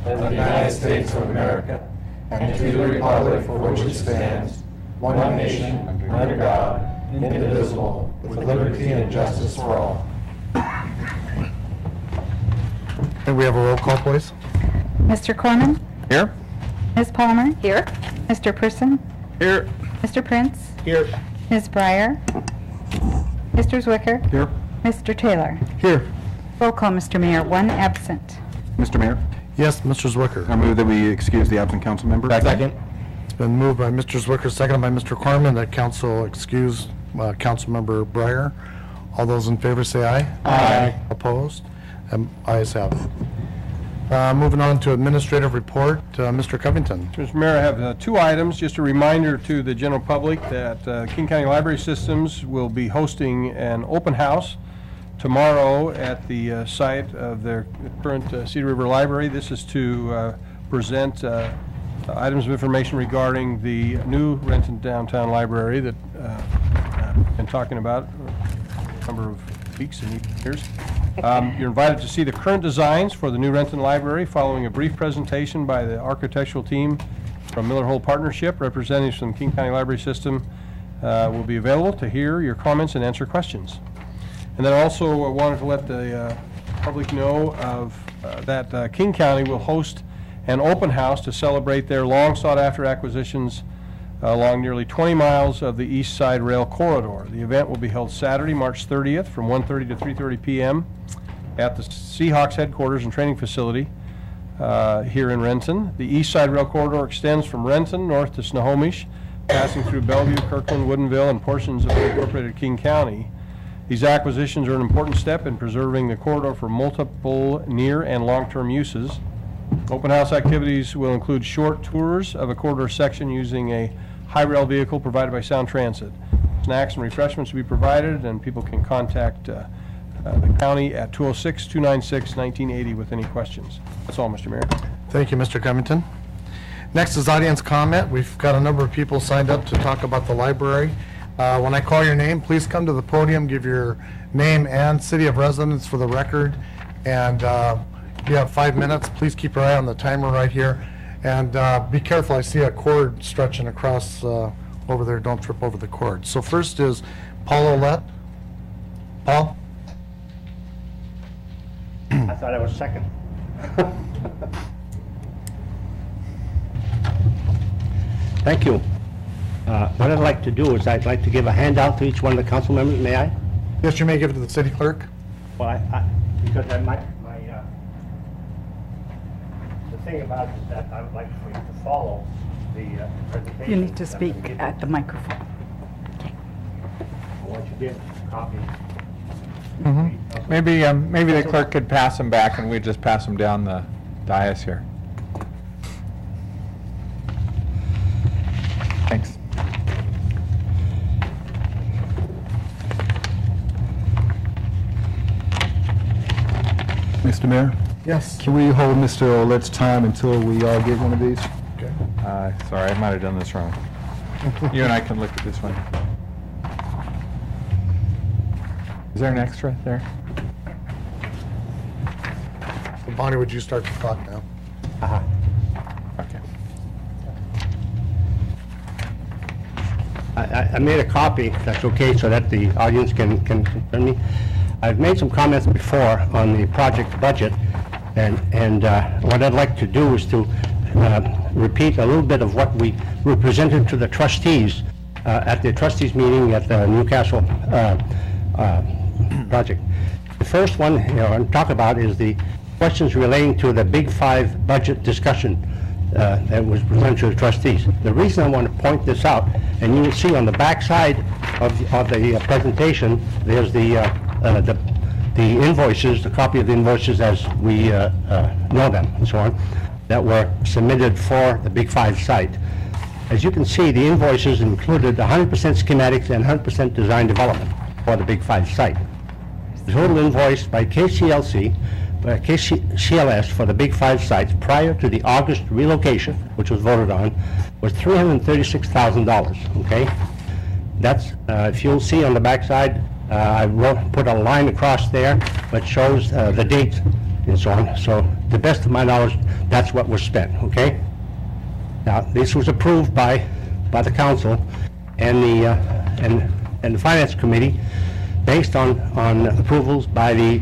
of the United States of America, and to the republic for which it stands, one nation, under God, indivisible, with liberty and justice for all. And we have a roll call, please. Mr. Corman? Here. Ms. Palmer? Here. Mr. Person? Here. Mr. Prince? Here. Ms. Breyer? Mr. Zwicker? Here. Mr. Taylor? Here. Roll call, Mr. Mayor. One absent. Mr. Mayor, Yes, Mr. Zwicker. I move that we excuse the absent council member. Second. It's been moved by Mr. Zwicker, seconded by Mr. Corman, that council excuse Councilmember Breyer. All those in favor say aye. Aye. Opposed? Ayes have it. Moving on to administrative report, Mr. Covington. Mr. Mayor, I have two items. Just a reminder to the general public that King County Library Systems will be hosting an open house tomorrow at the site of their current Cedar River Library. This is to present items of information regarding the new Renton Downtown Library that I've been talking about a number of weeks and even years. You're invited to see the current designs for the new Renton Library following a brief presentation by the architectural team from Miller Hole Partnership. Representatives from King County Library System will be available to hear your comments and answer questions. And then I also wanted to let the public know of that King County will host an open house to celebrate their long sought-after acquisitions along nearly 20 miles of the East Side Rail Corridor. The event will be held Saturday, March 30th from 1:30 to 3:30 p.m. at the Seahawks headquarters and training facility here in Renton. The East Side Rail Corridor extends from Renton north to Snohomish, passing through Bellevue, Kirkland, Woodinville, and portions of the incorporated King County. These acquisitions are an important step in preserving the corridor for multiple near and long-term uses. Open house activities will include short tours of a corridor section using a high-rail vehicle provided by Sound Transit. Snacks and refreshments will be provided, and people can contact the county at 206-296-1980 with any questions. That's all, Mr. Mayor. Thank you, Mr. Covington. Next is audience comment. We've got a number of people signed up to talk about the library. When I call your name, please come to the podium, give your name and city of residence for the record, and you have 5 minutes. Please keep your eye on the timer right here, and be careful. I see a cord stretching across over there. Don't trip over the cord. So first is Paul Ouellette. Paul? I thought I was second. Thank you. What I'd like to do is I'd like to give a handout to each one of the council members. May I? Yes, you may give it to the city clerk. Well, because the thing about it is that I would like for you to follow the presentation. You need to speak at the microphone. I want you to give copies. Maybe the clerk could pass them back and we'd just pass them down the dais here. Thanks. Mr. Mayor, Yes. can we hold Mr. Ouellette's time until we all get one of these? Okay. Sorry, I might have done this wrong. You and I can look at this one. Is there an extra there? So Bonnie, would you start the clock now? Okay. I made a copy, if that's okay, so that the audience can confirm me. I've made some comments before on the project budget, and what I'd like to do is to repeat a little bit of what we presented to the trustees at the trustees meeting at the Newcastle project. The first one I'll talk about is the questions relating to the Big Five budget discussion that was presented to the trustees. The reason I want to point this out, and you will see on the back side of the presentation, there's the invoices, the copy of the invoices as we know them and so on, that were submitted for the Big Five site. As you can see, the invoices included 100% schematics and 100% design development for the Big Five site. The total invoice by KCLS for the Big Five sites prior to the August relocation, which was voted on, was $336,000, okay? That's, if you'll see on the back side, I put a line across there that shows the date and so on. So, to the best of my knowledge, that's what was spent, okay? Now, this was approved by the council and the finance committee based on approvals by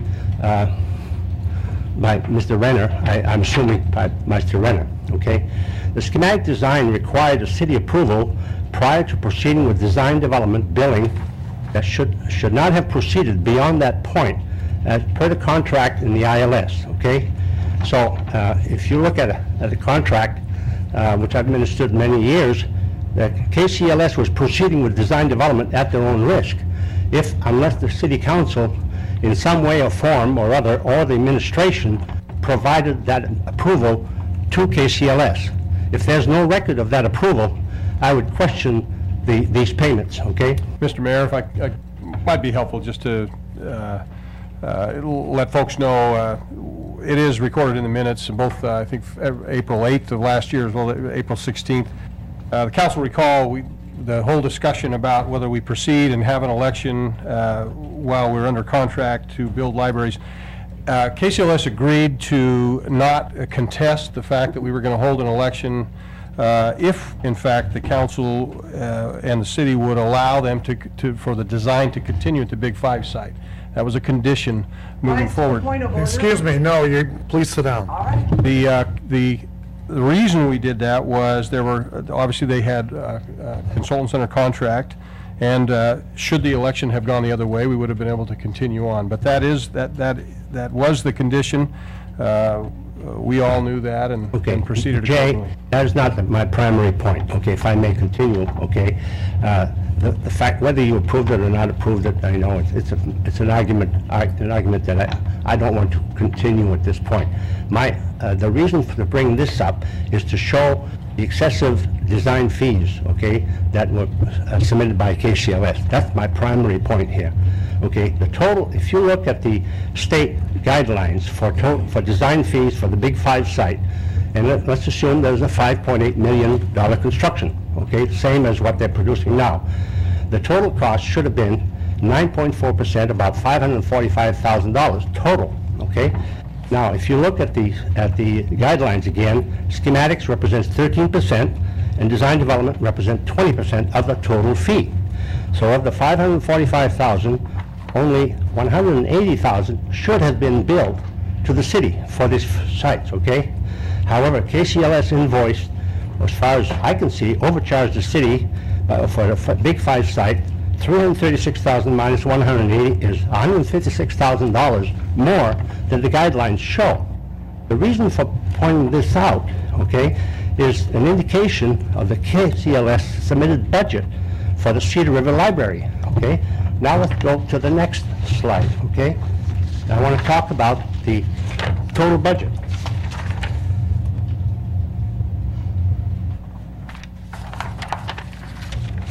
by Mr. Renner, I'm assuming by Mr. Renner, okay? The schematic design required a city approval prior to proceeding with design development billing that should not have proceeded beyond that point as per the contract in the ILS, okay? So, if you look at the contract, which I've administered many years, that KCLS was proceeding with design development at their own risk, unless the city council, in some way or form or other, or the administration, provided that approval to KCLS. If there's no record of that approval, I would question these payments, okay? Mr. Mayor, if I might be helpful just to let folks know, it is recorded in the minutes, both, I think, April 8th of last year as well as April 16th. The council recall the whole discussion about whether we proceed and have an election while we're under contract to build libraries. KCLS agreed to not contest the fact that we were going to hold an election if, in fact, the council and the city would allow them for the design to continue at the Big Five site. That was a condition moving forward. Excuse me, no, please sit down. The reason we did that was there were, obviously they had consultants under contract, and should the election have gone the other way, we would have been able to continue on. But that was the condition. We all knew that and proceeded accordingly. Jay, that is not my primary point, okay, if I may continue, okay? The fact, whether you approved it or not approved it, I know it's an argument that I don't want to continue at this point. The reason for bringing this up is to show the excessive design fees, okay, that were submitted by KCLS. That's my primary point here, okay? The total, if you look at the state guidelines for design fees for the Big Five site, and let's assume there's a $5.8 million construction, okay, same as what they're producing now. The total cost should have been 9.4%, about $545,000 total, okay? Now, if you look at the guidelines again, schematics represents 13%, and design development represent 20% of the total fee. So of the $545,000, only $180,000 should have been billed to the city for these sites, okay? However, KCLS invoiced, as far as I can see, overcharged the city for the Big Five site. $336,000 minus $180 is $156,000 more than the guidelines show. The reason for pointing this out, okay, is an indication of the KCLS submitted budget for the Cedar River Library, okay? Now let's go to the next slide, okay? I want to talk about the total budget.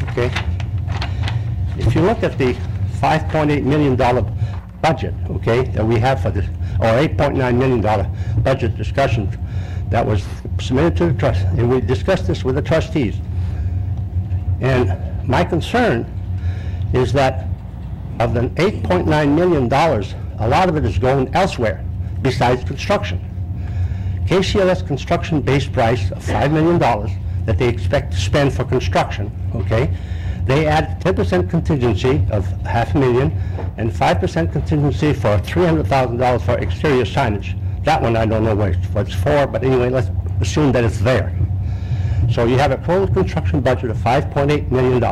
Okay? If you look at the $5.8 million budget, okay, that we have for this, or $8.9 million budget discussion that was submitted to the trust, and we discussed this with the trustees. And my concern is that of the $8.9 million, a lot of it is going elsewhere besides construction. KCLS construction base price of $5 million that they expect to spend for construction, okay? They add 10% contingency of $500,000 and 5% contingency for $300,000 for exterior signage. That one I don't know what it's for, but anyway, let's assume that it's there. So you have a total construction budget of $5.8 million.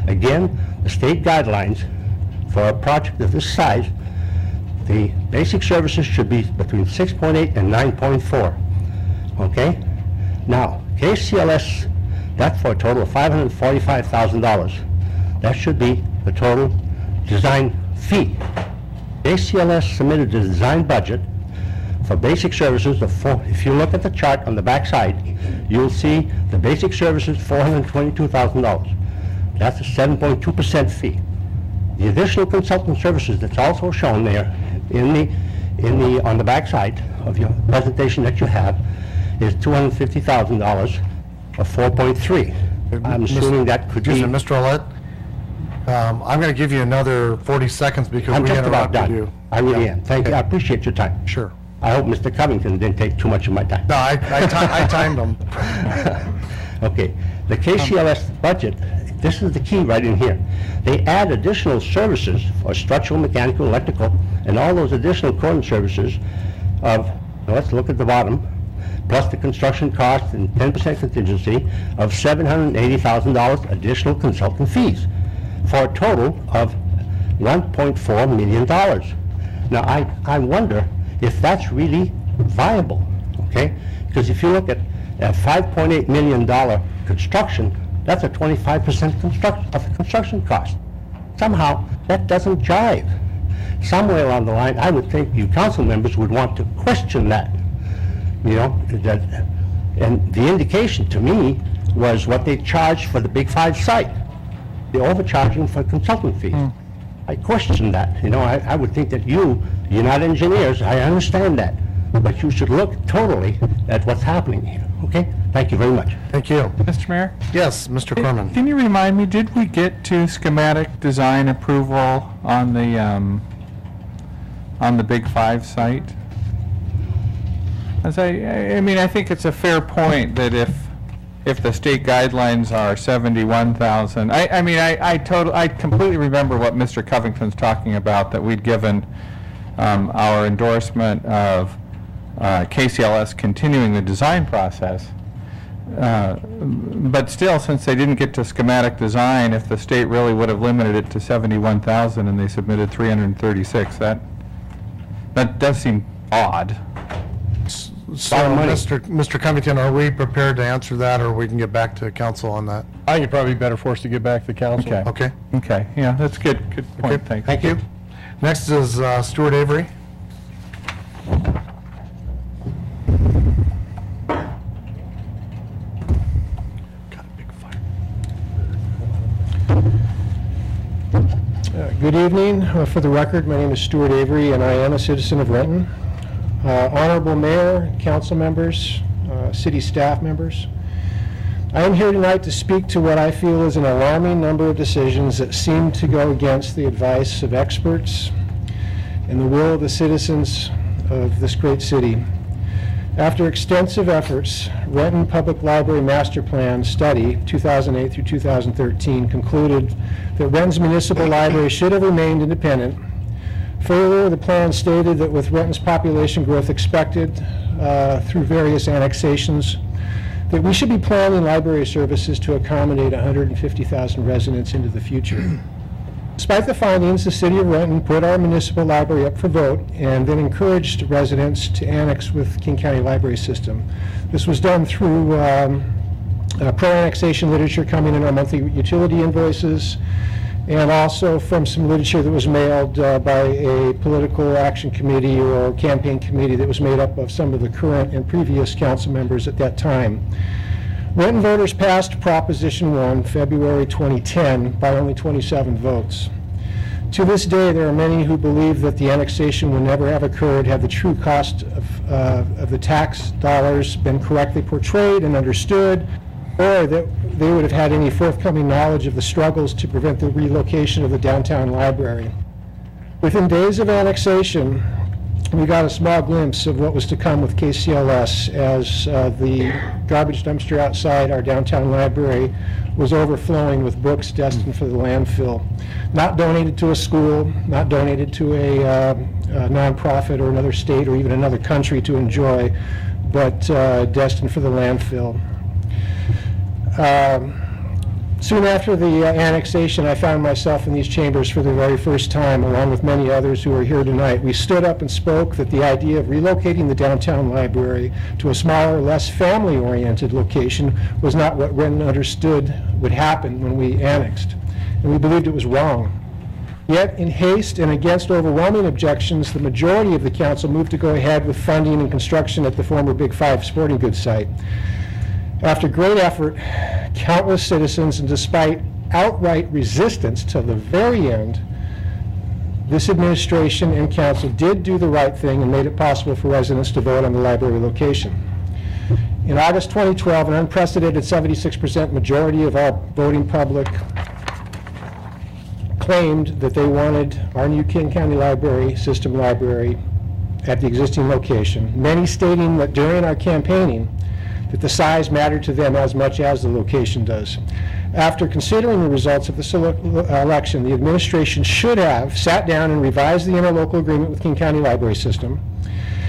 Again, the state guidelines for a project of this size, the basic services should be between 6.8 and 9.4. Okay? Now, KCLS, that's for a total of $545,000. That should be the total design fee. KCLS submitted the design budget for basic services of if you look at the chart on the back side, you'll see the basic services $422,000. That's a 7.2% fee. The additional consultant services that's also shown there on the back side of your presentation that you have is $250,000 or 4.3. I'm assuming that could be... Excuse me, Mr. Olet, I'm going to give you another 40 seconds because I'm we just about interrupted done. you. I really am. Thank you. I appreciate your time. Sure. I hope Mr. Covington didn't take too much of my time. No, I timed them. Okay, the KCLS budget, this is the key right in here. They add additional services for structural, mechanical, electrical, and all those additional coding services of, let's look at the bottom, plus the construction cost and 10% contingency of $780,000 additional consultant fees, for a total of $1.4 million. Now, I wonder if that's really viable, okay? Because if you look at a $5.8 million construction, that's a 25% of the construction cost. Somehow, that doesn't jive. Somewhere along the line, I would think you council members would want to question that, you know, and the indication to me was what they charged for the Big Five site. They're overcharging for consultant fees. I question that, you know, I would think that you're not engineers, I understand that, but you should look totally at what's happening here, okay? Thank you very much. Thank you. Mr. Mayor? Yes, Mr. Corman. Can you remind me, did we get to schematic design approval on the Big Five site? As I mean, I think it's a fair point that if the state guidelines are 71,000, I completely remember what Mr. Covington's talking about, that we'd given our endorsement of KCLS continuing the design process. But still, since they didn't get to schematic design, if the state really would have limited it to 71,000 and they submitted 336, that does seem odd. So, Lot of money. Mr. Covington, are we prepared to answer that, or we can get back to council on that? I think it'd probably be better for us to get back to the council. Okay. Okay? Okay, yeah, that's good point, Okay, thanks. thank you. Next is Stuart Avery. Got a big fire. Good evening. For the record, my name is Stuart Avery, and I am a citizen of Renton. Honorable Mayor, council members, city staff members, I am here tonight to speak to what I feel is an alarming number of decisions that seem to go against the advice of experts and the will of the citizens of this great city. After extensive efforts, Renton Public Library Master Plan Study 2008 through 2013 concluded that Renton's municipal library should have remained independent. Further, the plan stated that with Renton's population growth expected through various annexations, that we should be planning library services to accommodate 150,000 residents into the future. Despite the findings, the city of Renton put our municipal library up for vote and then encouraged residents to annex with King County Library System. This was done through pro-annexation literature coming in our monthly utility invoices, and also from some literature that was mailed by a political action committee or campaign committee that was made up of some of the current and previous council members at that time. Renton voters passed Proposition 1, February 2010, by only 27 votes. To this day, there are many who believe that the annexation would never have occurred had the true cost of the tax dollars been correctly portrayed and understood, or that they would have had any forthcoming knowledge of the struggles to prevent the relocation of the downtown library. Within days of annexation, we got a small glimpse of what was to come with KCLS as the garbage dumpster outside our downtown library was overflowing with books destined for the landfill. Not donated to a school, not donated to a nonprofit or another state or even another country to enjoy, but destined for the landfill. Soon after the annexation, I found myself in these chambers for the very first time, along with many others who are here tonight. We stood up and spoke that the idea of relocating the downtown library to a smaller, less family-oriented location was not what Renton understood would happen when we annexed, and we believed it was wrong. Yet, in haste and against overwhelming objections, the majority of the council moved to go ahead with funding and construction at the former Big Five sporting goods site. After great effort, countless citizens, and despite outright resistance to the very end, this administration and council did do the right thing and made it possible for residents to vote on the library location. In August 2012, an unprecedented 76% majority of our voting public claimed that they wanted our new King County Library System library at the existing location, many stating that during our campaigning that the size mattered to them as much as the location does. After considering the results of this election, the administration should have sat down and revised the interlocal agreement with King County Library System.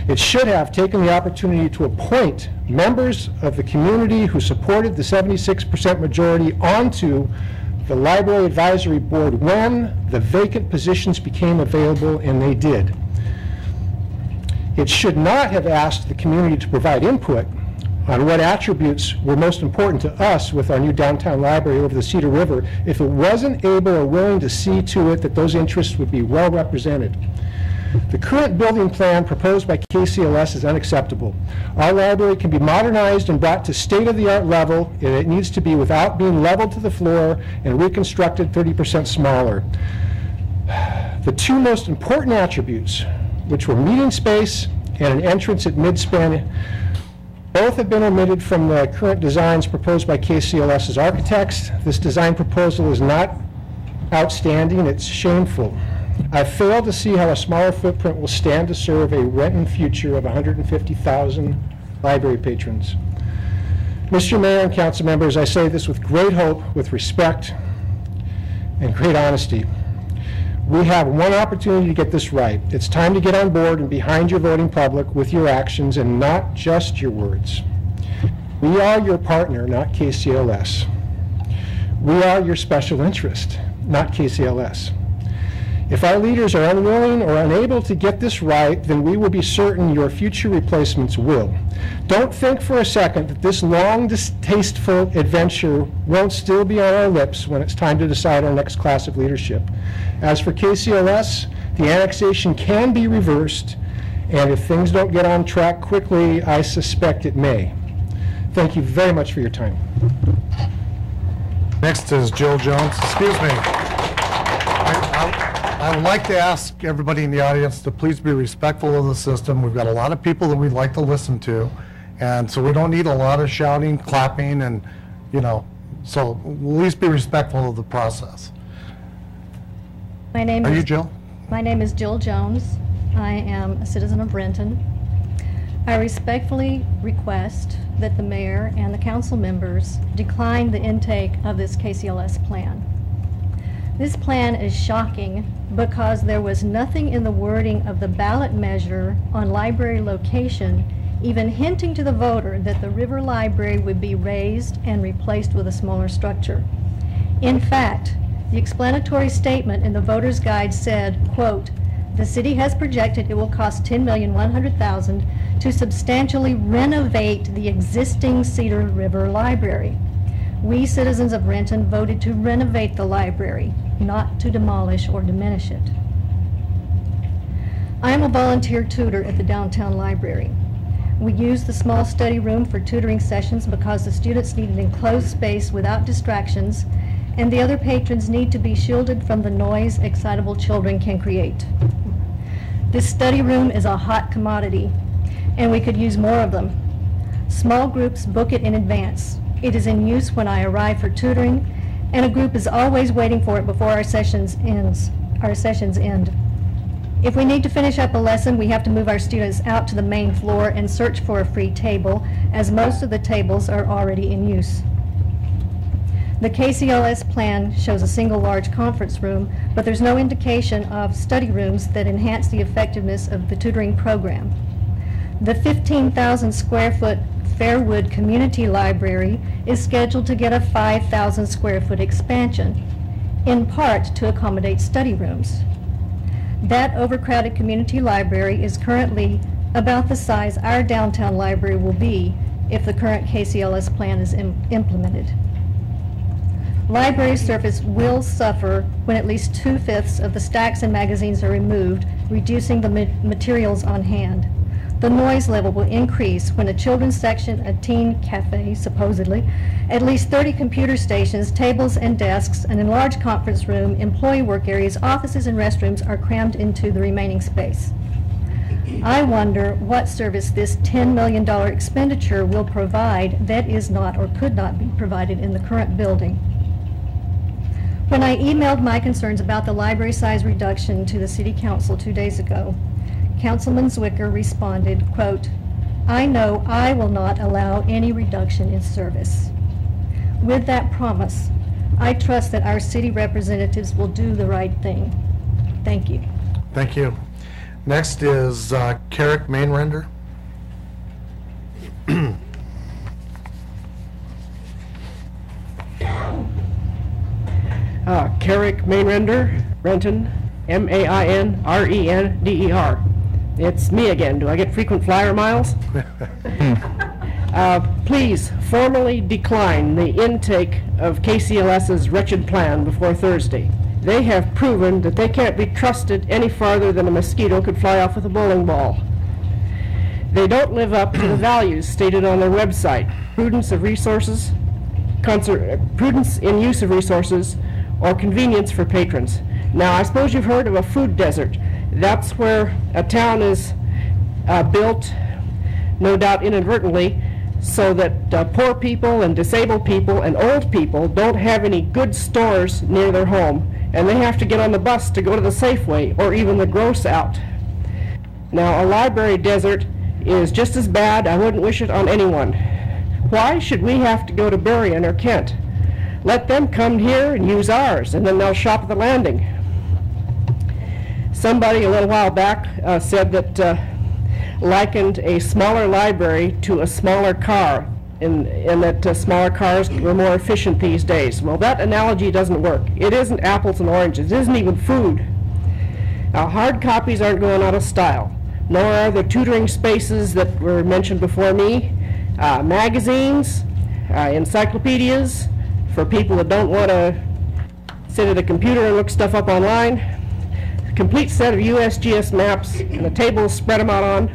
It should have taken the opportunity to appoint members of the community who supported the 76% majority onto the Library Advisory Board when the vacant positions became available, and they did. It should not have asked the community to provide input on what attributes were most important to us with our new downtown library over the Cedar River if it wasn't able or willing to see to it that those interests would be well represented. The current building plan proposed by KCLS is unacceptable. Our library can be modernized and brought to state-of-the-art level, and it needs to be without being leveled to the floor and reconstructed 30% smaller. The two most important attributes, which were meeting space and an entrance at midspan, both have been omitted from the current designs proposed by KCLS's architects. This design proposal is not outstanding, it's shameful. I fail to see how a smaller footprint will stand to serve a Renton future of 150,000 library patrons. Mr. Mayor and council members, I say this with great hope, with respect, and great honesty. We have one opportunity to get this right. It's time to get on board and behind your voting public with your actions and not just your words. We are your partner, not KCLS. We are your special interest, not KCLS. If our leaders are unwilling or unable to get this right, then we will be certain your future replacements will. Don't think for a second that this long, distasteful adventure won't still be on our lips when it's time to decide our next class of leadership. As for KCLS, the annexation can be reversed, and if things don't get on track quickly, I suspect it may. Thank you very much for your time. Next is Jill Jones. Excuse me. I would like to ask everybody in the audience to please be respectful of the system. We've got a lot of people that we'd like to listen to, and so we don't need a lot of shouting, clapping, and, so at least be respectful of the process. My name Are you is Jill? My name is Jill Jones. I am a citizen of Renton. I respectfully request that the mayor and the council members decline the intake of this KCLS plan. This plan is shocking because there was nothing in the wording of the ballot measure on library location even hinting to the voter that the River Library would be raised and replaced with a smaller structure. In fact, the explanatory statement in the voter's guide said, quote, "The city has projected it will cost $10,100,000 to substantially renovate the existing Cedar River Library. We citizens of Renton voted to renovate the library, not to demolish or diminish it." I am a volunteer tutor at the downtown library. We use the small study room for tutoring sessions because the students need an enclosed space without distractions, and the other patrons need to be shielded from the noise excitable children can create. This study room is a hot commodity, and we could use more of them. Small groups book it in advance. It is in use when I arrive for tutoring, and a group is always waiting for it before our sessions end. If we need to finish up a lesson, we have to move our students out to the main floor and search for a free table, as most of the tables are already in use. The KCLS plan shows a single large conference room, but there's no indication of study rooms that enhance the effectiveness of the tutoring program. The 15,000 square foot Fairwood Community Library is scheduled to get a 5,000 square foot expansion, in part to accommodate study rooms. That overcrowded community library is currently about the size our downtown library will be if the current KCLS plan is implemented. Library surface will suffer when at least 2/5 of the stacks and magazines are removed, reducing the materials on hand. The noise level will increase when a children's section, a teen cafe, supposedly, at least 30 computer stations, tables and desks, an enlarged conference room, employee work areas, offices, and restrooms are crammed into the remaining space. I wonder what service this $10 million expenditure will provide that is not or could not be provided in the current building. When I emailed my concerns about the library size reduction to the City Council 2 days ago, Councilman Zwicker responded, quote, "I know I will not allow any reduction in service." With that promise, I trust that our city representatives will do the right thing. Thank you. Thank you. Next is Carrick Mainrender. Carrick Mainrender, Renton, Mainrender. It's me again. Do I get frequent flyer miles? Please formally decline the intake of KCLS's wretched plan before Thursday. They have proven that they can't be trusted any farther than a mosquito could fly off with a bowling ball. They don't live up to the values stated on their website: prudence of resources, prudence in use of resources, or convenience for patrons. Now, I suppose you've heard of a food desert. That's where a town is built, no doubt inadvertently, so that poor people and disabled people and old people don't have any good stores near their home, and they have to get on the bus to go to the Safeway or even the Gross Out. Now, a library desert is just as bad. I wouldn't wish it on anyone. Why should we have to go to Berrien or Kent? Let them come here and use ours, and then they'll shop at the landing. Somebody a little while back said that likened a smaller library to a smaller car, in that smaller cars were more efficient these days. Well, that analogy doesn't work. It isn't apples and oranges. It isn't even food. Now, hard copies aren't going out of style, nor are the tutoring spaces that were mentioned before me. Magazines, encyclopedias for people that don't want to sit at a computer and look stuff up online, a complete set of USGS maps, and a table to spread them out on,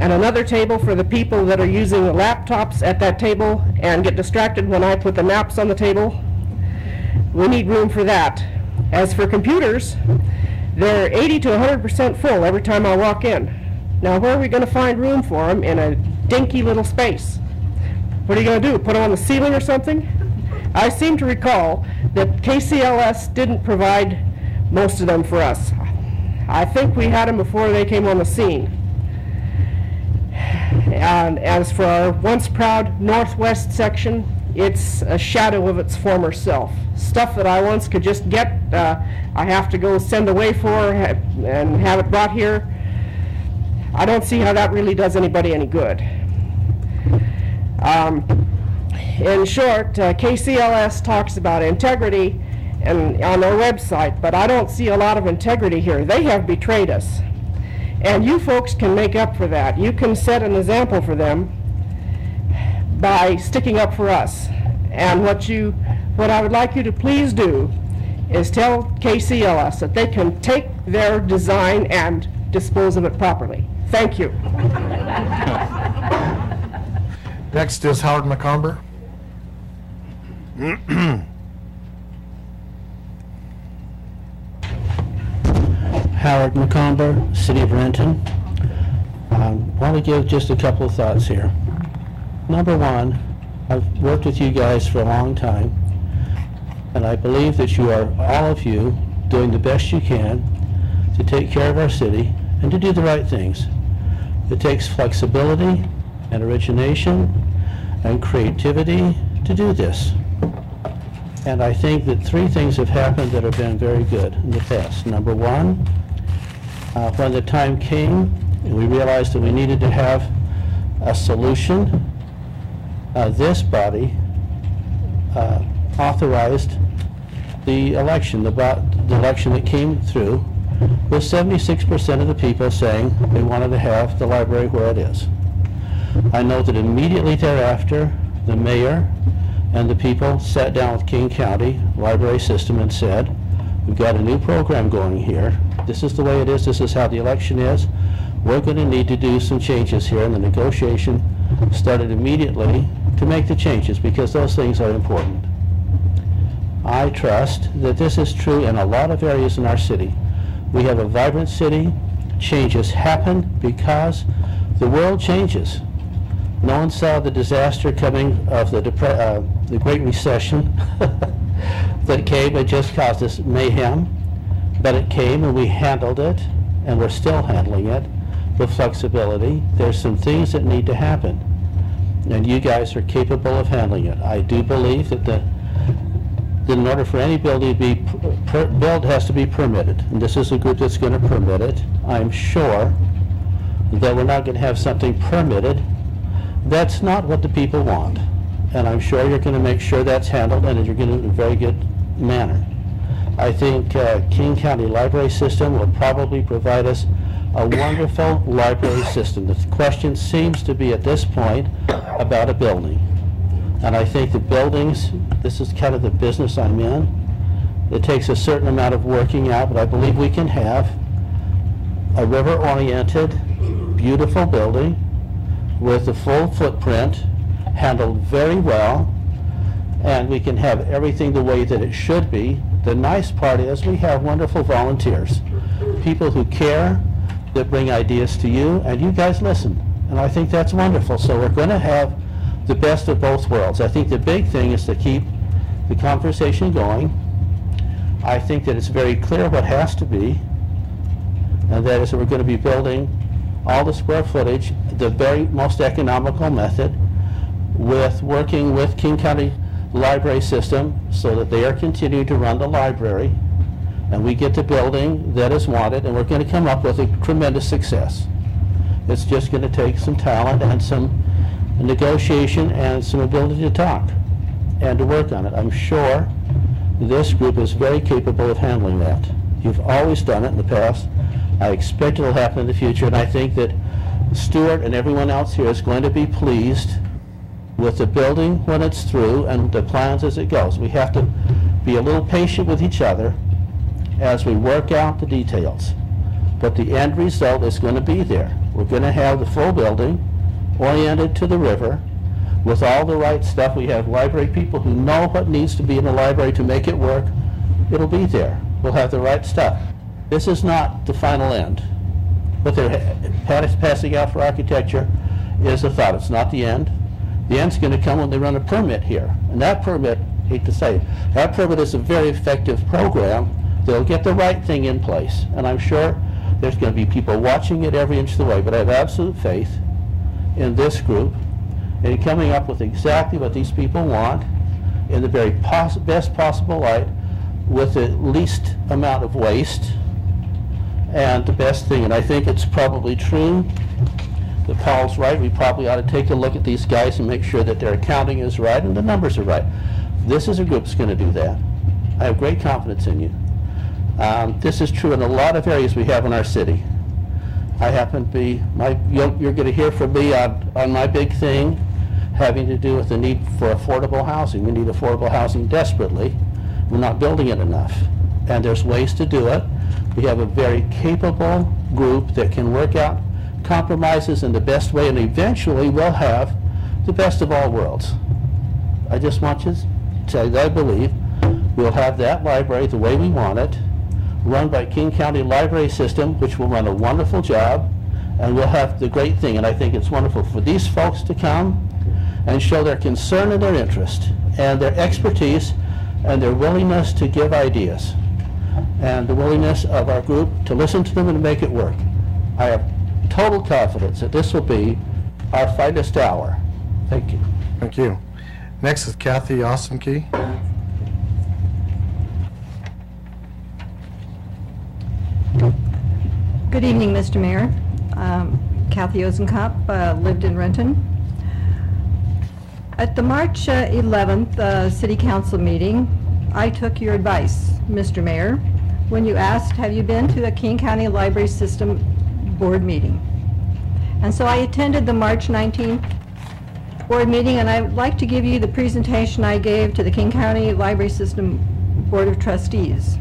and another table for the people that are using the laptops at that table and get distracted when I put the maps on the table. We need room for that. As for computers, they're 80 to 100% full every time I walk in. Now, where are we going to find room for them in a dinky little space? What are you going to do, put them on the ceiling or something? I seem to recall that KCLS didn't provide most of them for us. I think we had them before they came on the scene. And as for our once proud northwest section, it's a shadow of its former self. Stuff that I once could just get, I have to go send away for and have it brought here. I don't see how that really does anybody any good. In short, KCLS talks about integrity and on their website, but I don't see a lot of integrity here. They have betrayed us. And you folks can make up for that. You can set an example for them by sticking up for us. And what I would like you to please do is tell KCLS that they can take their design and dispose of it properly. Thank you. Next is Howard McComber. Howard McComber, City of Renton. I want to give just a couple of thoughts here. Number one, I've worked with you guys for a long time, and I believe that you are, all of you, doing the best you can to take care of our city and to do the right things. It takes flexibility and origination and creativity to do this. And I think that three things have happened that have been very good in the past. Number one, when the time came and we realized that we needed to have a solution, this body authorized the election, the election that came through, with 76% of the people saying they wanted to have the library where it is. I know that immediately thereafter, the mayor and the people sat down with King County Library System and said, we've got a new program going here. This is the way it is. This is how the election is. We're going to need to do some changes here. And the negotiation started immediately to make the changes because those things are important. I trust that this is true in a lot of areas in our city. We have a vibrant city. Changes happen because the world changes. No one saw the disaster coming of the Great Recession that came and just caused us mayhem, but it came and we handled it, and we're still handling it with flexibility. There's some things that need to happen, and you guys are capable of handling it. I do believe that in order for any building to be built, has to be permitted, and this is a group that's going to permit it. I'm sure that we're not going to have something permitted that's not what the people want, and I'm sure you're going to make sure that's handled, and you're going to do it in a very good manner. I think King County Library System will probably provide us a wonderful library system. The question seems to be at this point about a building. And I think the buildings, this is kind of the business I'm in. It takes a certain amount of working out, but I believe we can have a river-oriented, beautiful building with a full footprint, handled very well, and we can have everything the way that it should be. The nice part is we have wonderful volunteers, people who care, that bring ideas to you, and you guys listen. And I think that's wonderful. So we're going to have the best of both worlds. I think the big thing is to keep the conversation going. I think that it's very clear what has to be, and that is that we're going to be building all the square footage, the very most economical method, with working with King County Library System so that they are continuing to run the library, and we get the building that is wanted, and we're going to come up with a tremendous success. It's just going to take some talent and some negotiation and some ability to talk and to work on it. I'm sure this group is very capable of handling that. You've always done it in the past. I expect it'll happen in the future, and I think that Stuart and everyone else here is going to be pleased with the building when it's through and the plans as it goes. We have to be a little patient with each other as we work out the details. But the end result is going to be there. We're going to have the full building oriented to the river with all the right stuff. We have library people who know what needs to be in the library to make it work. It'll be there. We'll have the right stuff. This is not the final end. What they're passing out for architecture is a thought. It's not the end. The end's going to come when they run a permit here. And that permit, hate to say, that permit is a very effective program. They'll get the right thing in place. And I'm sure there's going to be people watching it every inch of the way. But I have absolute faith in this group and coming up with exactly what these people want in the very best possible light with the least amount of waste and the best thing. And I think it's probably true that Paul's right. We probably ought to take a look at these guys and make sure that their accounting is right and the numbers are right. This is a group that's going to do that. I have great confidence in you. This is true in a lot of areas we have in our city. I happen to be, you're going to hear from me on my big thing having to do with the need for affordable housing. We need affordable housing desperately. We're not building it enough. And there's ways to do it. We have a very capable group that can work out compromises in the best way, and eventually we'll have the best of all worlds. I just want you to tell you that I believe we'll have that library the way we want it, run by King County Library System, which will run a wonderful job, and we'll have the great thing. And I think it's wonderful for these folks to come and show their concern and their interest and their expertise and their willingness to give ideas and the willingness of our group to listen to them and to make it work. I have total confidence that this will be our finest hour. Thank you. Thank you. Next is Kathy Osenkey. Good evening, Mr. Mayor. Kathy Osenkop, lived in Renton. At the March 11th City Council meeting, I took your advice, Mr. Mayor, when you asked, have you been to a King County Library System board meeting? And so I attended the March 19th board meeting, and I would like to give you the presentation I gave to the King County Library System Board of Trustees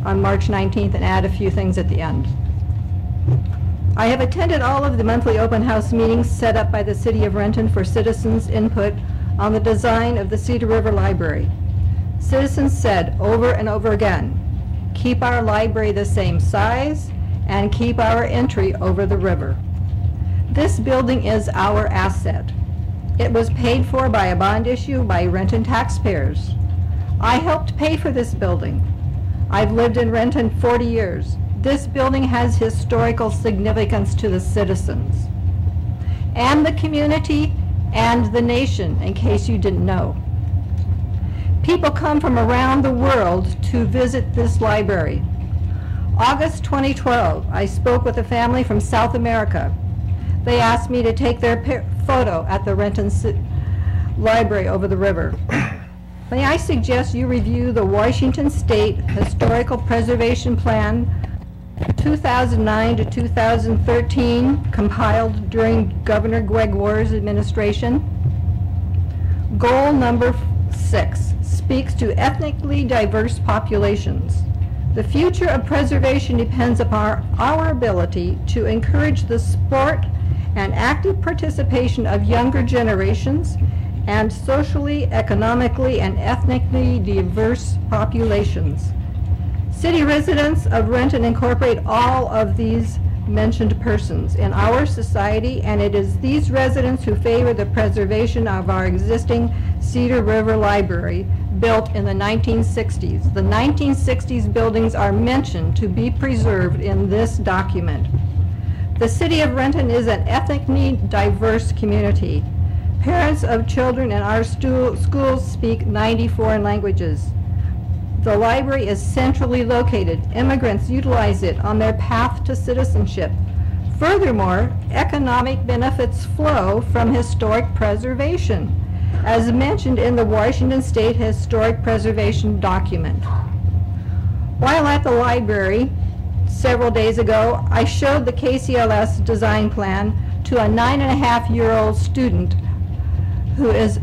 on March 19th and add a few things at the end. I have attended all of the monthly open house meetings set up by the City of Renton for citizens' input on the design of the Cedar River Library. Citizens said over and over again, keep our library the same size and keep our entry over the river. This building is our asset. It was paid for by a bond issue by Renton taxpayers. I helped pay for this building. I've lived in Renton 40 years. This building has historical significance to the citizens and the community and the nation, in case you didn't know. People come from around the world to visit this library. August 2012, I spoke with a family from South America. They asked me to take their photo at the Renton Library over the river. May I suggest you review the Washington State Historical Preservation Plan 2009 to 2013, compiled during Governor Greg Warner's administration. Goal number 6 speaks to ethnically diverse populations. The future of preservation depends upon our ability to encourage the sport and active participation of younger generations and socially, economically, and ethnically diverse populations. City residents of Renton incorporate all of these mentioned persons in our society, and it is these residents who favor the preservation of our existing Cedar River Library, built in the 1960s. The 1960s buildings are mentioned to be preserved in this document. The city of Renton is an ethnically diverse community. Parents of children in our schools speak 90 foreign languages. The library is centrally located. Immigrants utilize it on their path to citizenship. Furthermore, economic benefits flow from historic preservation, as mentioned in the Washington State Historic Preservation document. While at the library several days ago, I showed the KCLS design plan to a 9.5-year-old student who is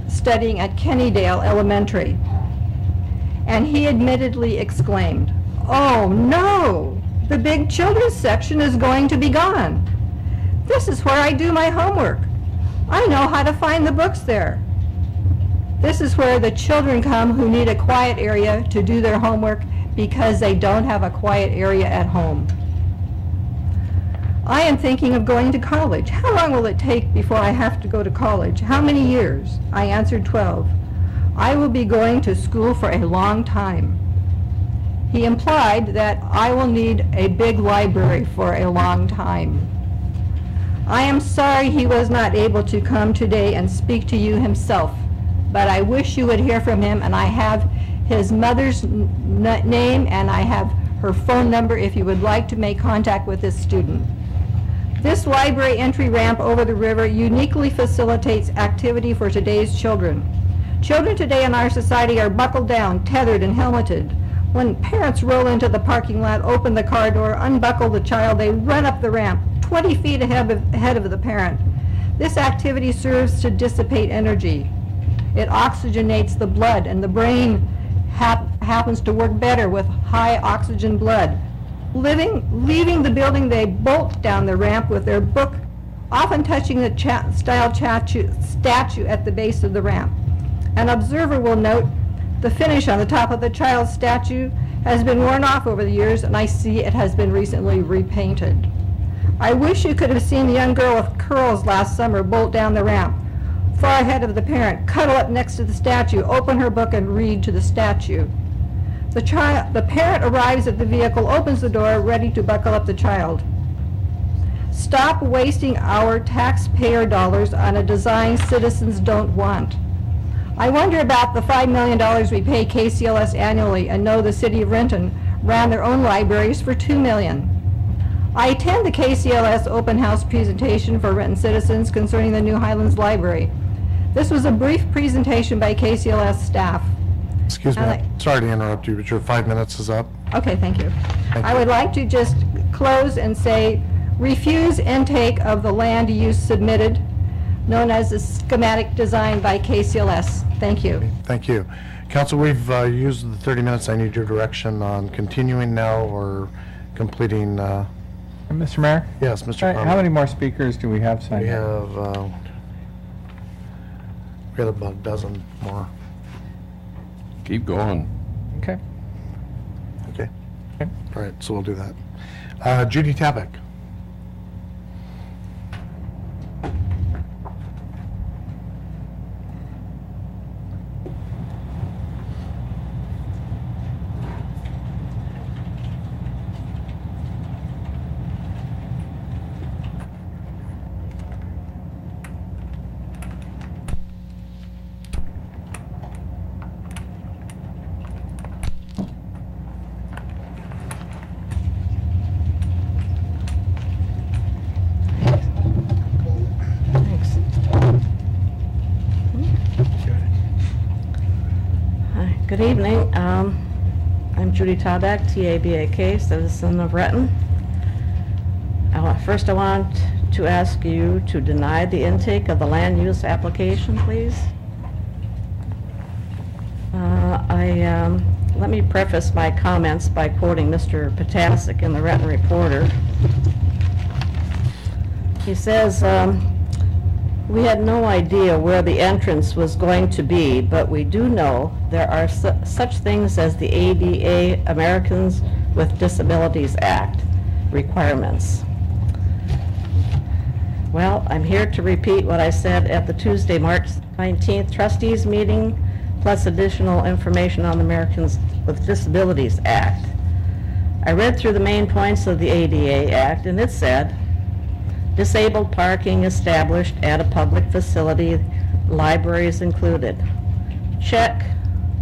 studying at Kennydale Elementary. And he admittedly exclaimed, "Oh no, the big children's section is going to be gone. This is where I do my homework. I know how to find the books there." This is where the children come who need a quiet area to do their homework because they don't have a quiet area at home. I am thinking of going to college. How long will it take before I have to go to college? How many years? I answered 12. I will be going to school for a long time. He implied that I will need a big library for a long time. I am sorry he was not able to come today and speak to you himself, but I wish you would hear from him, and I have his mother's name and I have her phone number if you would like to make contact with this student. This library entry ramp over the river uniquely facilitates activity for today's children. Children today in our society are buckled down, tethered, and helmeted. When parents roll into the parking lot, open the car door, unbuckle the child, they run up the ramp 20 feet ahead of the parent. This activity serves to dissipate energy. It oxygenates the blood, and the brain happens to work better with high oxygen blood. Leaving the building, they bolt down the ramp with their book, often touching the statue at the base of the ramp. An observer will note the finish on the top of the child's statue has been worn off over the years, and I see it has been recently repainted. I wish you could have seen the young girl with curls last summer bolt down the ramp, far ahead of the parent, cuddle up next to the statue, open her book, and read to the statue. The parent arrives at the vehicle, opens the door, ready to buckle up the child. Stop wasting our taxpayer dollars on a design citizens don't want. I wonder about the $5 million we pay KCLS annually and know the city of Renton ran their own libraries for $2 million. I attend the KCLS open house presentation for Renton citizens concerning the New Highlands Library. This was a brief presentation by KCLS staff. Excuse me, sorry to interrupt you, but your 5 minutes is up. Okay, thank you. Thank I you. would like to just close and say, refuse intake of the land use submitted, known as the schematic design by KCLS. Thank you. Thank you. Council, we've used the 30 minutes. I need your direction on continuing now or completing. Mr. Mayor? Yes, Mr. How Conlon. many more speakers do we have signed We up? we had about a dozen more. Keep going. Okay. Okay. Okay. All right, so we'll do that. Judy Tabick. Good evening. I'm Judy Taback, TABAK, citizen of Renton. First, I want to ask you to deny the intake of the land use application, please. Let me preface my comments by quoting Mr. Potasic in the Renton Reporter. He says, we had no idea where the entrance was going to be, but we do know there are such things as the ADA, Americans with Disabilities Act requirements. Well, I'm here to repeat what I said at the Tuesday, March 19th trustees meeting, plus additional information on the Americans with Disabilities Act. I read through the main points of the ADA Act, and it said, disabled parking established at a public facility, libraries included. Check.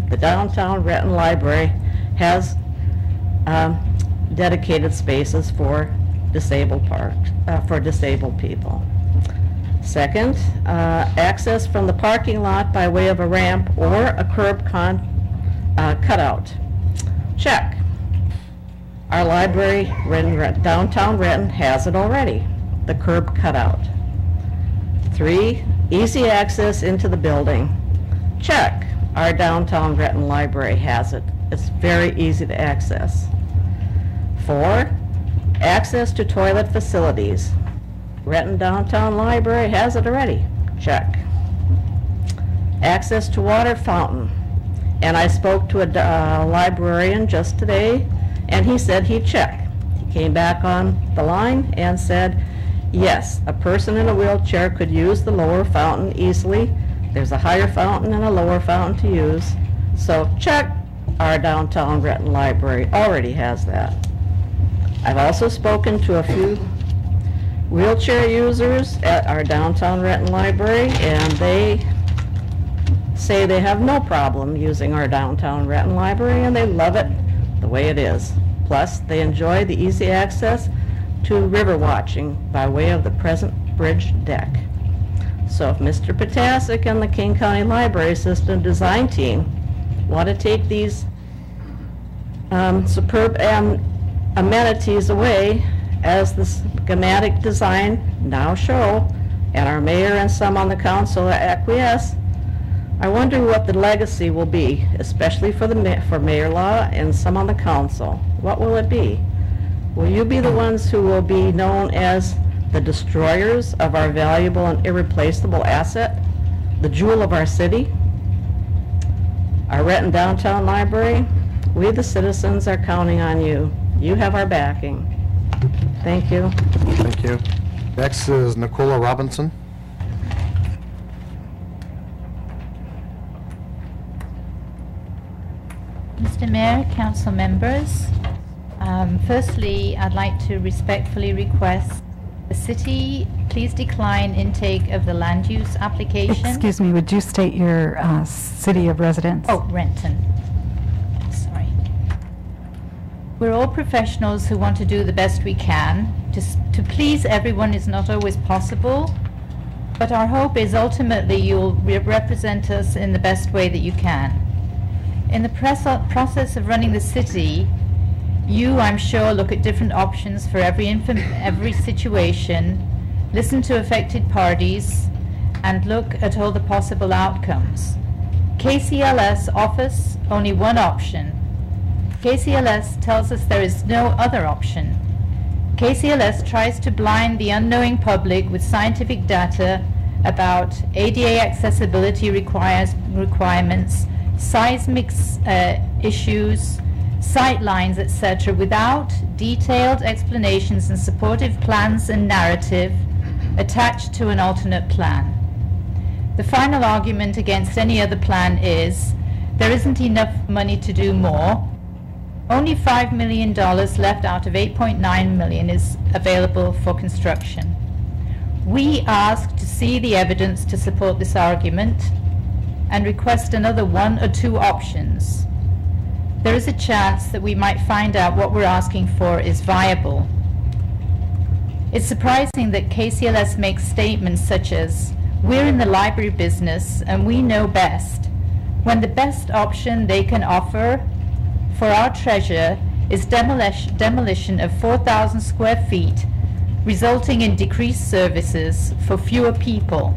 The downtown Renton Library has dedicated spaces for disabled people. Second, access from the parking lot by way of a ramp or a curb cutout. Check. Our library, downtown Renton, has it already. The curb cutout. 3, easy access into the building. Check. Our downtown Renton Library has it. It's very easy to access. 4, access to toilet facilities. Renton Downtown Library has it already. Check. Access to water fountain. And I spoke to a librarian just today, and he said he'd check. He came back on the line and said, yes, a person in a wheelchair could use the lower fountain easily. There's a higher fountain and a lower fountain to use. So check, our downtown Renton Library already has that. I've also spoken to a few wheelchair users at our downtown Renton Library, and they say they have no problem using our downtown Renton Library, and they love it the way it is. Plus, they enjoy the easy access to river watching by way of the present bridge deck. So if Mr. Potasic and the King County Library System design team want to take these superb amenities away, as the schematic design now show, and our mayor and some on the council acquiesce, I wonder what the legacy will be, especially for Mayor Law and some on the council. What will it be? Will you be the ones who will be known as the destroyers of our valuable and irreplaceable asset, the jewel of our city? Our Renton Downtown Library, we the citizens are counting on you. You have our backing. Thank you. Thank you. Next is Nicola Robinson. Mr. Mayor, council members, firstly, I'd like to respectfully request the city please decline intake of the land use application. Excuse me, would you state your city of residence? Oh, Renton. Sorry. We're all professionals who want to do the best we can. To please everyone is not always possible, but our hope is ultimately you'll represent us in the best way that you can. In the process of running the city, you, I'm sure, look at different options for every situation, listen to affected parties, and look at all the possible outcomes. KCLS offers only one option. KCLS tells us there is no other option. KCLS tries to blind the unknowing public with scientific data about ADA accessibility requirements, seismic issues, sight lines, etc., without detailed explanations and supportive plans and narrative attached to an alternate plan. The final argument against any other plan is there isn't enough money to do more. Only $5 million left out of $8.9 million is available for construction. We ask to see the evidence to support this argument and request another 1 or 2 options. There is a chance that we might find out what we're asking for is viable. It's surprising that KCLS makes statements such as, "We're in the library business and we know best," when the best option they can offer for our treasure is demolition of 4,000 square feet, resulting in decreased services for fewer people.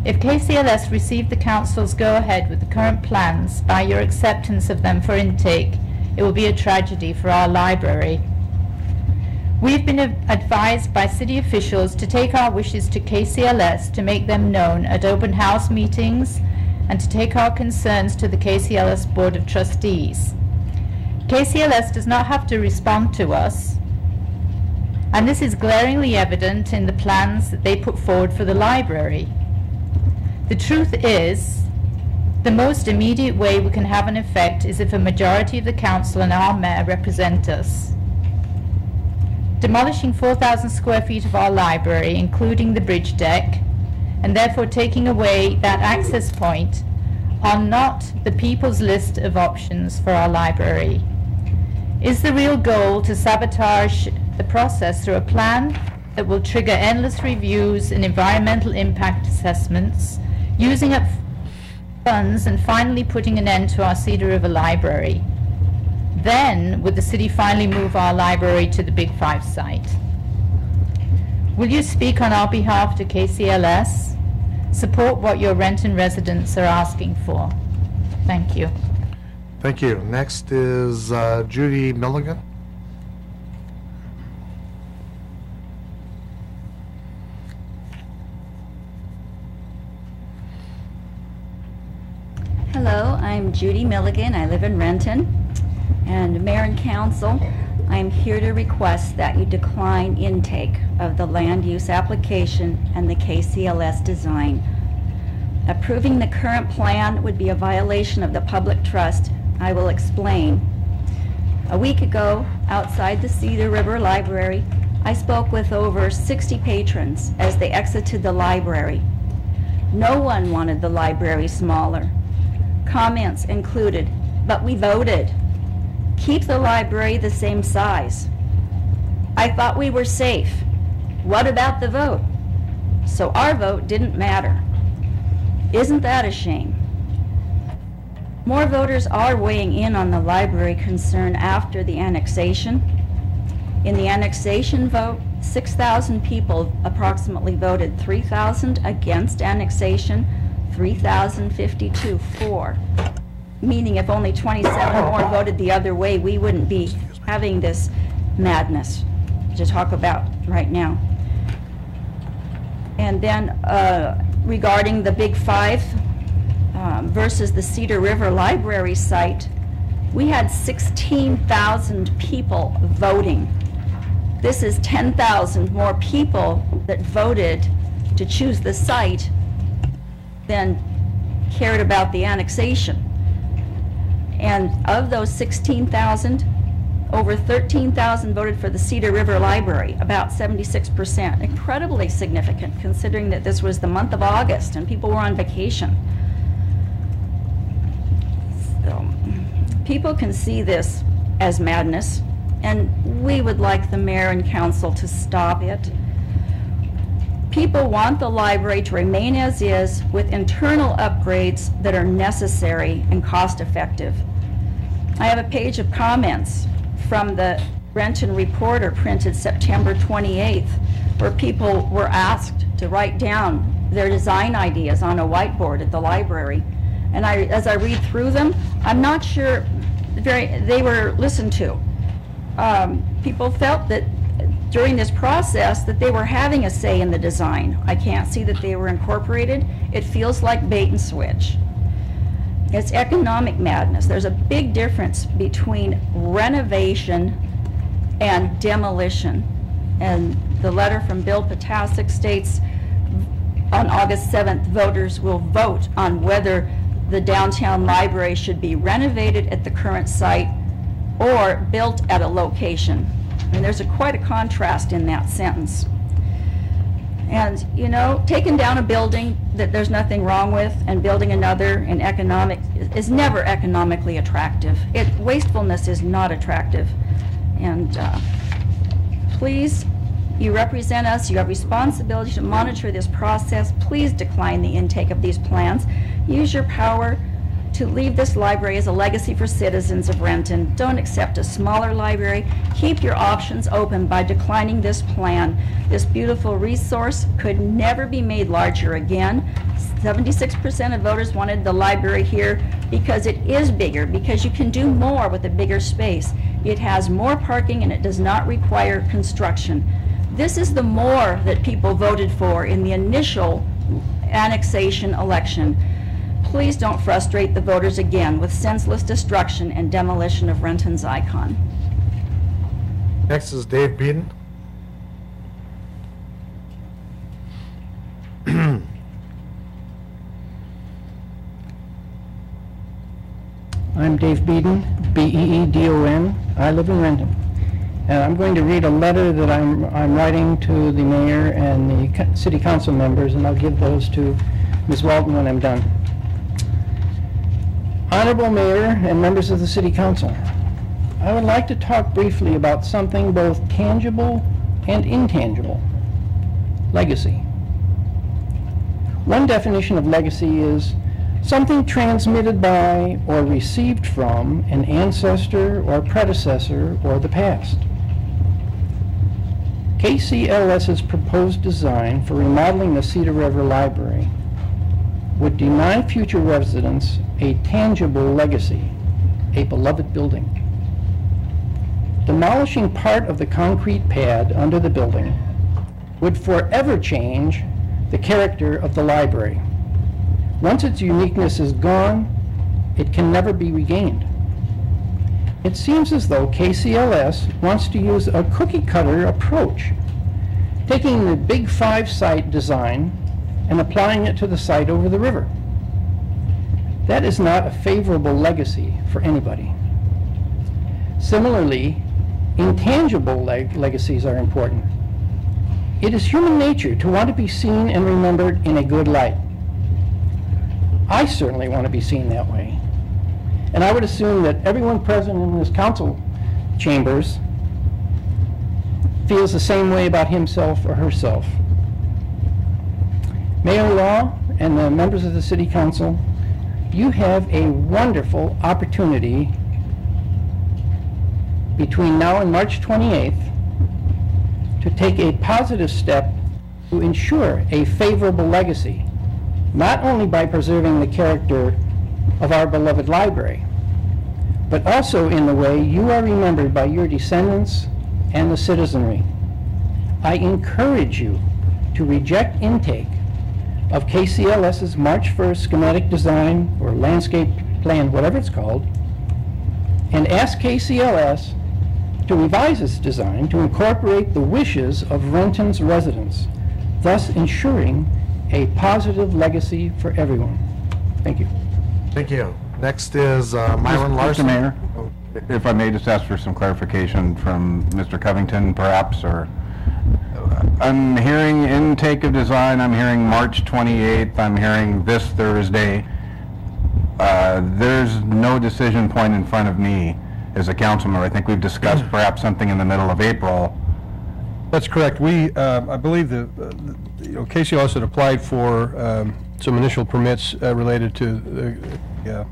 If KCLS received the council's go-ahead with the current plans by your acceptance of them for intake, it will be a tragedy for our library. We've been advised by city officials to take our wishes to KCLS to make them known at open house meetings and to take our concerns to the KCLS Board of Trustees. KCLS does not have to respond to us, and this is glaringly evident in the plans that they put forward for the library. The truth is, the most immediate way we can have an effect is if a majority of the council and our mayor represent us. Demolishing 4,000 square feet of our library, including the bridge deck, and therefore taking away that access point, are not the people's list of options for our library. Is the real goal to sabotage the process through a plan that will trigger endless reviews and environmental impact assessments, using up funds and finally putting an end to our Cedar River Library? Then, would the city finally move our library to the Big Five site? Will you speak on our behalf to KCLS? Support what your Renton residents are asking for. Thank you. Thank you. Next is Judy Milligan. Hello, I'm Judy Milligan. I live in Renton. And Mayor and Council, I'm here to request that you decline intake of the land use application and the KCLS design. Approving the current plan would be a violation of the public trust. I will explain. A week ago, outside the Cedar River Library, I spoke with over 60 patrons as they exited the library. No one wanted the library smaller. Comments included, "But we voted. Keep the library the same size." I thought we were safe. What about the vote? So our vote didn't matter. Isn't that a shame? More voters are weighing in on the library concern after the annexation. In the annexation vote, 6,000 people approximately voted, 3,000 against annexation, 3,052 for. Meaning if only 27 more voted the other way, we wouldn't be having this madness to talk about right now. And then regarding the Big Five versus the Cedar River Library site, we had 16,000 people voting. This is 10,000 more people that voted to choose the site than cared about the annexation. And of those 16,000, over 13,000 voted for the Cedar River Library, about 76%. Incredibly significant considering that this was the month of August and people were on vacation. So, people can see this as madness, and we would like the mayor and council to stop it. People want the library to remain as is with internal upgrades that are necessary and cost-effective. I have a page of comments from the Renton Reporter printed September 28th, where people were asked to write down their design ideas on a whiteboard at the library. And as I read through them, I'm not sure they were listened to. People felt that during this process that they were having a say in the design. I can't see that they were incorporated. It feels like bait and switch. It's economic madness. There's a big difference between renovation and demolition. And the letter from Bill Potasic states on August 7th, voters will vote on whether the downtown library should be renovated at the current site or built at a location. I mean, there's quite a contrast in that sentence. And, you know, taking down a building that there's nothing wrong with and building another in economic is never economically attractive. Wastefulness is not attractive. And please, you represent us, you have responsibility to monitor this process. Please decline the intake of these plans. Use your power to leave this library as a legacy for citizens of Renton. Don't accept a smaller library. Keep your options open by declining this plan. This beautiful resource could never be made larger again. 76% of voters wanted the library here because it is bigger, because you can do more with a bigger space. It has more parking and it does not require construction. This is the more that people voted for in the initial annexation election. Please don't frustrate the voters again with senseless destruction and demolition of Renton's icon. Next is Dave Beeden. I'm Dave Beeden, B-E-E-D-O-N. I live in Renton. And I'm going to read a letter that I'm writing to the mayor and the city council members, and I'll give those to Ms. Walton when I'm done. Honorable Mayor and members of the City Council, I would like to talk briefly about something both tangible and intangible: legacy. One definition of legacy is something transmitted by or received from an ancestor or predecessor or the past. KCLS's proposed design for remodeling the Cedar River Library would deny future residents a tangible legacy, a beloved building. Demolishing part of the concrete pad under the building would forever change the character of the library. Once its uniqueness is gone, it can never be regained. It seems as though KCLS wants to use a cookie-cutter approach, taking the Big Five site design and applying it to the site over the river. That is not a favorable legacy for anybody. Similarly, intangible legacies are important. It is human nature to want to be seen and remembered in a good light. I certainly want to be seen that way. And I would assume that everyone present in this council chambers feels the same way about himself or herself. Mayor Law and the members of the City Council, you have a wonderful opportunity between now and March 28th to take a positive step to ensure a favorable legacy, not only by preserving the character of our beloved library, but also in the way you are remembered by your descendants and the citizenry. I encourage you to reject intake of KCLS's March 1st schematic design or landscape plan, whatever it's called, and ask KCLS to revise its design to incorporate the wishes of Renton's residents, thus ensuring a positive legacy for everyone. Thank you. Thank you. Next is Myron Larson. Mr. Mayor, if I may just ask for some clarification from Mr. Covington, perhaps, or I'm hearing intake of design, I'm hearing March 28th, I'm hearing this Thursday. There's no decision point in front of me as a council member. I think we've discussed perhaps something in the middle of April. That's correct. We, I believe KCLS had applied for some initial permits related to the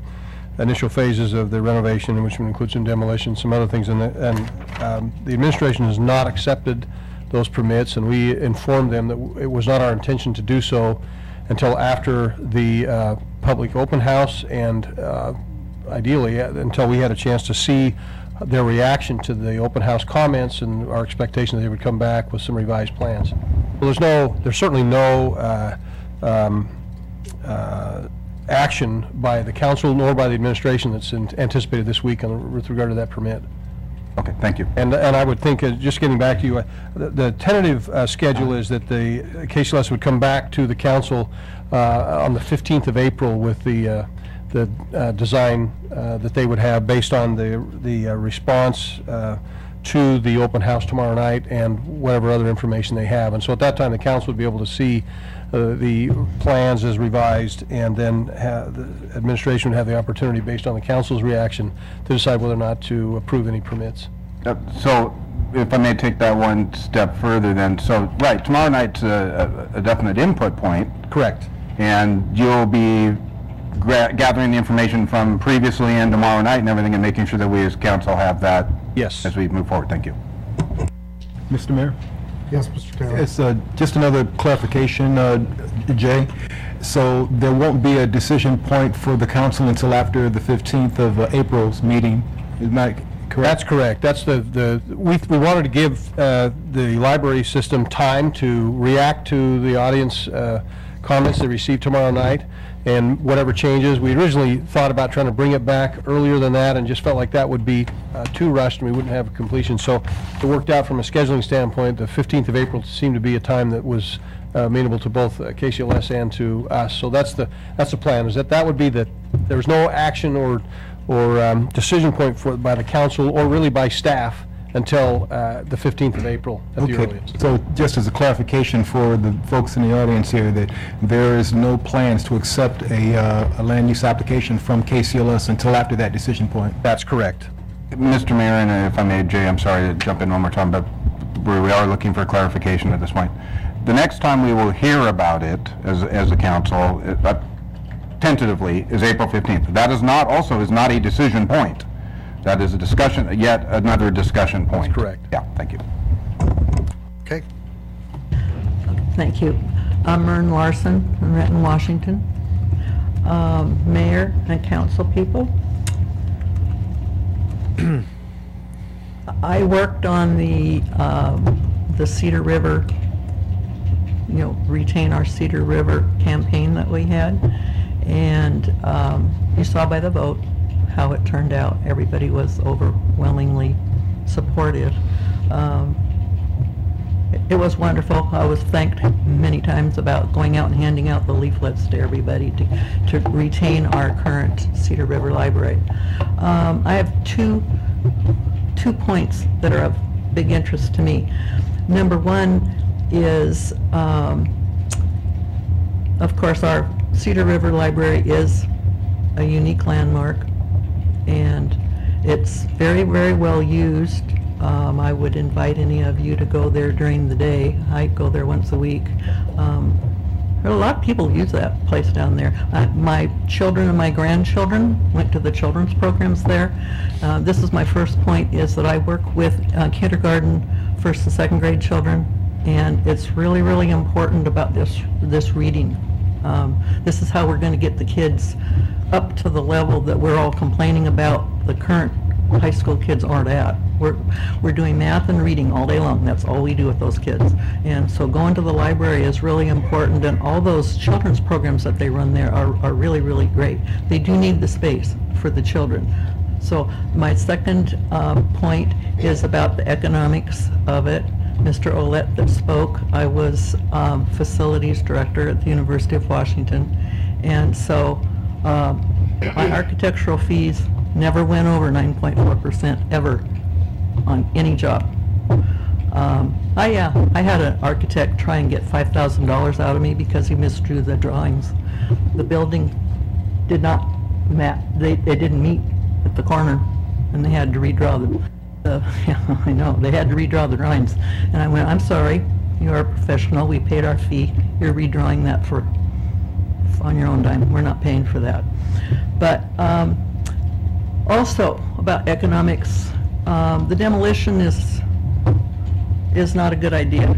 initial phases of the renovation, which would include some demolition, some other things, and the administration has not accepted those permits, and we informed them that it was not our intention to do so until after the public open house, and ideally until we had a chance to see their reaction to the open house comments and our expectation that they would come back with some revised plans. Well, there's certainly no action by the council nor by the administration that's anticipated this week with regard to that permit. Okay, thank you. And I would think, just getting back to you, the tentative schedule is that the KCLS would come back to the council on the 15th of April with the design that they would have based on the response to the open house tomorrow night and whatever other information they have. And so at that time, the council would be able to see the plans as revised, and then the administration would have the opportunity, based on the council's reaction, to decide whether or not to approve any permits. So if I may take that one step further then, so, right, tomorrow night's a definite input point. Correct. And you'll be gathering the information from previously and tomorrow night and everything, and making sure that we as council have that Yes. as we move forward. Thank you. Mr. Mayor? Yes, Mr. Taylor. It's just another clarification, Jay. So there won't be a decision point for the council until after the 15th of April's meeting, isn't that correct? That's correct. That's we wanted to give the library system time to react to the audience comments they receive tomorrow night, and whatever changes. We originally thought about trying to bring it back earlier than that, and just felt like that would be too rushed and we wouldn't have a completion. So it worked out from a scheduling standpoint. The 15th of April seemed to be a time that was amenable to both KCLS and to us. So that's the plan, is that would be there was no action or decision point by the council or really by staff until the 15th of April at the earliest. So just as a clarification for the folks in the audience here, that there is no plans to accept a land use application from KCLS until after that decision point? That's correct. Mr. Mayor, and if I may, Jay, I'm sorry to jump in one more time, but we are looking for clarification at this point. The next time we will hear about it as a council, tentatively, is April 15th. That is not a decision point. That is a discussion, yet another discussion point. That's correct. Yeah, thank you. Okay. Thank you. I'm Mern Larson from Renton, Washington. Mayor and council people. I worked on the Cedar River, retain our Cedar River campaign that we had, and you saw by the vote how it turned out. Everybody was overwhelmingly supportive. It was wonderful. I was thanked many times about going out and handing out the leaflets to everybody to retain our current Cedar River Library. I have two points that are of big interest to me. Number one is, of course, our Cedar River Library is a unique landmark, and it's very, very well used. I would invite any of you to go there during the day. I go there once a week. There are a lot of people who use that place down there. My children and my grandchildren went to the children's programs there. This is my first point, is that I work with kindergarten, first and second grade children, and it's really, really important about this reading. This is how we're going to get the kids up to the level that we're all complaining about the current high school kids aren't at. We're doing math and reading all day long. That's all we do with those kids. And so going to the library is really important, and all those children's programs that they run there are really, really great. They do need the space for the children. So my second point is about the economics of it. Mr. Ouellette that spoke, I was facilities director at the University of Washington, and so my architectural fees never went over 9.4% ever on any job. I had an architect try and get $5,000 out of me because he misdrew the drawings. The building did not match. They didn't meet at the corner, and they had to redraw yeah, I know, they had to redraw the drawings. And I went, I'm sorry, you're a professional, we paid our fee, you're redrawing that on your own dime, we're not paying for that. But also about economics, the demolition is not a good idea,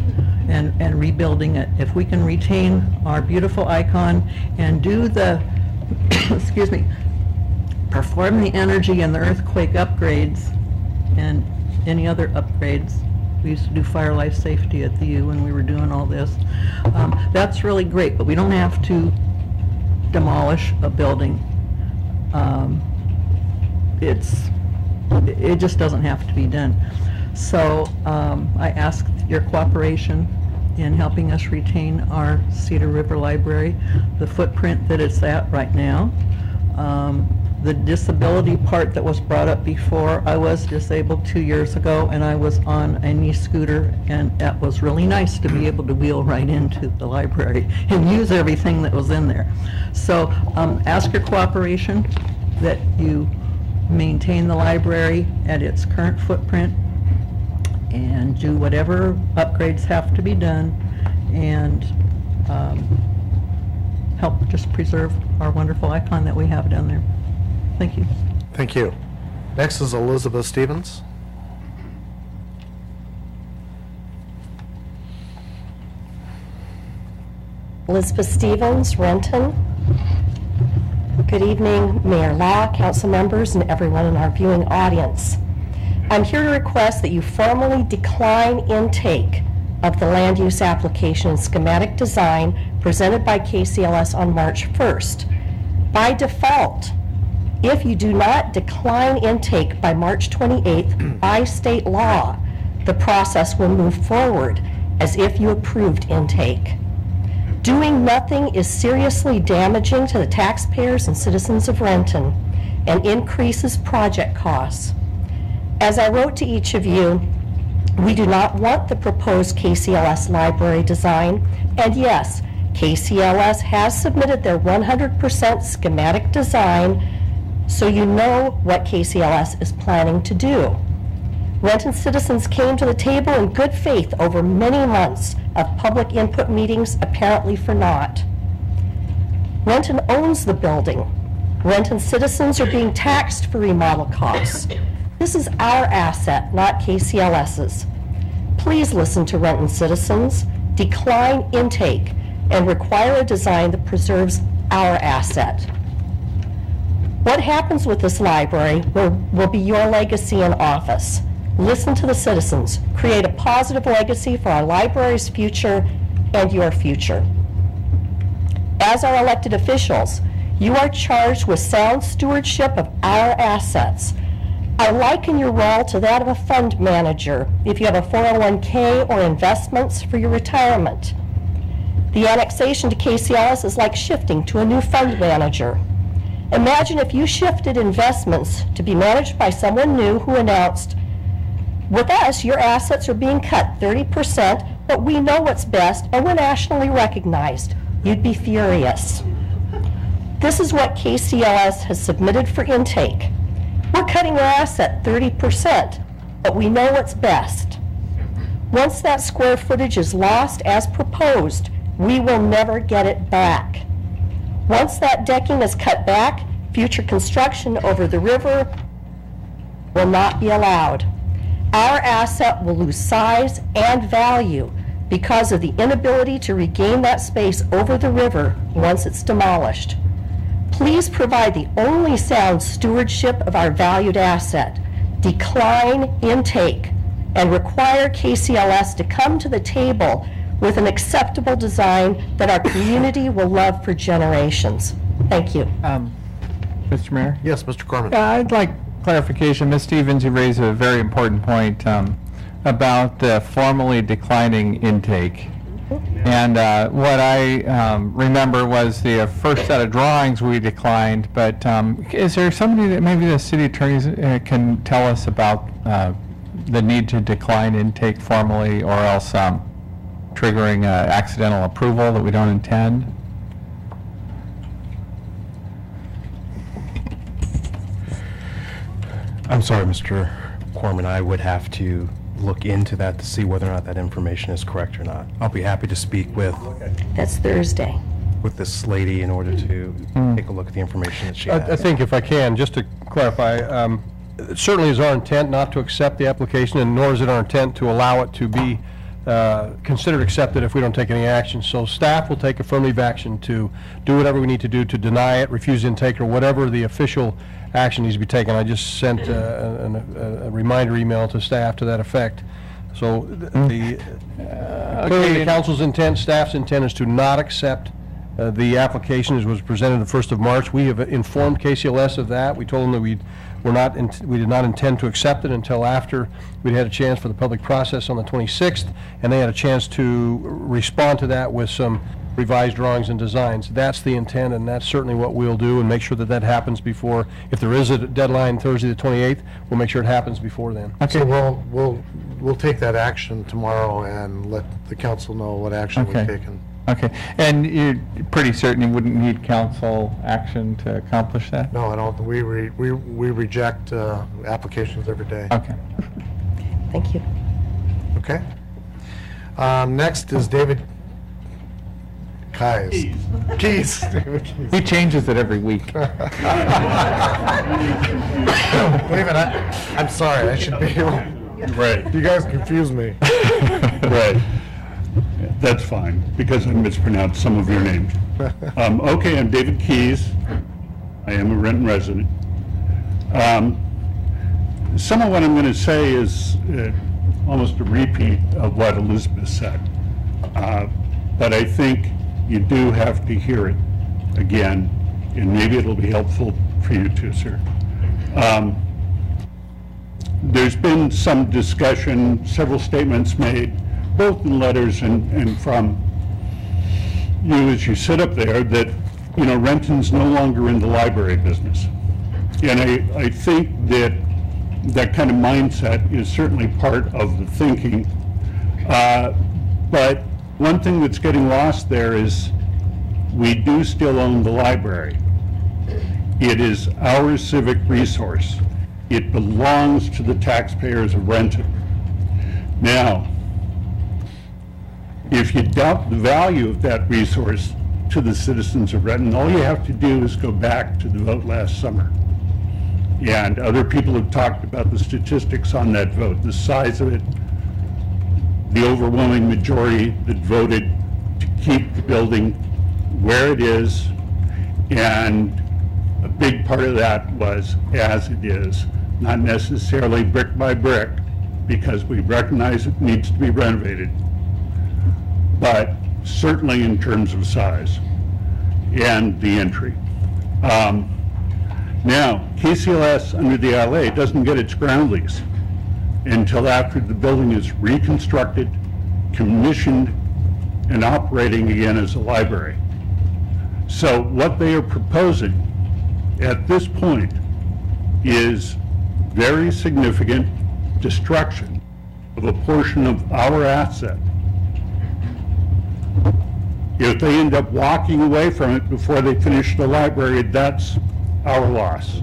and rebuilding it. If we can retain our beautiful icon and do the, excuse me, perform the energy and the earthquake upgrades and any other upgrades. We used to do fire life safety at the U when we were doing all this. That's really great, but we don't have to demolish a building. It just doesn't have to be done. So I ask your cooperation in helping us retain our Cedar River Library, the footprint that it's at right now. The disability part that was brought up before, I was disabled 2 years ago, and I was on a knee scooter, and that was really nice to be able to wheel right into the library and use everything that was in there. So ask your cooperation that you maintain the library at its current footprint and do whatever upgrades have to be done, and help just preserve our wonderful icon that we have down there. Thank you. Thank you. Next is Elizabeth Stevens. Elizabeth Stevens, Renton. Good evening, Mayor Law, council members, and everyone in our viewing audience. I'm here to request that you formally decline intake of the land use application and schematic design presented by KCLS on March 1st. By default, if you do not decline intake by March 28th by state law, the process will move forward as if you approved intake. Doing nothing is seriously damaging to the taxpayers and citizens of Renton and increases project costs. As I wrote to each of you, we do not want the proposed KCLS library design, and yes, KCLS has submitted their 100% schematic design, so you know what KCLS is planning to do. Renton citizens came to the table in good faith over many months of public input meetings, apparently for naught. Renton owns the building. Renton citizens are being taxed for remodel costs. This is our asset, not KCLS's. Please listen to Renton citizens, decline intake, and require a design that preserves our asset. What happens with this library will be your legacy in office. Listen to the citizens. Create a positive legacy for our library's future and your future. As our elected officials, you are charged with sound stewardship of our assets. I liken your role to that of a fund manager if you have a 401k or investments for your retirement. The annexation to KCLS is like shifting to a new fund manager. Imagine if you shifted investments to be managed by someone new who announced, "With us, your assets are being cut 30%, but we know what's best and we're nationally recognized." You'd be furious. This is what KCLS has submitted for intake. We're cutting our asset 30%, but we know what's best. Once that square footage is lost as proposed, we will never get it back. Once that decking is cut back, future construction over the river will not be allowed. Our asset will lose size and value because of the inability to regain that space over the river once it's demolished. Please provide the only sound stewardship of our valued asset. Decline intake and require KCLS to come to the table with an acceptable design that our community will love for generations. Thank you. Mr. Mayor? Yes, Mr. Corman. I'd like clarification. Ms. Stevens, you raised a very important point about the formally declining intake. And what I remember was the first set of drawings we declined, but is there somebody that maybe the city attorneys can tell us about the need to decline intake formally, or else triggering accidental approval that we don't intend? I'm sorry, Mr. Corman, I would have to look into that to see whether or not that information is correct or not. I'll be happy to speak with That's Thursday. with this lady in order to take a look at the information that she has. I think if I can, just to clarify, it certainly is our intent not to accept the application, and nor is it our intent to allow it to be considered accepted if we don't take any action. So staff will take affirmative action to do whatever we need to do to deny it, refuse intake, or whatever the official action needs to be taken. I just sent a reminder email to staff to that effect. So clearly the council's intent, staff's intent is to not accept the application as was presented the 1st of March. We have informed KCLS of that. We told them that we did not intend to accept it until after we'd had a chance for the public process on the 26th, and they had a chance to respond to that with some revised drawings and designs. That's the intent, and that's certainly what we'll do, and make sure that that happens before, if there is a deadline Thursday the 28th, we'll make sure it happens before then. Okay, we'll take that action tomorrow and let the council know what action we've taken. Okay, and you're pretty certain you wouldn't need council action to accomplish that? No, I don't. We reject applications every day. Okay. Thank you. Okay. Next is David Keys. Keys. He changes it every week. Wait a minute, I'm sorry, I should be, Right, you guys confuse me. right. That's fine, because I mispronounced some of your names. Okay, I'm David Keys. I am a Renton resident. Some of what I'm going to say is almost a repeat of what Elizabeth said. But I think you do have to hear it again, and maybe it'll be helpful for you too, sir. There's been some discussion, several statements made, both in letters and from you as you sit up there, that, you know, Renton's no longer in the library business. And I think that that kind of mindset is certainly part of the thinking. But one thing that's getting lost there is we do still own the library. It is our civic resource. It belongs to the taxpayers of Renton. Now, if you doubt the value of that resource to the citizens of Renton, all you have to do is go back to the vote last summer. And other people have talked about the statistics on that vote, the size of it, the overwhelming majority that voted to keep the building where it is, and a big part of that was as it is, not necessarily brick by brick, because we recognize it needs to be renovated, but certainly in terms of size and the entry. Now, KCLS under the LA doesn't get its ground lease until after the building is reconstructed, commissioned, and operating again as a library. So what they are proposing at this point is very significant destruction of a portion of our asset. If they end up walking away from it before they finish the library, that's our loss.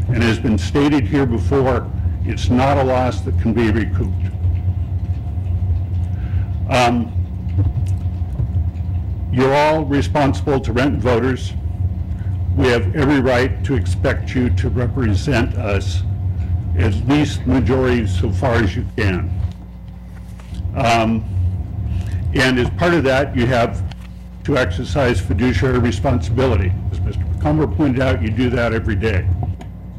And as has been stated here before, it's not a loss that can be recouped. You're all responsible to Renton voters. We have every right to expect you to represent us, at least majority so far as you can. And as part of that, you have to exercise fiduciary responsibility. As Mr. McCumber pointed out, you do that every day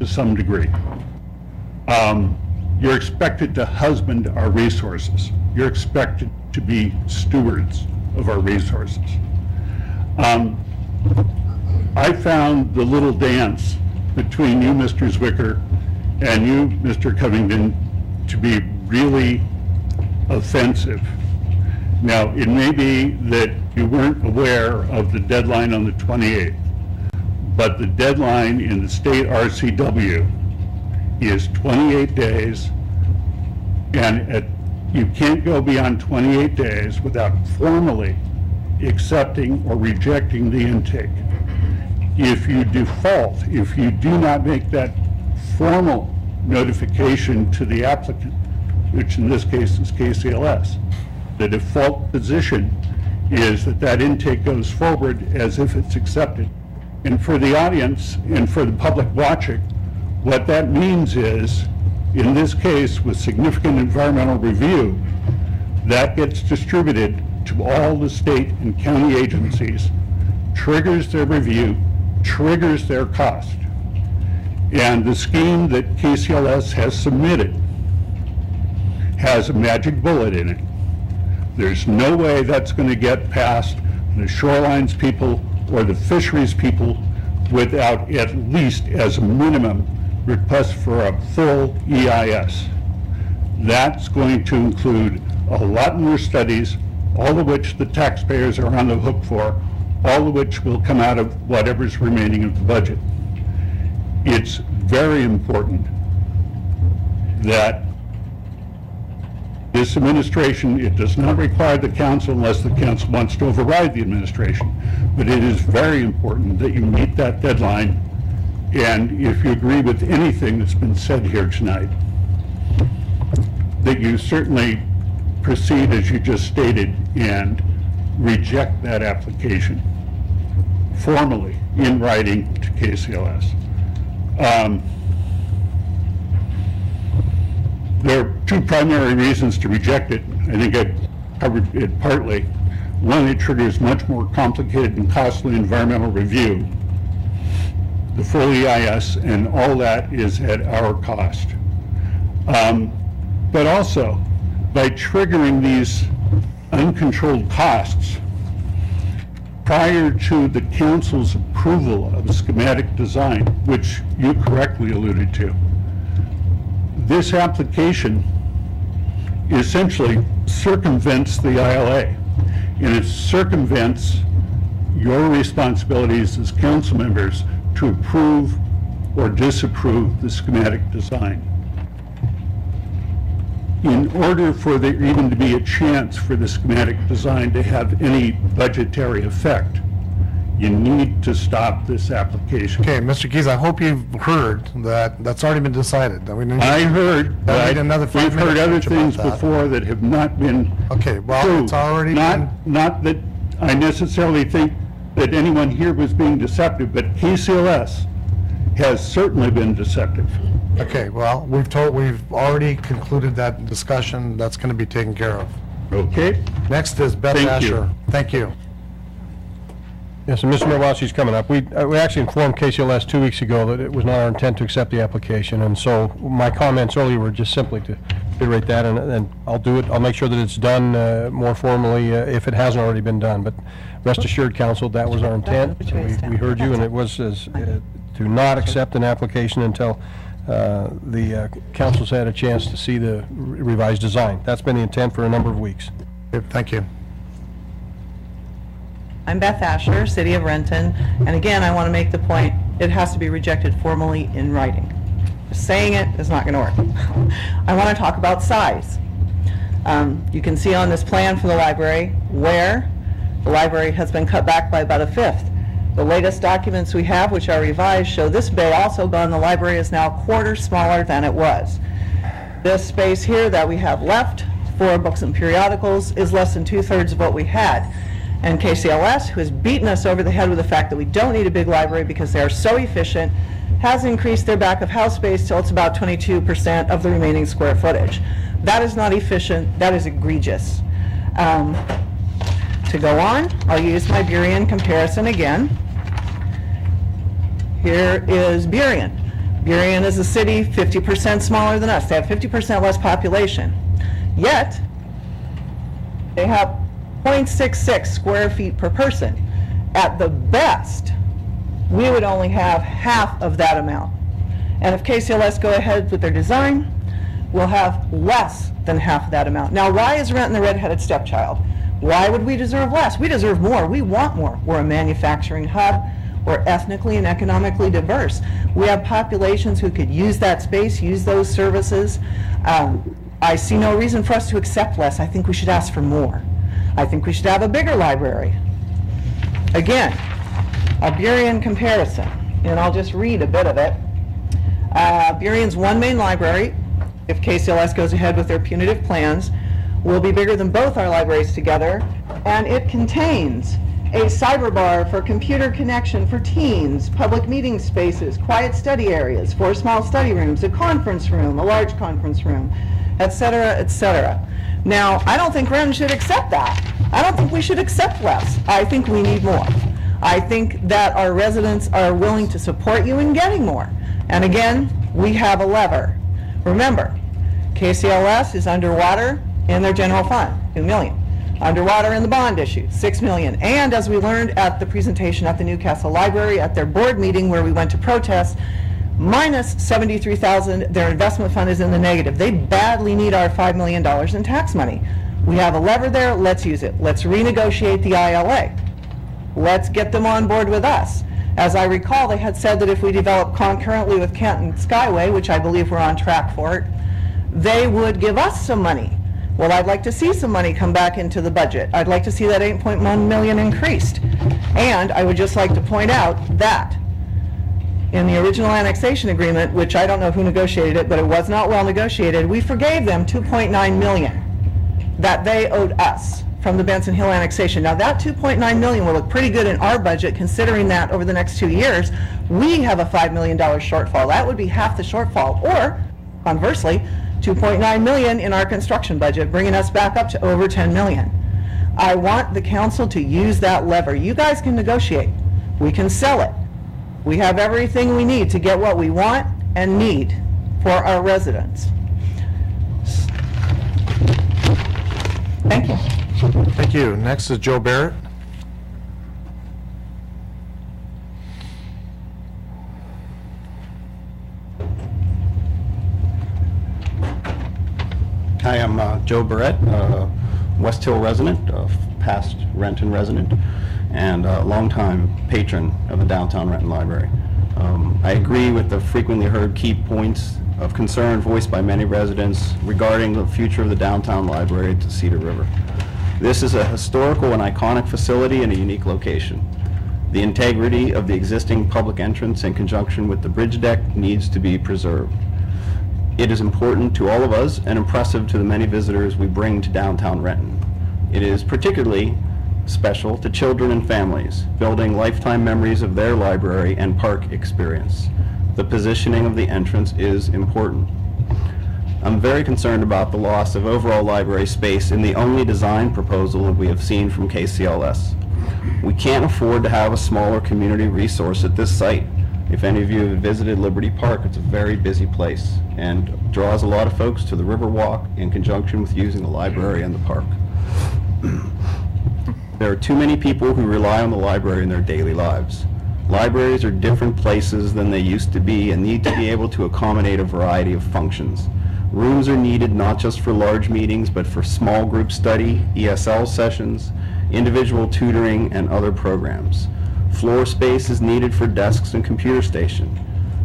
to some degree. You're expected to husband our resources. You're expected to be stewards of our resources. I found the little dance between you, Mr. Zwicker, and you, Mr. Covington, to be really offensive. Now, it may be that you weren't aware of the deadline on the 28th, but the deadline in the state RCW is 28 days, and you can't go beyond 28 days without formally accepting or rejecting the intake. If you default, if you do not make that formal notification to the applicant, which in this case is KCLS, the default position is that that intake goes forward as if it's accepted. And for the audience and for the public watching, what that means is, in this case, with significant environmental review, that gets distributed to all the state and county agencies, triggers their review, triggers their cost. And the scheme that KCLS has submitted has a magic bullet in it. There's no way that's going to get past the shorelines people or the fisheries people without at least, as a minimum, request for a full EIS. That's going to include a lot more studies, all of which the taxpayers are on the hook for, all of which will come out of whatever's remaining of the budget. It's very important that this administration, it does not require the council unless the council wants to override the administration, but it is very important that you meet that deadline. And if you agree with anything that's been said here tonight, that you certainly proceed as you just stated and reject that application formally in writing to KCLS. There are two primary reasons to reject it. I think I covered it partly. One, it triggers much more complicated and costly environmental review, the full EIS, and all that is at our cost. But also, by triggering these uncontrolled costs prior to the council's approval of a schematic design, which you correctly alluded to, this application essentially circumvents the ILA, and it circumvents your responsibilities as council members to approve or disapprove the schematic design. In order for there even to be a chance for the schematic design to have any budgetary effect, you need to stop this application. Okay, Mr. Keys, I hope you've heard that that's already been decided. I heard, but we've heard other things about that. before that have not been Okay, well, proved. it's already been... Not that I necessarily think that anyone here was being deceptive, but KCLS has certainly been deceptive. Okay, well, we've already concluded that discussion. That's going to be taken care of. Okay. Next is Beth Thank you. Asher. Thank you. Yes, and Mr. Mayor, while she's coming up, we actually informed KCLS 2 weeks ago that it was not our intent to accept the application, and so my comments earlier were just simply to reiterate that, and I'll do it, I'll make sure that it's done more formally if it hasn't already been done, but rest assured, council, that was our intent. We heard you, and it was to not accept an application until the council's had a chance to see the revised design. That's been the intent for a number of weeks. Okay, thank you. I'm Beth Asher, City of Renton, and again, I want to make the point, it has to be rejected formally in writing. Just saying it is not going to work. I want to talk about size. You can see on this plan for the library where the library has been cut back by about a fifth. The latest documents we have, which are revised, show this bay also gone. The library is now a quarter smaller than it was. This space here that we have left for books and periodicals is less than 2/3 of what we had. And KCLS, who has beaten us over the head with the fact that we don't need a big library because they are so efficient, has increased their back of house space till it's about 22% of the remaining square footage. That is not efficient, that is egregious. To go on, I'll use my Burien comparison again. Here is Burien. Burien is a city 50% smaller than us. They have 50% less population. Yet, they have 0.66 square feet per person. At the best, we would only have half of that amount. And if KCLS go ahead with their design, we'll have less than half of that amount. Now, why is Renton the redheaded stepchild? Why would we deserve less? We deserve more. We want more. We're a manufacturing hub. We're ethnically and economically diverse. We have populations who could use that space, use those services. I see no reason for us to accept less. I think we should ask for more. I think we should have a bigger library. Again, a Burien comparison, and I'll just read a bit of it. Burien's one main library, if KCLS goes ahead with their punitive plans, will be bigger than both our libraries together, and it contains a cyber bar for computer connection for teens, public meeting spaces, quiet study areas, 4 small study rooms, a conference room, a large conference room, etc., etc. Now, I don't think Renton should accept that. I don't think we should accept less. I think we need more. I think that our residents are willing to support you in getting more. And again, we have a lever. Remember, KCLS is underwater in their general fund, $2 million. Underwater in the bond issue, $6 million. And as we learned at the presentation at the Newcastle Library at their board meeting where we went to protest, minus $73,000, their investment fund is in the negative. They badly need our $5 million in tax money. We have a lever there, let's use it. Let's renegotiate the ILA. Let's get them on board with us. As I recall, they had said that if we develop concurrently with Canton Skyway, which I believe we're on track for it, they would give us some money. Well, I'd like to see some money come back into the budget. I'd like to see that $8.1 million increased. And I would just like to point out that in the original annexation agreement, which I don't know who negotiated it, but it was not well negotiated, we forgave them $2.9 million that they owed us from the Benson Hill annexation. Now, that 2.9 million will look pretty good in our budget, considering that over the next 2 years, we have a $5 million shortfall. That would be half the shortfall, or conversely, 2.9 million in our construction budget, bringing us back up to over 10 million. I want the council to use that lever. You guys can negotiate. We can sell it. We have everything we need to get what we want and need for our residents. Thank you. Thank you. Next is Joe Barrett. Hi, I'm Joe Barrett, West Hill resident, past Renton resident, and a longtime patron of the Downtown Renton Library. I agree with the frequently heard key points of concern voiced by many residents regarding the future of the Downtown Library to Cedar River. This is a historical and iconic facility in a unique location. The integrity of the existing public entrance in conjunction with the bridge deck needs to be preserved. It is important to all of us and impressive to the many visitors we bring to downtown Renton. It is particularly special to children and families, building lifetime memories of their library and park experience. The positioning of the entrance is important. I'm very concerned about the loss of overall library space in the only design proposal that we have seen from KCLS. We can't afford to have a smaller community resource at this site. If any of you have visited Liberty Park, it's a very busy place and draws a lot of folks to the Riverwalk in conjunction with using the library and the park. There are too many people who rely on the library in their daily lives. Libraries are different places than they used to be and need to be able to accommodate a variety of functions. Rooms are needed not just for large meetings, but for small group study, ESL sessions, individual tutoring, and other programs. Floor space is needed for desks and computer station.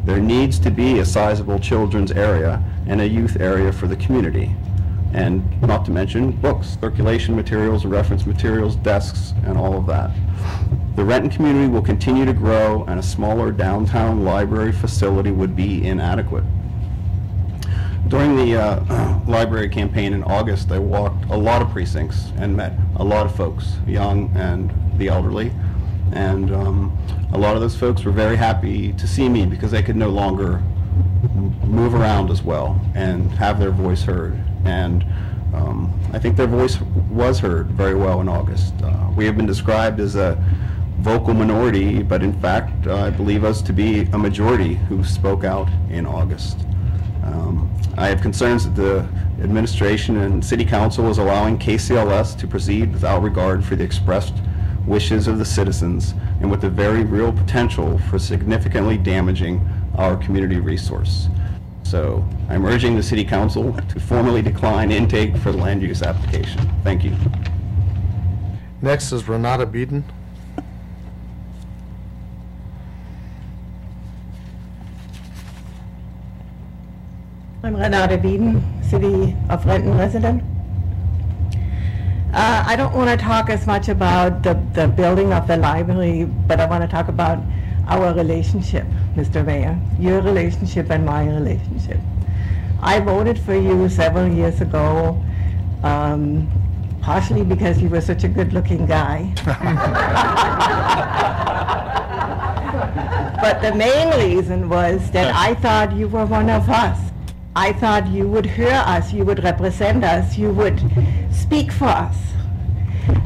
There needs to be a sizable children's area and a youth area for the community. And not to mention books, circulation materials, reference materials, desks, and all of that. The Renton community will continue to grow, and a smaller downtown library facility would be inadequate. During the library campaign in August, I walked a lot of precincts and met a lot of folks, young and the elderly. And a lot of those folks were very happy to see me because they could no longer move around as well and have their voice heard. And I think their voice was heard very well in August. We have been described as a vocal minority, but in fact, I believe us to be a majority who spoke out in August. I have concerns that the administration and city council is allowing KCLS to proceed without regard for the expressed wishes of the citizens and with the very real potential for significantly damaging our community resource. So I'm urging the city council to formally decline intake for the land use application. Thank you. Next is Renata Beeden. I'm Renata Beeden, City of Renton resident. I don't want to talk as much about the building of the library, but I want to talk about our relationship, Mr. Mayor, your relationship and my relationship. I voted for you several years ago, partially because you were such a good-looking guy. But the main reason was that I thought you were one of us. I thought you would hear us, you would represent us, you would speak for us.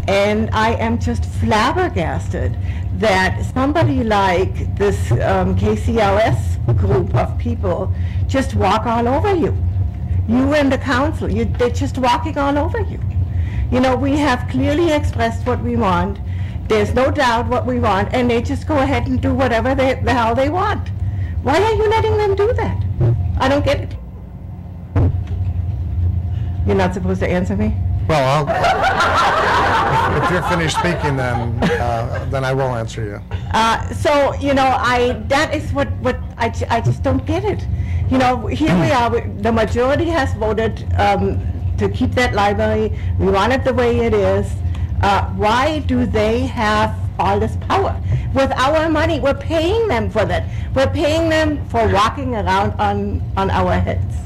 And I am just flabbergasted that somebody like this KCLS group of people just walk all over you. You and the council, they're just walking all over you. You know, we have clearly expressed what we want. There's no doubt what we want, and they just go ahead and do whatever the hell they want. Why are you letting them do that? I don't get it. You're not supposed to answer me? Well, if you're finished speaking, then I will answer you. So, you know, that is what I just don't get it. You know, here we are, the majority has voted to keep that library. We want it the way it is. Why do they have all this power? With our money, we're paying them for that. We're paying them for walking around on our heads.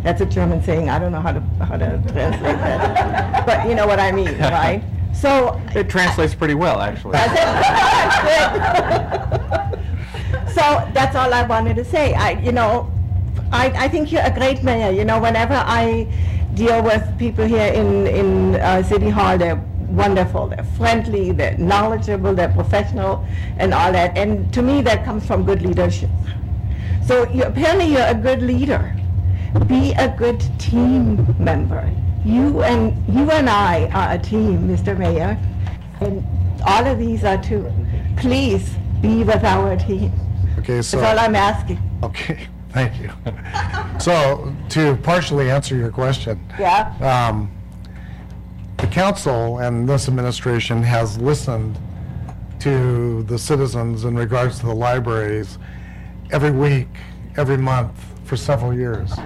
That's a German saying. I don't know how to translate that. But you know what I mean, right? So, It translates pretty well, actually. so that's all I wanted to say. I think you're a great mayor. Whenever I deal with people here in City Hall, they're wonderful, they're friendly, they're knowledgeable, they're professional, and all that. And to me, that comes from good leadership. So apparently you're a good leader. Be a good team member. You and I are a team, Mr. Mayor, and all of these are too. Please be with our team. Okay, so. That's all I'm asking. Okay, thank you. So, to partially answer your question. Yeah? The council and this administration has listened to the citizens in regards to the libraries every week, every month, for several years. So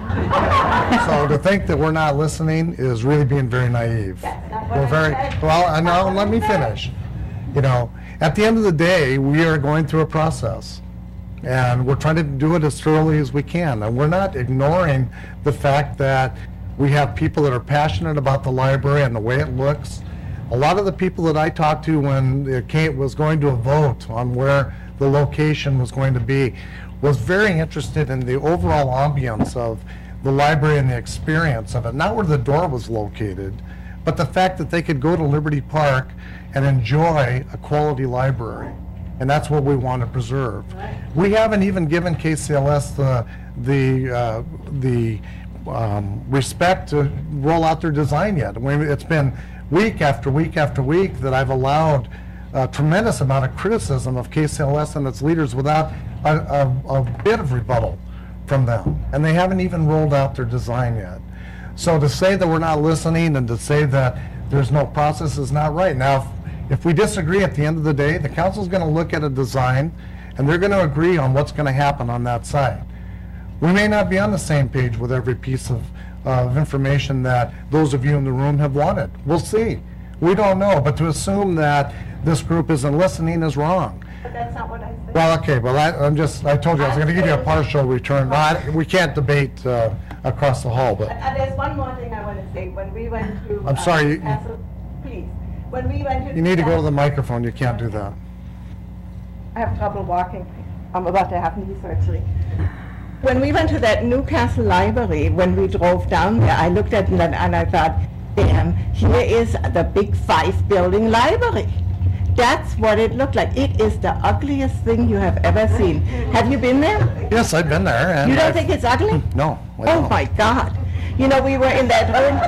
to think that we're not listening is really being very naive. We're very, well, I know, let me finish. At the end of the day, we are going through a process. And we're trying to do it as thoroughly as we can. And we're not ignoring the fact that we have people that are passionate about the library and the way it looks. A lot of the people that I talked to when it was going to a vote on where the location was going to be was very interested in the overall ambiance of the library and the experience of it. Not where the door was located, but the fact that they could go to Liberty Park and enjoy a quality library. And that's what we want to preserve. We haven't even given KCLS the respect to roll out their design yet. It's been week after week after week that I've allowed a tremendous amount of criticism of KCLS and its leaders without a bit of rebuttal from them. And they haven't even rolled out their design yet. So to say that we're not listening and to say that there's no process is not right. Now, if we disagree at the end of the day, the council's going to look at a design and they're going to agree on what's going to happen on that site. We may not be on the same page with every piece of information that those of you in the room have wanted. We'll see. We don't know, but to assume that this group isn't listening is wrong. But that's not what I said. Well, okay, well, I told you I was going to give you a partial return. We can't debate across the hall, but. There's one more thing I want to say. When we went to. I'm sorry. Please. When we went to. You need to go to the microphone. You can't do that. I have trouble walking. I'm about to have knee surgery. When we went to that Newcastle library, when we drove down there, I looked at it and I thought, damn, here is the big 5-building library. That's what it looked like. It is the ugliest thing you have ever seen. Have you been there? Yes, I've been there. And you don't think it's ugly? No. Oh my God. We were in that room.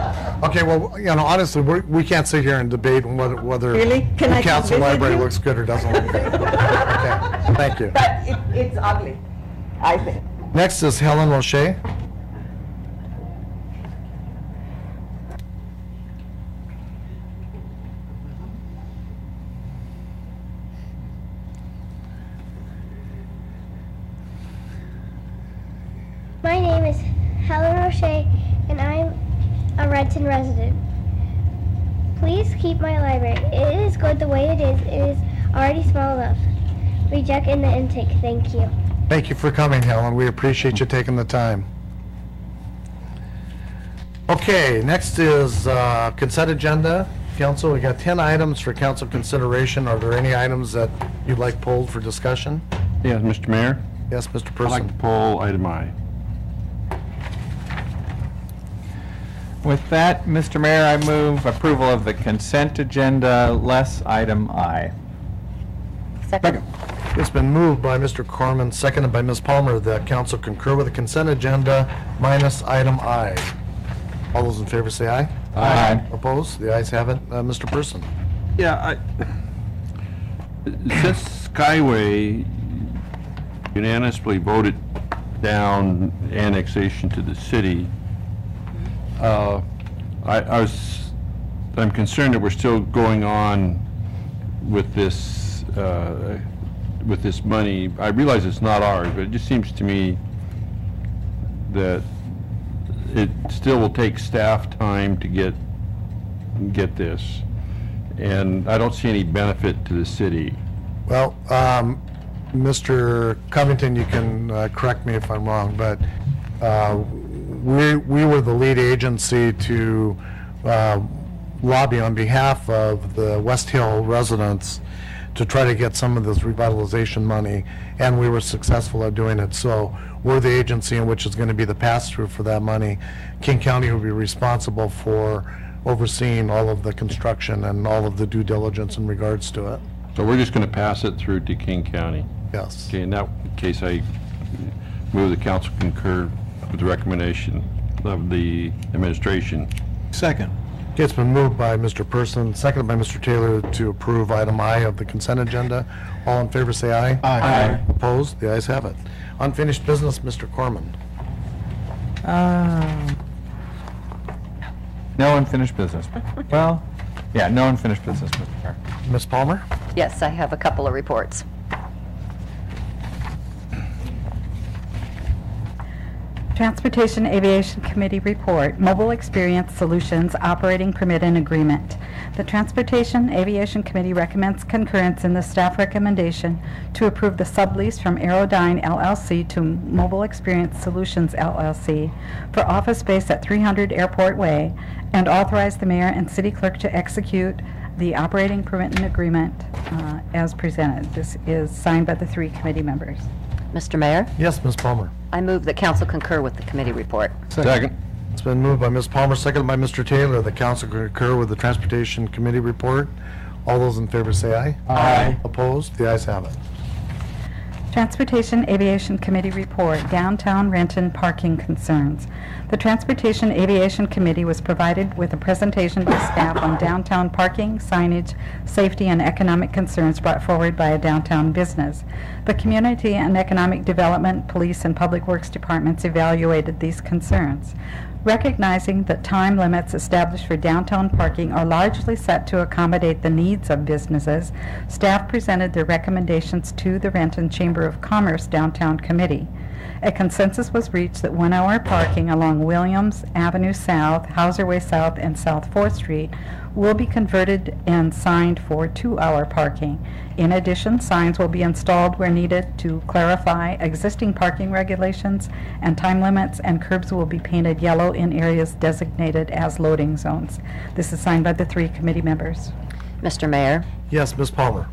Okay, well, honestly, we can't sit here and debate whether Really? Can the I come council visit library you? looks good or doesn't look good. Okay, thank you. But it's ugly, I think. Next is Helen Roche. My name is Helen Roche, and I'm a Renton resident. Please keep my library. It is good the way it is. It is already small enough. Reject in the intake. Thank you. Thank you for coming, Helen. We appreciate you taking the time. Okay, next is consent agenda. Council, we got 10 items for council consideration. Are there any items that you'd like pulled for discussion? Yes, Mr. Mayor? Yes, Mr. I'd Person. like to pull item I. With that, Mr. Mayor, I move approval of the consent agenda, less item I. Second. It's been moved by Mr. Corman, seconded by Ms. Palmer, that council concur with the consent agenda minus item I. All those in favor say aye. Aye. Opposed? The ayes have it. Mr. Person. Yeah, since Skyway unanimously voted down annexation to the city, I'm concerned that we're still going on with this money. I realize it's not ours, but it just seems to me that it still will take staff time to get this, and I don't see any benefit to the city. Well, Mr. Covington, you can correct me if I'm wrong, but we were the lead agency to lobby on behalf of the West Hill residents to try to get some of this revitalization money, and we were successful at doing it. So we're the agency in which is going to be the pass-through for that money. King County will be responsible for overseeing all of the construction and all of the due diligence in regards to it. So we're just going to pass it through to King County? Yes. Okay, in that case, I move the council concur with the recommendation of the administration. Second. Okay, it's been moved by Mr. Person, seconded by Mr. Taylor to approve item I of the consent agenda. All in favor, say aye. Aye. Opposed? The ayes have it. Unfinished business, Mr. Corman. No unfinished business. Well, yeah, no unfinished business, Mr. Mayor. Ms. Palmer? Yes, I have a couple of reports. Transportation Aviation Committee report, Mobile Experience Solutions Operating Permit and Agreement. The Transportation Aviation Committee recommends concurrence in the staff recommendation to approve the sublease from Aerodyne LLC to Mobile Experience Solutions LLC for office space at 300 Airport Way, and authorize the mayor and city clerk to execute the operating permit and agreement as presented. This is signed by the 3 committee members. Mr. Mayor, Yes, Ms. Palmer. I move that council concur with the committee report. Second. It's been moved by Ms. Palmer, seconded by Mr. Taylor. The council concur with the Transportation Committee report. All those in favor say aye. Aye. Opposed? The ayes have it. Transportation Aviation Committee report, Downtown Renton parking concerns. The Transportation Aviation Committee was provided with a presentation by staff on downtown parking, signage, safety, and economic concerns brought forward by a downtown business. The Community and Economic Development, Police, and Public Works Departments evaluated these concerns. Recognizing that time limits established for downtown parking are largely set to accommodate the needs of businesses, staff presented their recommendations to the Renton Chamber of Commerce Downtown Committee. A consensus was reached that 1 hour parking along Williams Avenue South, Hauser Way South, and South 4th Street will be converted and signed for 2 hour parking. In addition, signs will be installed where needed to clarify existing parking regulations and time limits, and curbs will be painted yellow in areas designated as loading zones. This is signed by the 3 committee members. Mr. Mayor, Yes, Ms. Palmer.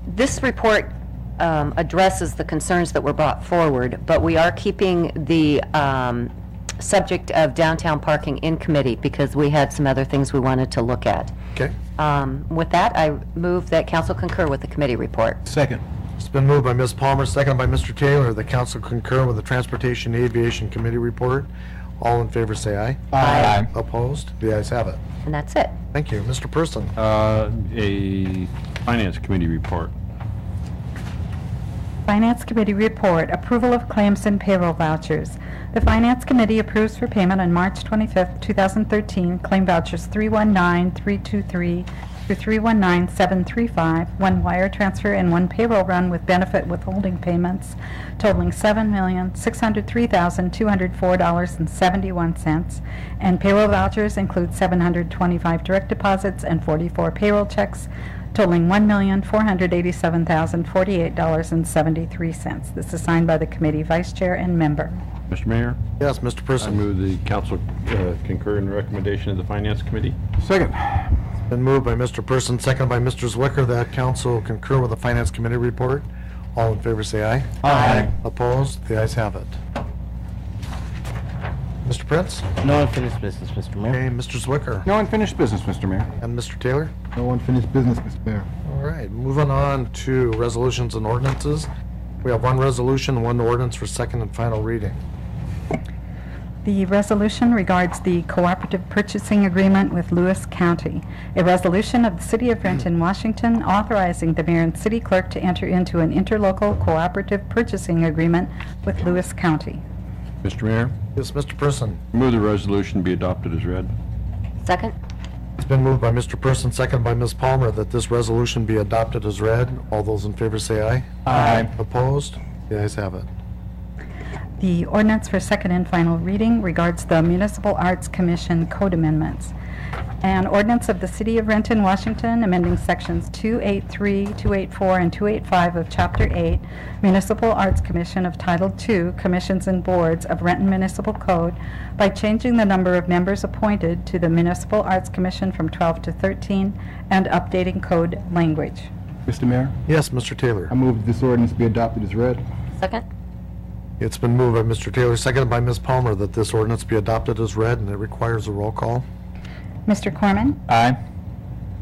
this report addresses the concerns that were brought forward, but we are keeping the subject of downtown parking in committee because we had some other things we wanted to look at. Okay. With that, I move that council concur with the committee report. Second. It's been moved by Ms. Palmer, seconded by Mr. Taylor. The council concur with the Transportation Aviation Committee report. All in favor say aye. Aye. Opposed? The ayes have it. And that's it. Thank you. Mr. Person. A Finance Committee report. Finance Committee report, approval of claims and payroll vouchers. The Finance Committee approves for payment on March 25th, 2013, claim vouchers 319-323 through 319-735, 1 wire transfer and 1 payroll run with benefit withholding payments totaling $7,603,204.71, and payroll vouchers include 725 direct deposits and 44 payroll checks totaling $1,487,048.73. This is signed by the committee vice chair and member. Mr. Mayor, Yes, Mr. I Person. move the council concur in the recommendation of the Finance Committee. Second. Been moved by Mr. Person, seconded by Mr. Zwicker, that council concur with the Finance Committee report. All in favor say aye. Aye. Opposed? The ayes have it. Mr. Prince? No unfinished business, Mr. Mayor. Okay, Mr. Zwicker. No unfinished business, Mr. Mayor. And Mr. Taylor? No unfinished business, Mr. Mayor. All right, moving on to resolutions and ordinances. We have 1 resolution, 1 ordinance for second and final reading. The resolution regards the cooperative purchasing agreement with Lewis County. A resolution of the City of Renton, Washington, authorizing the mayor and city clerk to enter into an interlocal cooperative purchasing agreement with Lewis County. Mr. Mayor, Yes, Mr. Person. move the resolution be adopted as read. Second? It's been moved by Mr. Person, seconded by Ms. Palmer, that this resolution be adopted as read. All those in favor say aye. Aye. Opposed? The ayes have it. The ordinance for second and final reading regards the Municipal Arts Commission code amendments. An ordinance of the City of Renton, Washington, amending sections 283, 284, and 285 of Chapter 8, Municipal Arts Commission of Title II, Commissions and Boards of Renton Municipal Code by changing the number of members appointed to the Municipal Arts Commission from 12 to 13 and updating code language. Mr. Mayor, Yes, Mr. Taylor. I move this ordinance be adopted as read. Second? It's been moved by Mr. Taylor, seconded by Ms. Palmer, that this ordinance be adopted as read, and it requires a roll call. Mr. Corman? Aye.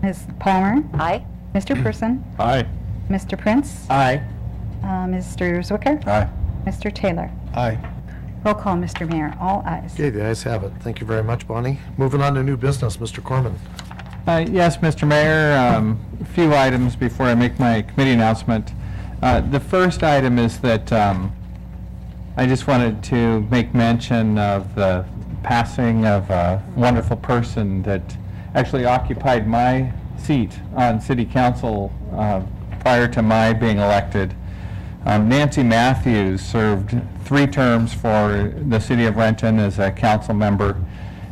Ms. Palmer? Aye. Mr. Person? Aye. Mr. Prince? Aye. Mr. Zwicker? Aye. Mr. Taylor? Aye. Roll call, Mr. Mayor. All ayes. Okay, the ayes have it. Thank you very much, Bonnie. Moving on to new business, Mr. Corman. Yes, Mr. Mayor, a few items before I make my committee announcement. The first item is that I just wanted to make mention of the passing of a wonderful person that actually occupied my seat on City Council prior to my being elected. Nancy Matthews served 3 terms for the City of Renton as a council member.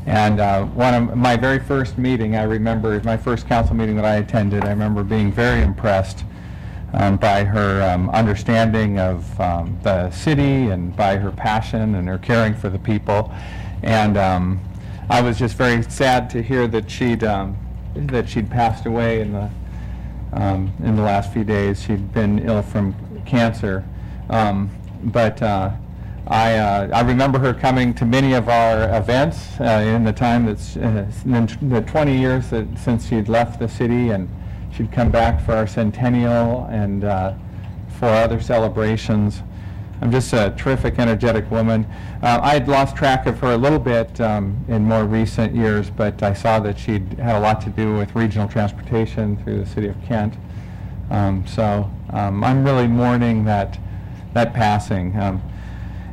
And one of my very first meeting, I remember, my first council meeting that I attended, I remember being very impressed by her understanding of the city and by her passion and her caring for the people. And I was just very sad to hear that she'd passed away in the last few days. She'd been ill from cancer. But I remember her coming to many of our events in the time that's the 20 years since she'd left the city, and she'd come back for our centennial and for other celebrations. I'm just a terrific, energetic woman. I had lost track of her a little bit in more recent years, but I saw that she'd had a lot to do with regional transportation through the city of Kent. So I'm really mourning that passing.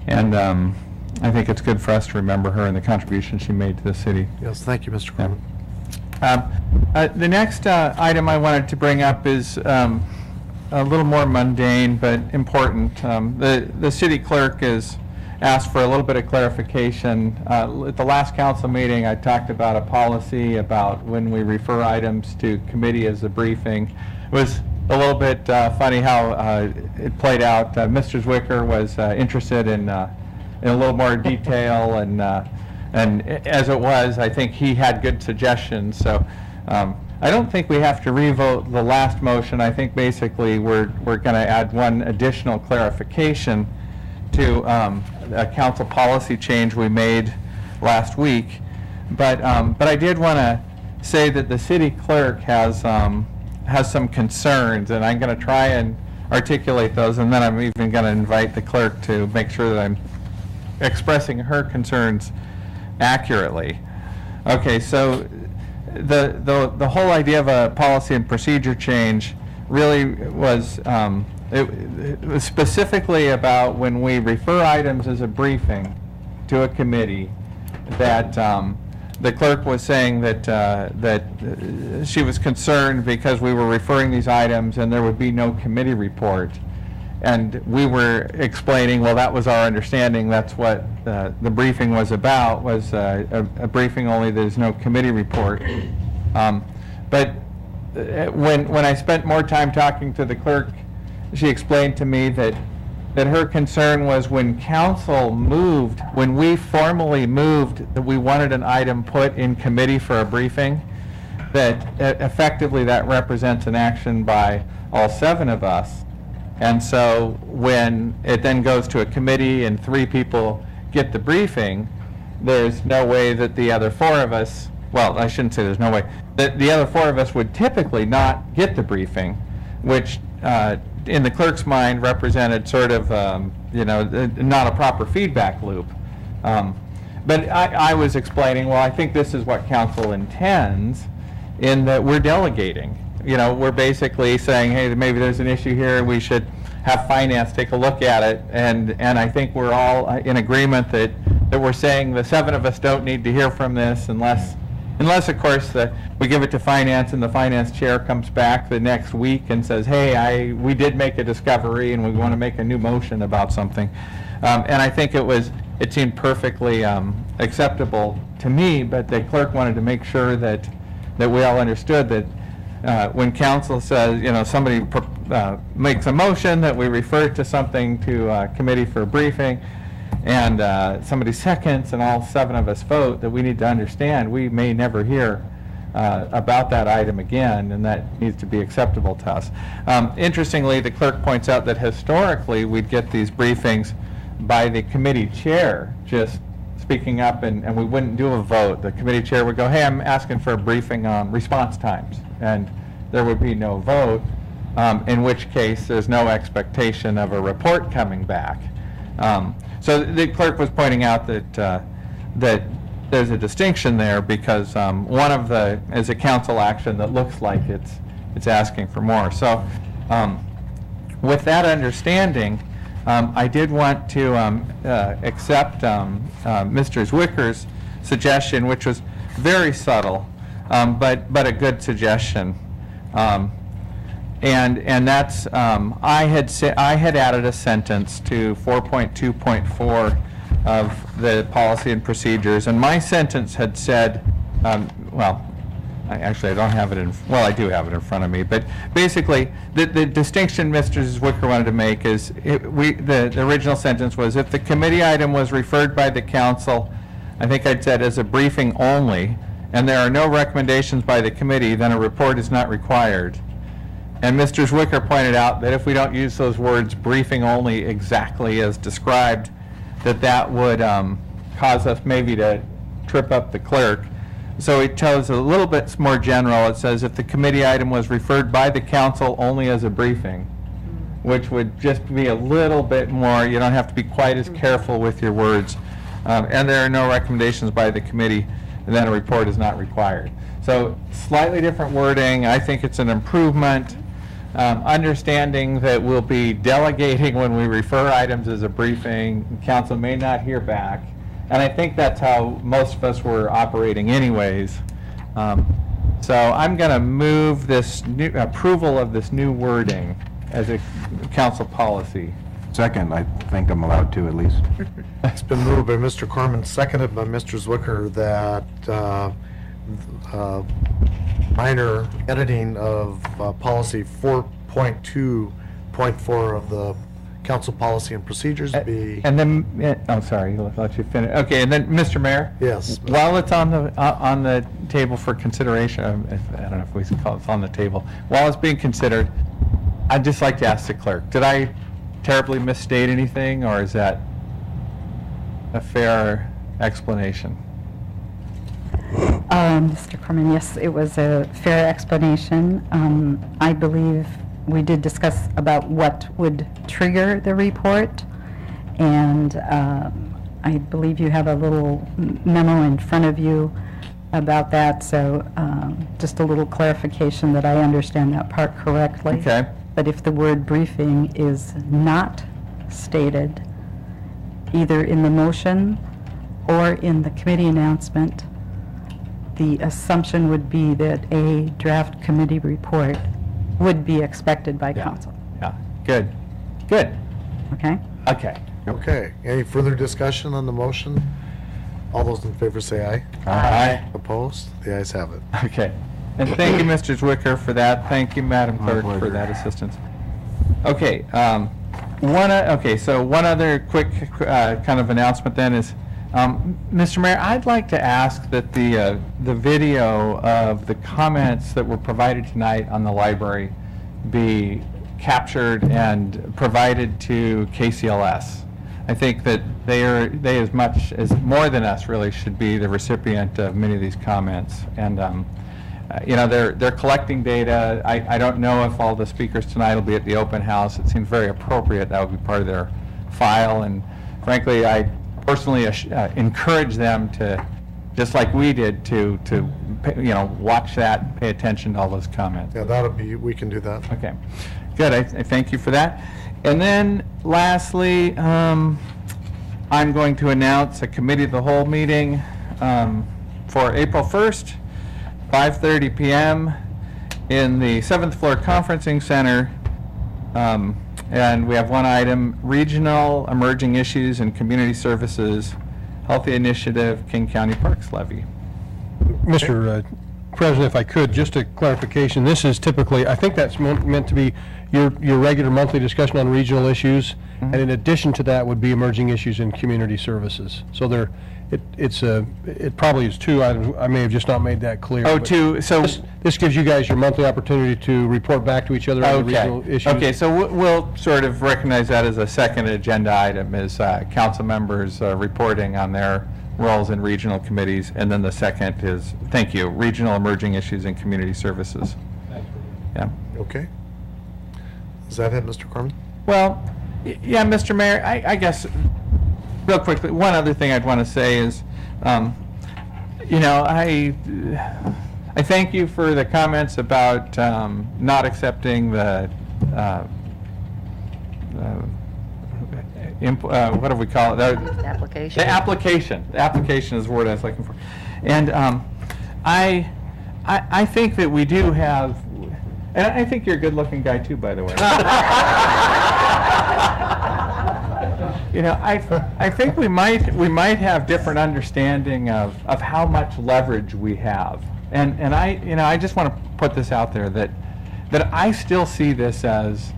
And I think it's good for us to remember her and the contribution she made to the city. Yes, thank you, Mr. Corman. The next item I wanted to bring up is a little more mundane but important. The city clerk has asked for a little bit of clarification. At the last council meeting, I talked about a policy about when we refer items to committee as a briefing. It was a little bit funny how it played out. Mr. Zwicker was interested in a little more detail, and as it was, I think he had good suggestions. So I don't think we have to revote the last motion. I think basically we're going to add one additional clarification to a council policy change we made last week. But I did want to say that the city clerk has some concerns, and I'm going to try and articulate those, and then I'm even going to invite the clerk to make sure that I'm expressing her concerns accurately. Okay, so the whole idea of a policy and procedure change really was it was specifically about when we refer items as a briefing to a committee, that the clerk was saying that she was concerned because we were referring these items and there would be no committee report. And we were explaining, well, that was our understanding. That's what the briefing was about, was a briefing only, there's no committee report. But when I spent more time talking to the clerk, she explained to me that her concern was when council moved, when we formally moved that we wanted an item put in committee for a briefing, that effectively that represents an action by all 7 of us. And so when it then goes to a committee and 3 people get the briefing, there's no way that the other 4 of us, well, I shouldn't say there's no way, that the other 4 of us would typically not get the briefing, which in the clerk's mind represented sort of, not a proper feedback loop. But I was explaining, well, I think this is what council intends, in that we're delegating. We're basically saying, hey, maybe there's an issue here, we should have finance take a look at it, and I think we're all in agreement that we're saying the 7 of us don't need to hear from this unless of course we give it to finance and the finance chair comes back the next week and says, hey, we did make a discovery and we want to make a new motion about something. And I think it seemed perfectly acceptable to me, but the clerk wanted to make sure that that we all understood that when council says, somebody makes a motion that we refer to something to committee for a briefing, and somebody seconds and all 7 of us vote, that we need to understand we may never hear about that item again, and that needs to be acceptable to us. Interestingly, the clerk points out that historically we'd get these briefings by the committee chair just speaking up, and we wouldn't do a vote. The committee chair would go, hey, I'm asking for a briefing on response times, and there would be no vote, in which case there's no expectation of a report coming back. So the clerk was pointing out that there's a distinction there because one of the is a council action that looks like it's asking for more. So with that understanding, I did want to accept Mr. Zwicker's suggestion, which was very subtle, but a good suggestion. And that's I had added a sentence to 4.2.4 of the policy and procedures, and my sentence had said, I don't have it I do have it in front of me, but basically the distinction Mr. Zwicker wanted to make is the original sentence was, if the committee item was referred by the council, I think I'd said as a briefing only, and there are no recommendations by the committee, then a report is not required. And Mr. Zwicker pointed out that if we don't use those words briefing only exactly as described, that would cause us maybe to trip up the clerk. So it tells a little bit more general. It says if the committee item was referred by the council only as a briefing, which would just be a little bit more, you don't have to be quite as careful with your words. And there are no recommendations by the committee, and then a report is not required. So slightly different wording. I think it's an improvement. Understanding that we'll be delegating when we refer items as a briefing, council may not hear back. And I think that's how most of us were operating anyways. So I'm going to move this new approval of this new wording as a council policy. Second, I think I'm allowed to at least. It's been moved by Mr. Corman, seconded by Mr. Zwicker, that minor editing of policy 4.2.4 of the council policy and procedures be... And then, I'm sorry, I'll let you finish. Okay, and then, Mr. Mayor? Yes. While it's on the table for consideration, I don't know if we can call it on the table, while it's being considered, I'd just like to ask the clerk, did I terribly misstate anything, or is that a fair explanation? Mr. Corman, yes, it was a fair explanation. I believe we did discuss about what would trigger the report, and I believe you have a little memo in front of you about that, so just a little clarification that I understand that part correctly. Okay. But if the word briefing is not stated, either in the motion or in the committee announcement, the assumption would be that a draft committee report would be expected by council. Yeah, good. Good. Okay? Okay. Okay. Any further discussion on the motion? All those in favor say aye. Aye. Opposed? The ayes have it. Okay. And thank you, Mr. Zwicker, for that. Thank you, Madam Clerk, for that assistance. Okay. So one other quick kind of announcement then is, Mr. Mayor, I'd like to ask that the video of the comments that were provided tonight on the library be captured and provided to KCLS. I think that they as much as more than us really should be the recipient of many of these comments. And they're collecting data. I don't know if all the speakers tonight will be at the open house. It seems very appropriate that would be part of their file. And frankly, I personally encourage them to, just like we did, to watch that and pay attention to all those comments. Yeah, we can do that. Okay, good. I thank you for that. And then lastly, I'm going to announce a committee of the whole meeting for April 1st, 5:30 p.m. in the 7th floor conferencing center. And we have one item, Regional Emerging Issues and Community Services, Healthy Initiative, King County Parks Levy. Mr. President, if I could, just a clarification, this is typically, I think that's meant to be your regular monthly discussion on regional issues, and in addition to that would be emerging issues in community services. So it probably is two items. I may have just not made that clear. Oh, but two, so... This gives you guys your monthly opportunity to report back to each other on the regional issues. Okay, so we'll sort of recognize that as a second agenda item, is council members reporting on their roles in regional committees, and then the second is, thank you, regional emerging issues and community services. Yeah. Okay. Is that it, Mr. Corman? Well, yeah, Mr. Mayor, I guess, real quickly, one other thing I'd want to say is, you know, I thank you for the comments about not accepting the what do we call it? Application. The application. The application is the word I was looking for. And I think that we do have, and I think you're a good-looking guy too, by the way. You know, I think we might have different understanding of how much leverage we have. And I just want to put this out there that I still see this as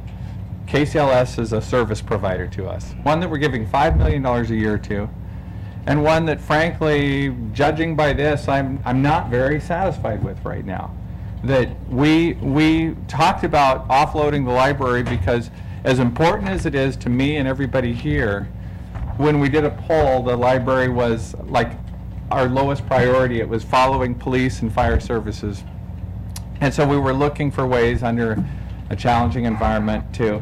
KCLS is a service provider to us, one that we're giving $5 million a year to, and one that, frankly, judging by this, I'm not very satisfied with right now. That we talked about offloading the library because, as important as it is to me and everybody here, when we did a poll, the library was like our lowest priority. It was following police and fire services. And so we were looking for ways under a challenging environment to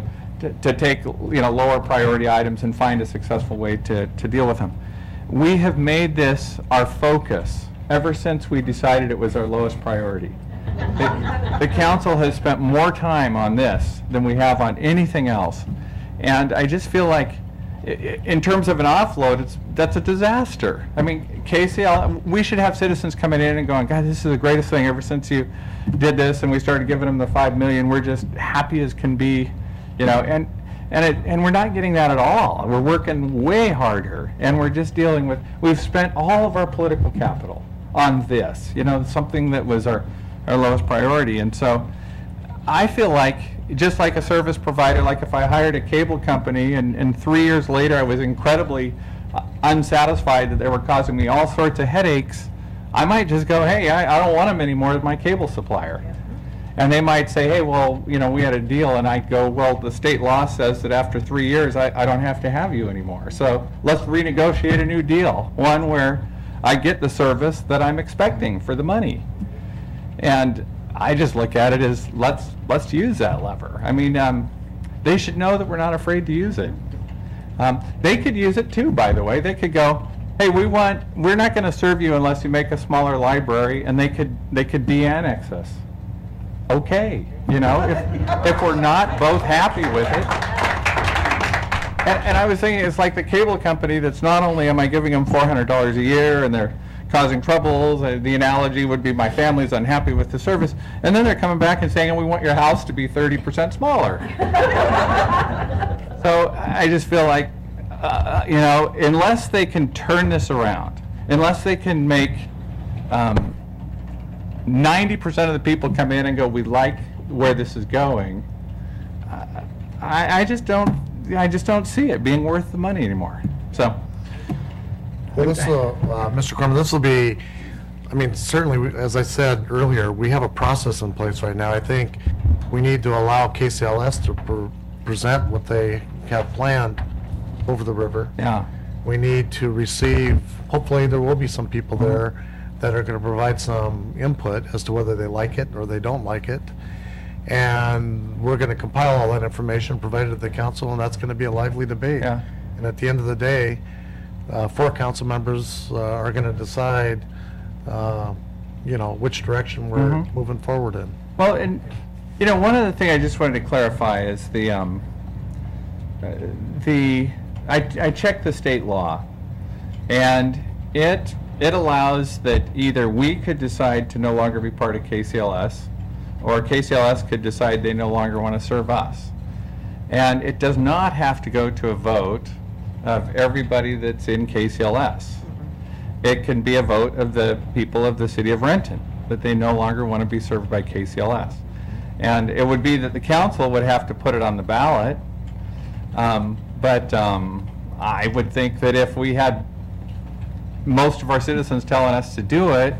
take, you know, lower priority items and find a successful way to deal with them. We have made this our focus ever since we decided it was our lowest priority. The council has spent more time on this than we have on anything else. And I just feel like, in terms of an offload, that's a disaster. I mean, KCL, we should have citizens coming in and going, God, this is the greatest thing ever since you did this and we started giving them the $5 million. We're just happy as can be, you know, and we're not getting that at all. We're working way harder, and we're just dealing with, we've spent all of our political capital on this, you know, something that was our lowest priority. And so I feel like, just like a service provider, like if I hired a cable company and 3 years later I was incredibly unsatisfied that they were causing me all sorts of headaches, I might just go, hey, I don't want them anymore as my cable supplier. And they might say, hey, well, you know, we had a deal, and I'd go, well, the state law says that after 3 years I don't have to have you anymore. So let's renegotiate a new deal, one where I get the service that I'm expecting for the money. And I just look at it as let's use that lever. I mean, they should know that we're not afraid to use it. They could use it too, by the way. They could go, hey, we're not going to serve you unless you make a smaller library, and they could de-annex us. Okay, you know, if we're not both happy with it. And I was thinking, it's like the cable company that's not only am I giving them $400 a year and they're causing troubles, the analogy would be my family's unhappy with the service, and then they're coming back and saying, we want your house to be 30% smaller. So I just feel like, you know, unless they can turn this around, unless they can make 90% of the people come in and go, we like where this is going, I just don't see it being worth the money anymore. So. Well, this will, Mr. Corman, this will be, I mean, certainly, as I said earlier, we have a process in place right now. I think we need to allow KCLS to present what they have planned over the river. Yeah. We need to receive, hopefully there will be some people there that are going to provide some input as to whether they like it or they don't like it. And we're going to compile all that information, provide it to the council, and that's going to be a lively debate. Yeah. And at the end of the day, 4 council members are going to decide, you know, which direction we're moving forward in. Well, and you know, one other thing I just wanted to clarify is I checked the state law, and it allows that either we could decide to no longer be part of KCLS, or KCLS could decide they no longer want to serve us. And it does not have to go to a vote of everybody that's in KCLS. It can be a vote of the people of the city of Renton. that they no longer want to be served by KCLS. And it would be that the council would have to put it on the ballot. But I would think that if we had most of our citizens telling us to do it,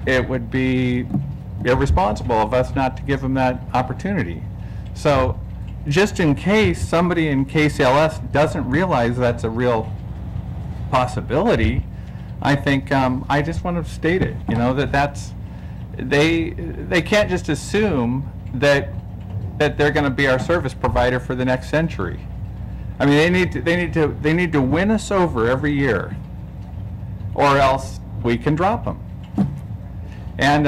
it would be irresponsible of us not to give them that opportunity. So just in case somebody in KCLS doesn't realize that's a real possibility, I think I just want to state it, that's they can't just assume that they're going to be our service provider for the next century. I mean, they need to win us over every year, or else we can drop them. And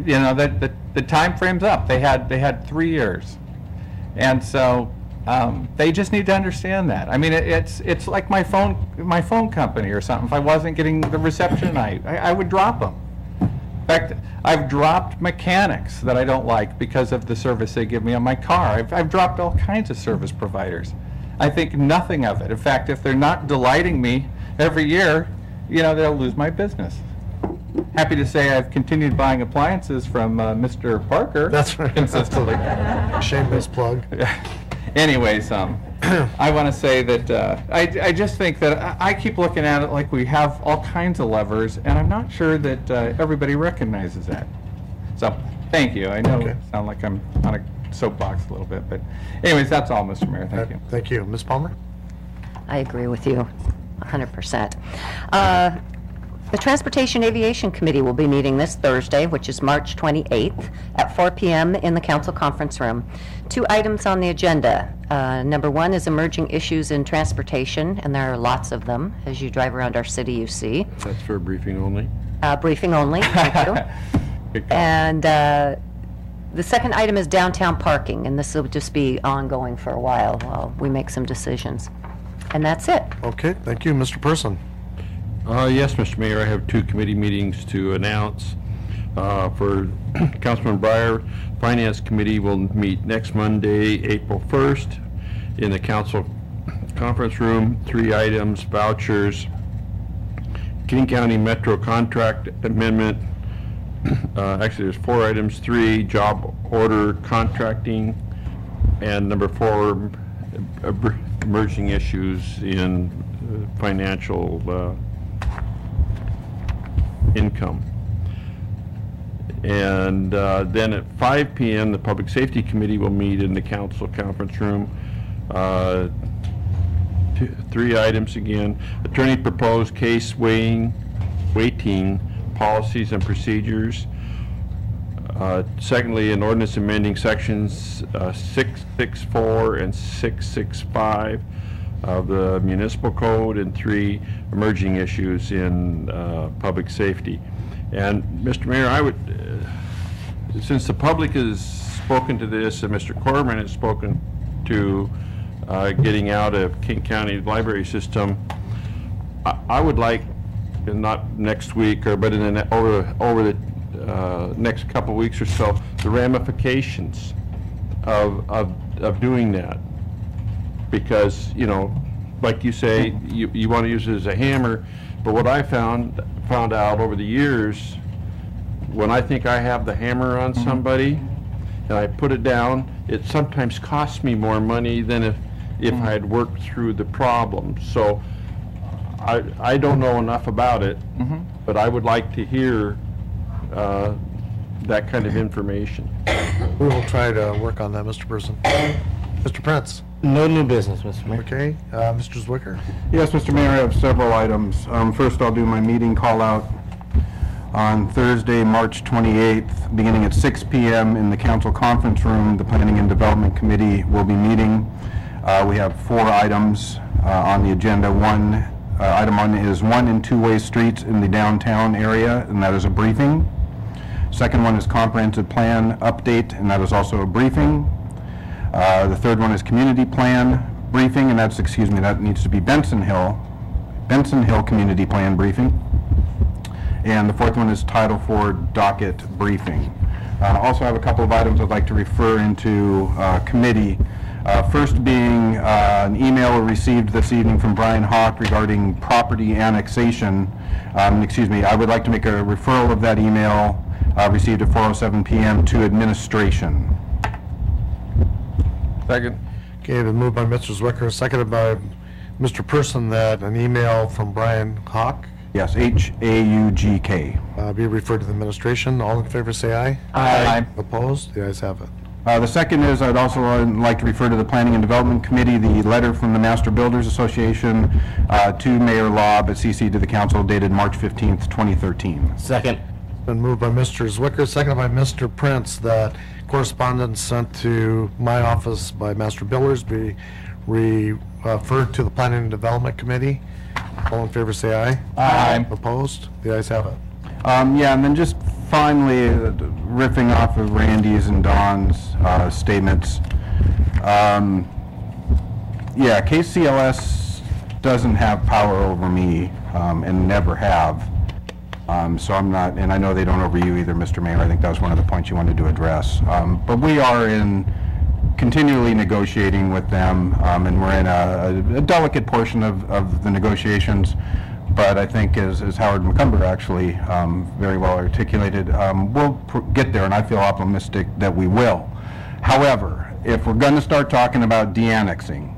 the time frame's up. They had 3 years, and so they just need to understand that. I mean, it's like my phone company or something. If I wasn't getting the reception I would drop them. In fact, I've dropped mechanics that I don't like because of the service they give me on my car. I've dropped all kinds of service providers. I think nothing of it. In fact, if they're not delighting me every year, they'll lose my business. Happy to say I've continued buying appliances from Mr. Parker. That's right. Consistently. Shameless plug. Anyways, I want to say that I just think that I keep looking at it like we have all kinds of levers, and I'm not sure that everybody recognizes that. So, thank you. I know I sound like I'm on a soapbox a little bit, but anyways, that's all, Mr. Mayor. Thank you. Thank you. Ms. Palmer? I agree with you 100%. The Transportation Aviation Committee will be meeting this Thursday, which is March 28th, at 4 p.m. in the council conference room. 2 items on the agenda. Number 1 is emerging issues in transportation, and there are lots of them. As you drive around our city, you see. That's for a briefing only? Briefing only, thank you. And the second item is downtown parking, and this will just be ongoing for a while we make some decisions. And that's it. Okay, thank you. Mr. Person? Yes, Mr. Mayor, I have 2 committee meetings to announce. For Councilman Breyer, Finance Committee will meet next Monday, April 1st, in the council conference room. 3 items: vouchers, King County Metro contract amendment. Actually, there's 4 items: 3, job order contracting, and number 4, emerging issues in financial income. And then at 5 p.m., the Public Safety Committee will meet in the council conference room. 3 items again: attorney proposed case weighting policies and procedures. Secondly, an ordinance amending sections 664 and 665 of the municipal code, and 3 emerging issues in public safety. And Mr. Mayor, I would, since the public has spoken to this and Mr. Corman has spoken to getting out of King County library system, I would like, and not next week, but in the, over the next couple of weeks or so, the ramifications of doing that. Because, like you say, you want to use it as a hammer, but what I found out over the years, when I think I have the hammer on somebody and I put it down, it sometimes costs me more money than if I had worked through the problem. So I don't know enough about it, but I would like to hear that kind of information. We will try to work on that, Mr. Person. Mr. Prince? No new business, Mr. Mayor. Okay, Mr. Zwicker? Yes, Mr. Mayor, I have several items. First, I'll do my meeting call out on Thursday, March 28th, beginning at 6 p.m. in the council conference room. The Planning and Development Committee will be meeting. We have 4 items on the agenda. Item 1 is 1 and 2-way streets in the downtown area, and that is a briefing. Second one is comprehensive plan update, and that is also a briefing. The third one is community plan briefing, and that needs to be Benson Hill community plan briefing. And the fourth one is Title IV docket briefing. Also have a couple of items I'd like to refer into committee. First being an email received this evening from Brian Hawk regarding property annexation. I would like to make a referral of that email received at 4:07 PM to administration. Second. Okay, been moved by Mr. Zwicker, seconded by Mr. Person, that an email from Brian Hawk Yes, Haugk. Be referred to the administration. All in favor, say aye. Aye. Opposed? The ayes have it. The second is, I'd also like to refer to the Planning and Development Committee, the letter from the Master Builders Association to Mayor Lobb, CC to the council, dated March 15th, 2013. Second. Been moved by Mr. Zwicker, seconded by Mr. Prince, that correspondence sent to my office by Master Builders be referred to the Planning and Development Committee. All in favor, say aye. Aye. Opposed? The ayes have it. Yeah, and then just finally, riffing off of Randy's and Don's statements, yeah, KCLS doesn't have power over me, and never have. So I'm not, and I know they don't over you either, Mr. Mayor. I think that was one of the points you wanted to address. But we are continually negotiating with them, and we're in a delicate portion of the negotiations. But I think, as Howard McCumber actually very well articulated, we'll get there, and I feel optimistic that we will. However, if we're going to start talking about de-annexing,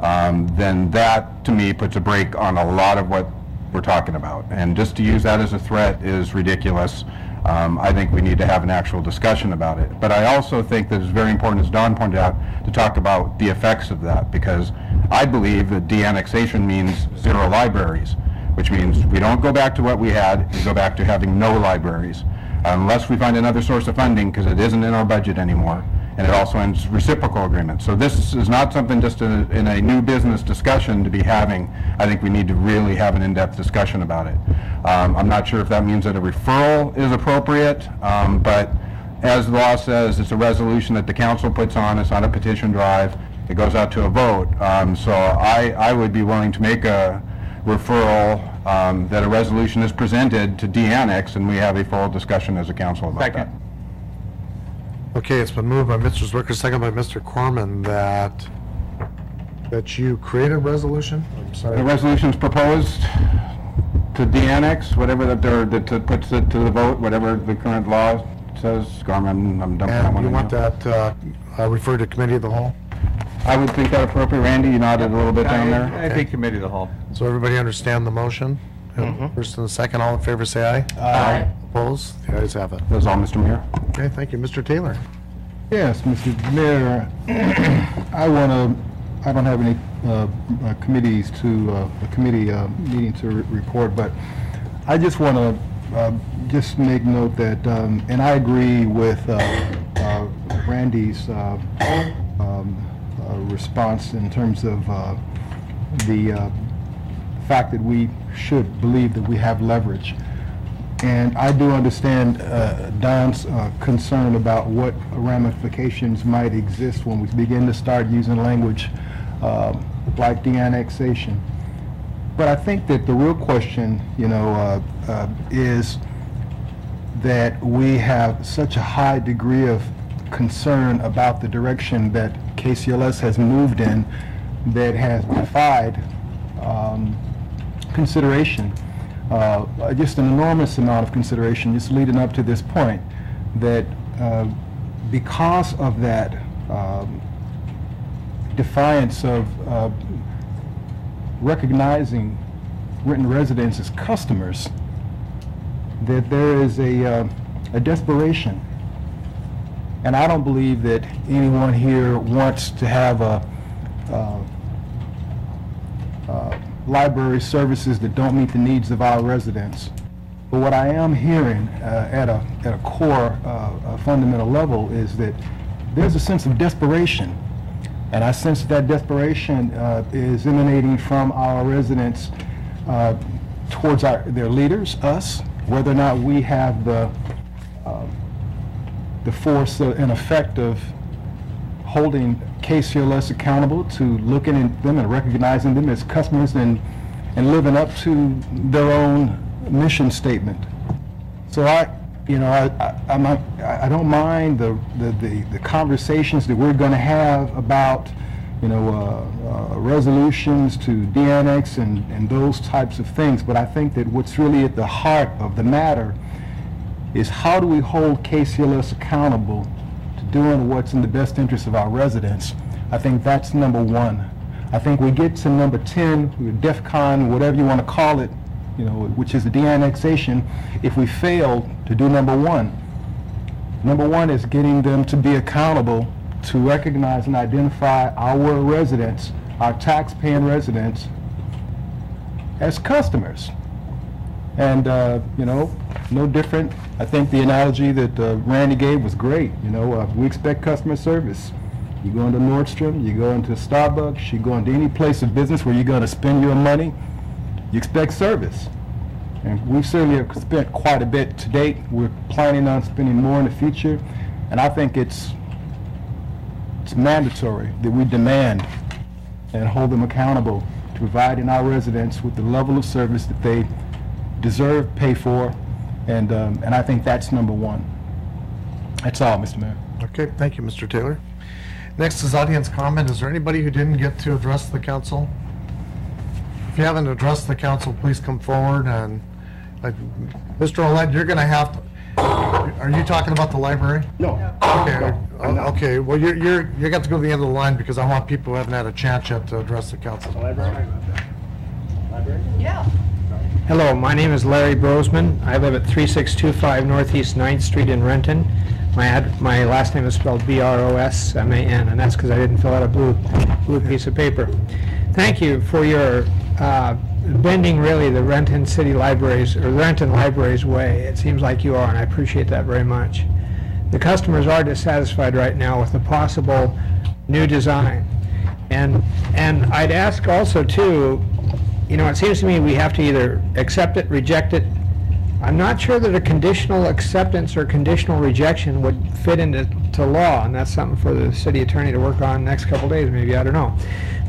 then that, to me, puts a brake on a lot of what we're talking about. And just to use that as a threat is ridiculous. I think we need to have an actual discussion about it. But I also think that it's very important, as Don pointed out, to talk about the effects of that, because I believe that de-annexation means zero libraries, which means we don't go back to what we had, we go back to having no libraries, unless we find another source of funding, because it isn't in our budget anymore. And it also ends reciprocal agreements. So this is not something just in a new business discussion to be having. I think we need to really have an in-depth discussion about it. I'm not sure if that means that a referral is appropriate, but as the law says, it's a resolution that the council puts on. It's not a petition drive. It goes out to a vote. So I would be willing to make a referral, that a resolution is presented to de-annex, and we have a full discussion as a council about that. Okay, it's been moved by Mr. Zwicker, seconded by Mr. Corman, that you create a resolution? I'm sorry. The resolution is proposed to de-annex, whatever that puts it to the vote, whatever the current law says. I'm dumping that one. And you want that referred to committee of the whole? I would think that appropriate. Randy, you nodded a little bit down there. I think committee of the whole. So everybody understand the motion? First and the second, all in favor, say aye. Aye. Opposed? The ayes have it. That's all, Mr. Mayor. Okay, thank you. Mr. Taylor? Yes, Mr. Mayor, I don't have any committee meeting to report, but I just want to just make note that, and I agree with Randy's response in terms of the fact that we should believe that we have leverage. And I do understand Don's concern about what ramifications might exist when we begin to start using language like de-annexation. But I think that the real question, is that we have such a high degree of concern about the direction that KCLS has moved in that has defied consideration. Just an enormous amount of consideration just leading up to this point, that because of that defiance of recognizing Renton residents as customers, that there is a desperation. And I don't believe that anyone here wants to have library services that don't meet the needs of our residents. But what I am hearing at a core, fundamental level is that there's a sense of desperation. And I sense that desperation is emanating from our residents towards their leaders, us, whether or not we have the force and effect of holding KCLS accountable to looking at them and recognizing them as customers and living up to their own mission statement. So I don't mind the conversations that we're going to have about resolutions to de-annex and those types of things. But I think that what's really at the heart of the matter is how do we hold KCLS accountable to doing what's in the best interest of our residents? I think that's number one. I think we get to number 10, DEFCON, whatever you want to call it, which is the de-annexation, if we fail to do number one. Number one is getting them to be accountable to recognize and identify our residents, our tax-paying residents, as customers. And, no different. I think the analogy that Randy gave was great. We expect customer service. You go into Nordstrom, you go into Starbucks, you go into any place of business where you're going to spend your money, you expect service. And we certainly have spent quite a bit to date. We're planning on spending more in the future. And I think it's mandatory that we demand and hold them accountable to providing our residents with the level of service that they deserve, pay for, and I think that's number one. That's all, Mr. Mayor. Okay, thank you, Mr. Taylor. Next is audience comment. Is there anybody who didn't get to address the council? If you haven't addressed the council, please come forward. And Mr. Oled, you're going to have to, are you talking about the library? No. Okay. Okay. Well, you got to go to the end of the line because I want people who haven't had a chance yet to address the council. Library? Yeah. Hello, my name is Larry Brosman. I live at 3625 Northeast 9th Street in Renton. My last name is spelled B-R-O-S-M-A-N, and that's because I didn't fill out a blue piece of paper. Thank you for your bending really the Renton City Libraries, or the Renton Libraries way. It seems like you are, and I appreciate that very much. The customers are dissatisfied right now with the possible new design. And I'd ask also too, it seems to me we have to either accept it, reject it. I'm not sure that a conditional acceptance or conditional rejection would fit into law, and that's something for the city attorney to work on next couple days, maybe, I don't know.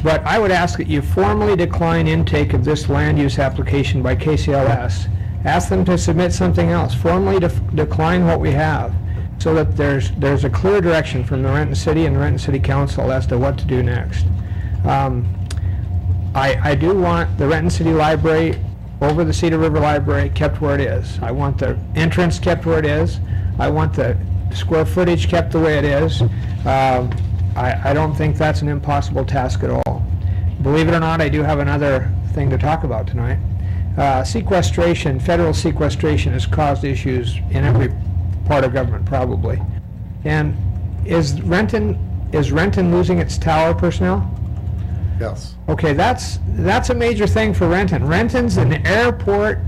But I would ask that you formally decline intake of this land use application by KCLS. Ask them to submit something else. Formally decline what we have so that there's a clear direction from the Renton City and the Renton City Council as to what to do next. I do want the Renton City Library over the Cedar River Library kept where it is. I want the entrance kept where it is. I want the square footage kept the way it is. I don't think that's an impossible task at all. Believe it or not, I do have another thing to talk about tonight. Sequestration, federal sequestration has caused issues in every part of government probably. And is Renton losing its tower personnel? Yes. Okay, that's a major thing for Renton. Renton's an airport,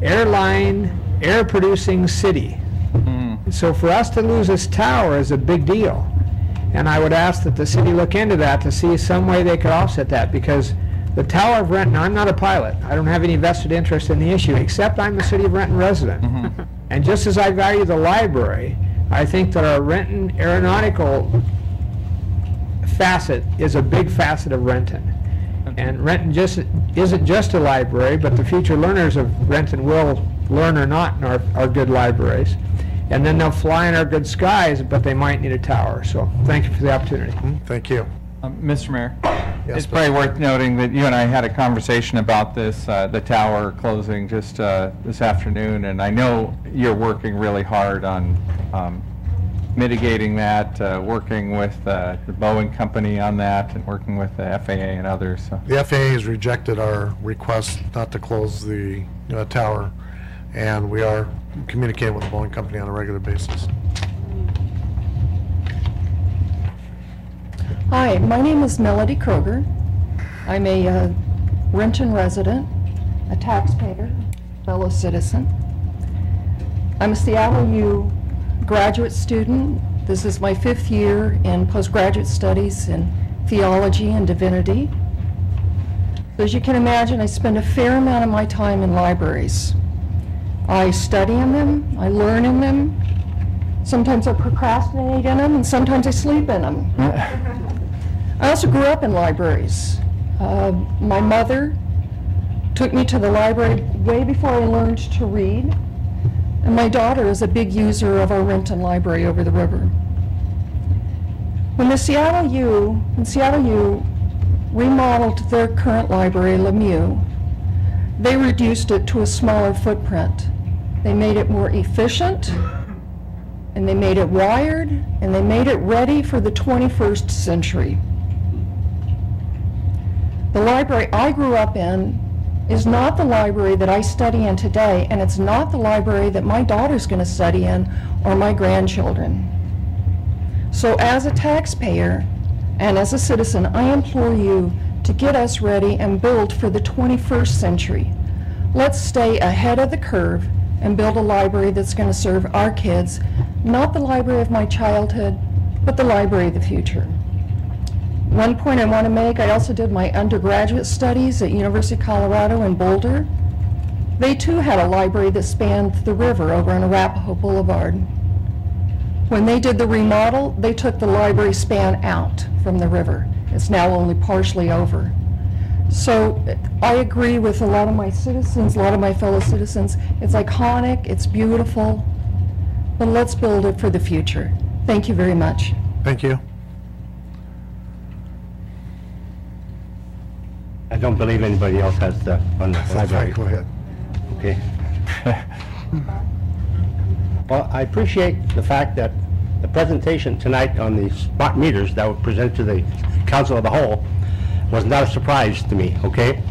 airline, air-producing city. So for us to lose this tower is a big deal. And I would ask that the city look into that to see some way they could offset that, because the Tower of Renton, I'm not a pilot. I don't have any vested interest in the issue, except I'm a City of Renton resident. And just as I value the library, I think that our Renton aeronautical facet is a big facet of Renton. And Renton isn't just a library, but the future learners of Renton will learn or not in our good libraries. And then they'll fly in our good skies, but they might need a tower. So thank you for the opportunity. Thank you. Mr. Mayor, Yes, it's probably worth noting that you and I had a conversation about this, the tower closing just this afternoon, and I know you're working really hard on mitigating that, working with the Boeing company on that, and working with the FAA and others. So. The FAA has rejected our request not to close the tower, and we are communicating with the Boeing company on a regular basis. Hi, my name is Melody Kroger. I'm a Renton resident, a taxpayer, fellow citizen. I'm a Seattle U graduate student. This is my 5th year in postgraduate studies in theology and divinity. So as you can imagine, I spend a fair amount of my time in libraries. I study in them, I learn in them. Sometimes I procrastinate in them, and sometimes I sleep in them. I also grew up in libraries. My mother took me to the library way before I learned to read, and my daughter is a big user of our Renton Library over the river. When the Seattle U remodeled their current library, Lemieux, they reduced it to a smaller footprint. They made it more efficient, and they made it wired, and they made it ready for the 21st century. The library I grew up in is not the library that I study in today, and it's not the library that my daughter's going to study in or my grandchildren. So as a taxpayer and as a citizen, I implore you to get us ready and build for the 21st century. Let's stay ahead of the curve and build a library that's going to serve our kids, not the library of my childhood, but the library of the future. One point I want to make, I also did my undergraduate studies at University of Colorado in Boulder. They too had a library that spanned the river over on Arapahoe Boulevard. When they did the remodel, they took the library span out from the river. It's now only partially over. So I agree with a lot of my citizens, a lot of my fellow citizens. It's iconic, it's beautiful, but let's build it for the future. Thank you very much. Thank you. I don't believe anybody else has the, on the library. Go ahead. Okay. Well, I appreciate the fact that the presentation tonight on the smart meters that were presented to the Council of the Whole was not a surprise to me, okay?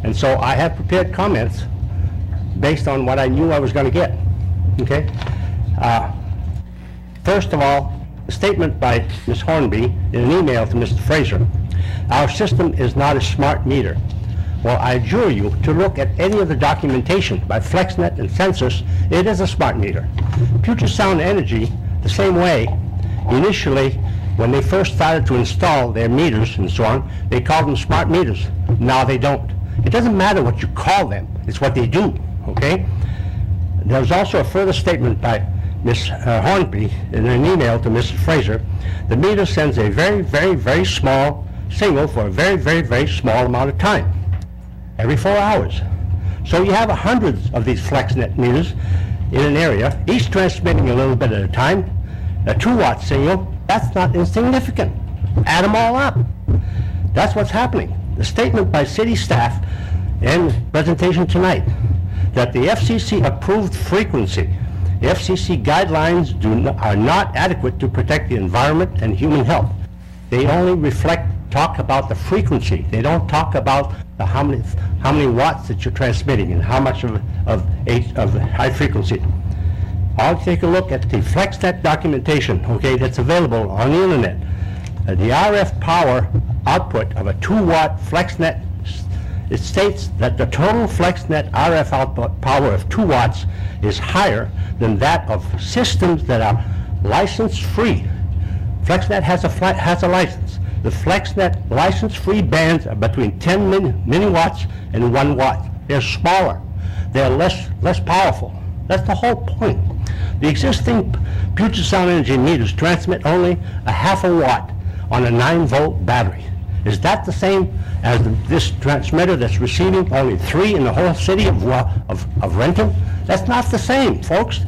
And so I have prepared comments based on what I knew I was going to get, okay? First of all, a statement by Ms. Hornby in an email to Mr. Fraser. Our system is not a smart meter. Well, I adjure you to look at any of the documentation by FlexNet and Census. It is a smart meter. Puget Sound Energy, the same way, initially, when they first started to install their meters and so on, they called them smart meters. Now they don't. It doesn't matter what you call them, it's what they do, okay? There's also a further statement by Ms. Hornby in an email to Mr. Fraser. The meter sends a very, very, very small signal for a very, very, very small amount of time, every 4 hours. So you have hundreds of these FlexNet meters in an area, each transmitting a little bit at a time. A 2-watt signal, that's not insignificant. Add them all up. That's what's happening. The statement by city staff and presentation tonight that the FCC approved frequency, the FCC guidelines are not adequate to protect the environment and human health. They only talk about the frequency. They don't talk about how many watts that you're transmitting and how much of high frequency. I'll take a look at the FlexNet documentation, okay, that's available on the internet. The RF power output of a 2-watt FlexNet, it states that the total FlexNet RF output power of 2 watts is higher than that of systems that are license-free. FlexNet has a license. The FlexNet license-free bands are between 10 milliwatts and 1 watt. They're smaller. They're less powerful. That's the whole point. The existing Puget Sound Energy meters transmit only a 0.5 watt on a 9-volt battery. Is that the same as this transmitter that's receiving only 3 in the whole city of Renton? That's not the same, folks.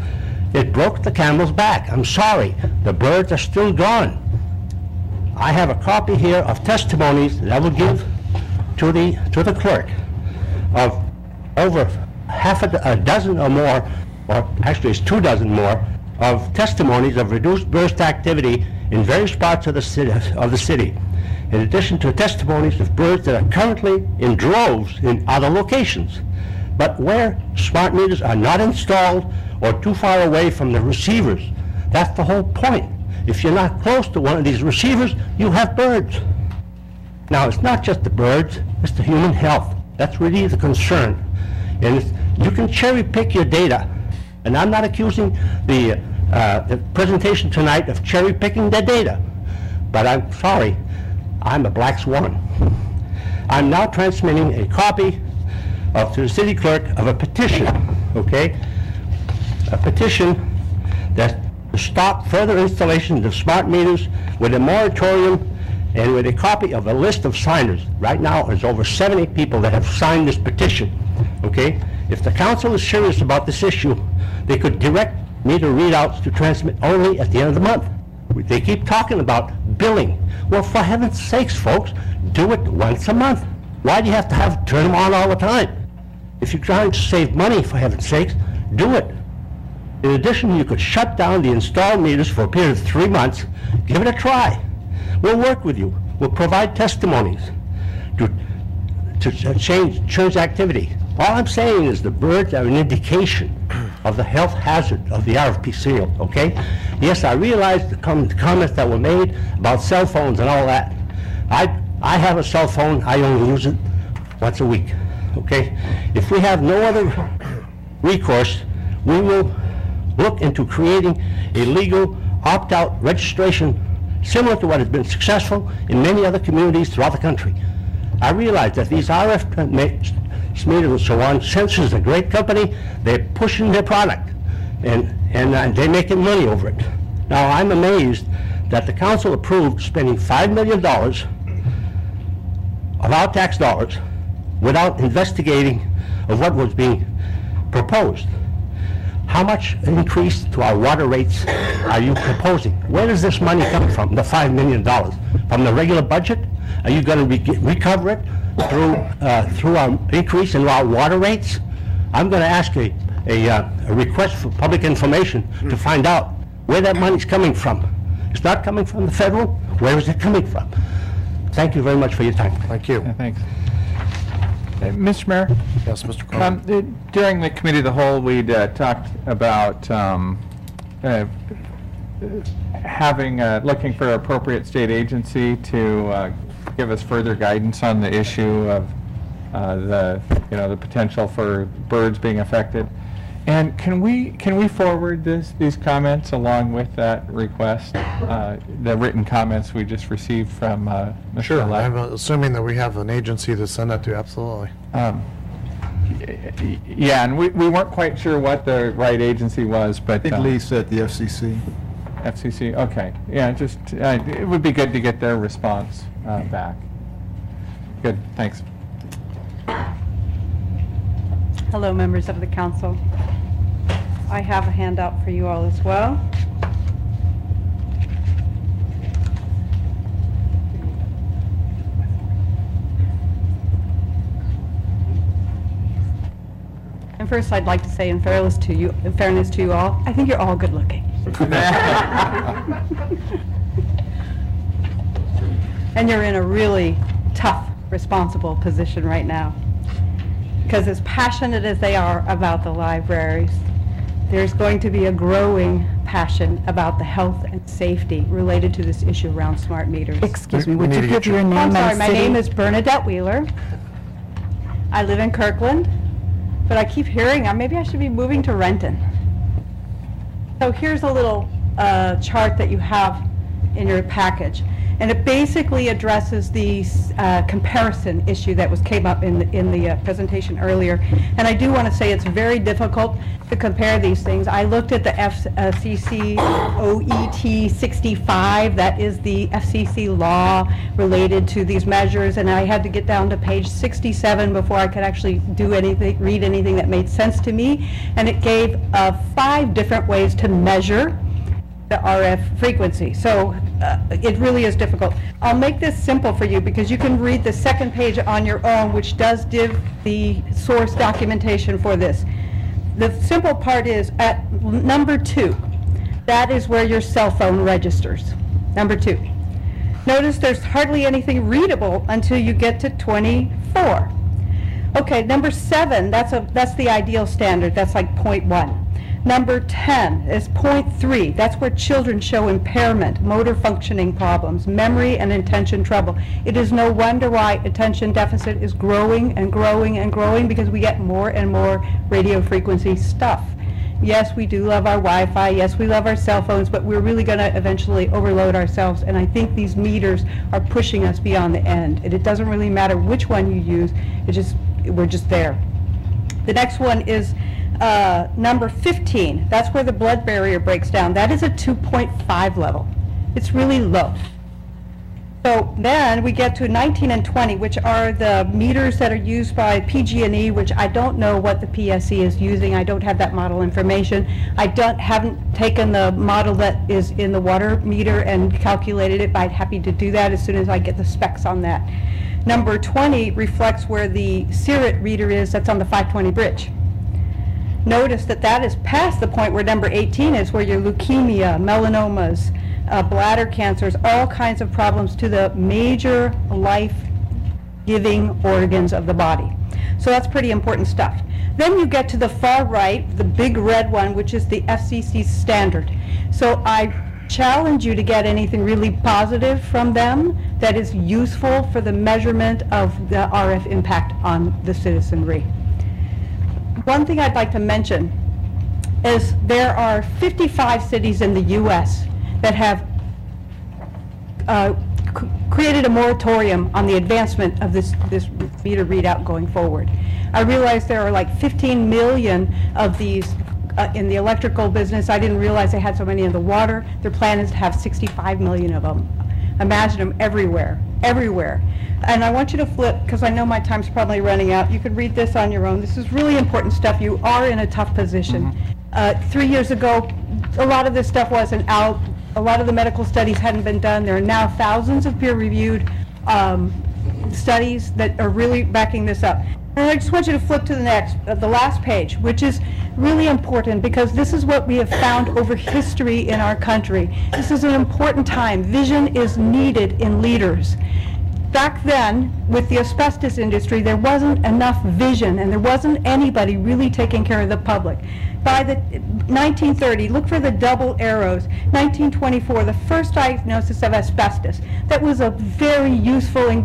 It broke the camel's back. I'm sorry. The birds are still gone. I have a copy here of testimonies that I will give to the clerk of over half a dozen or more, or actually it's 2 dozen more, of testimonies of reduced burst activity in various parts of the city, in addition to testimonies of birds that are currently in droves in other locations. But where smart meters are not installed or too far away from the receivers, that's the whole point. If you're not close to one of these receivers, you have birds. Now, it's not just the birds, it's the human health. That's really the concern. And you can cherry pick your data. And I'm not accusing the presentation tonight of cherry picking the data. But I'm sorry, I'm a black swan. I'm now transmitting a copy to the city clerk of a petition, okay? A petition that to stop further installations of smart meters with a moratorium and with a copy of a list of signers. Right now, there's over 70 people that have signed this petition, okay? If the council is serious about this issue, they could direct meter readouts to transmit only at the end of the month. They keep talking about billing. Well, for heaven's sakes, folks, do it once a month. Why do you have to turn them on all the time? If you're trying to save money, for heaven's sakes, do it. In addition, you could shut down the installed meters for a period of 3 months. Give it a try. We'll work with you. We'll provide testimonies to change activity. All I'm saying is the birds are an indication of the health hazard of the RFP seal, okay? Yes, I realize the comments that were made about cell phones and all that. I have a cell phone. I only use it once a week, okay? If we have no other recourse, we will look into creating a legal opt-out registration similar to what has been successful in many other communities throughout the country. I realize that these RF meters and so on, Census is a great company. They're pushing their product, and they're making money over it. Now, I'm amazed that the council approved spending $5 million of our tax dollars without investigating of what was being proposed. How much increase to our water rates are you proposing? Where does this money come from, the $5 million? From the regular budget? Are you going to recover it through our increase in our water rates? I'm going to ask a request for public information to find out where that money's coming from. It's not coming from the federal. Where is it coming from? Thank you very much for your time. Thank you. Yeah, thanks. Mr. Mayor? Yes, Mr. Coleman. During the committee of the whole, we'd talked about looking for appropriate state agency to give us further guidance on the issue of the potential for birds being affected. And can we forward these comments along with that request, the written comments we just received from Mr. Sure, Leck? I'm assuming that we have an agency to send that to, absolutely. Yeah, and we weren't quite sure what the right agency was, but... I think Lee said the FCC. FCC, okay. Yeah, just, it would be good to get their response back. Good, thanks. Hello, members of the council. I have a handout for you all as well. And first, I'd like to say, in fairness to you all, I think you're all good looking. And you're in a really tough, responsible position right now. Because as passionate as they are about the libraries, there's going to be a growing passion about the health and safety related to this issue around smart meters. Excuse me, would you give your name and city? My name is Bernadette Wheeler. I live in Kirkland, but I keep hearing maybe I should be moving to Renton. So here's a little chart that you have in your package. And it basically addresses the comparison issue that came up in the presentation earlier. And I do want to say it's very difficult to compare these things. I looked at the FCC OET 65, that is the FCC law related to these measures, and I had to get down to page 67 before I could actually read anything that made sense to me. And it gave 5 different ways to measure the RF frequency. So it really is difficult. I'll make this simple for you because you can read the second page on your own, which does give the source documentation for this. The simple part is at number 2, that is where your cell phone registers. Number 2. Notice there's hardly anything readable until you get to 24. Okay, number 7, that's the ideal standard. That's like 0.1. Number 10 is 0.3. That's where children show impairment, motor functioning problems, memory and attention trouble. It is no wonder why attention deficit is growing and growing and growing because we get more and more radio frequency stuff. Yes, we do love our Wi-Fi. Yes, we love our cell phones, but we're really going to eventually overload ourselves. And I think these meters are pushing us beyond the end. And it doesn't really matter which one you use. We're just there. The next one is number 15, that's where the blood barrier breaks down. That is a 2.5 level. It's really low. So then we get to 19 and 20, which are the meters that are used by PG&E, which I don't know what the PSC is using. I don't have that model information. I haven't taken the model that is in the water meter and calculated it, but I'm happy to do that as soon as I get the specs on that. Number 20 reflects where the Sirit reader is that's on the 520 bridge. notice that that is past the point where number 18 is, where your leukemia, melanomas, bladder cancers, all kinds of problems to the major life-giving organs of the body. So that's pretty important stuff. Then you get to the far right, the big red one, which is the FCC standard. So I challenge you to get anything really positive from them that is useful for the measurement of the RF impact on the citizenry. One thing I'd like to mention is there are 55 cities in the U.S. that have created a moratorium on the advancement of this meter readout going forward. I realize there are like 15 million of these in the electrical business. I didn't realize they had so many in the water. Their plan is to have 65 million of them. Imagine them everywhere, everywhere. And I want you to flip, because I know my time's probably running out. You can read this on your own. This is really important stuff. You are in a tough position. 3 years ago, a lot of this stuff wasn't out. A lot of the medical studies hadn't been done. There are now thousands of peer-reviewed studies that are really backing this up. And I just want you to flip to the last page, which is really important, because this is what we have found over history in our country. This is an important time. Vision is needed in leaders. Back then, with the asbestos industry, there wasn't enough vision, and there wasn't anybody really taking care of the public. By the 1930, look for the double arrows, 1924, the first diagnosis of asbestos. That was a very useful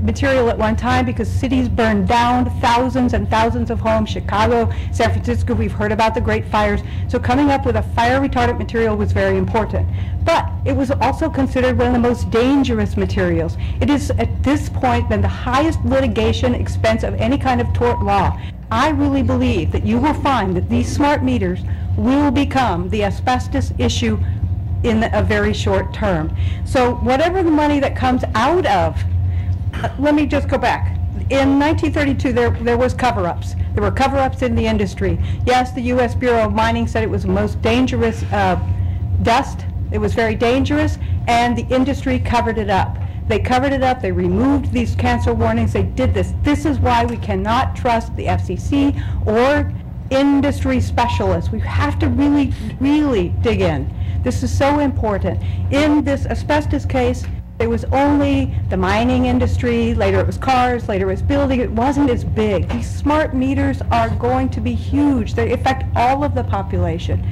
material at one time, because cities burned down, thousands and thousands of homes, Chicago, San Francisco, we've heard about the Great Fires. So coming up with a fire retardant material was very important. But it was also considered one of the most dangerous materials. It is at this point been the highest litigation expense of any kind of tort law. I really believe that you will find that these smart meters will become the asbestos issue in a very short term. So whatever the money that comes out of, let me just go back. In 1932, there was cover-ups. There were cover-ups in the industry. Yes, the U.S. Bureau of Mining said it was the most dangerous dust. It was very dangerous, and the industry covered it up. They covered it up. They removed these cancer warnings. They did this. This is why we cannot trust the FCC or industry specialists. We have to really, really dig in. This is so important. In this asbestos case, there was only the mining industry, later it was cars, later it was building. It wasn't as big. These smart meters are going to be huge. They affect all of the population.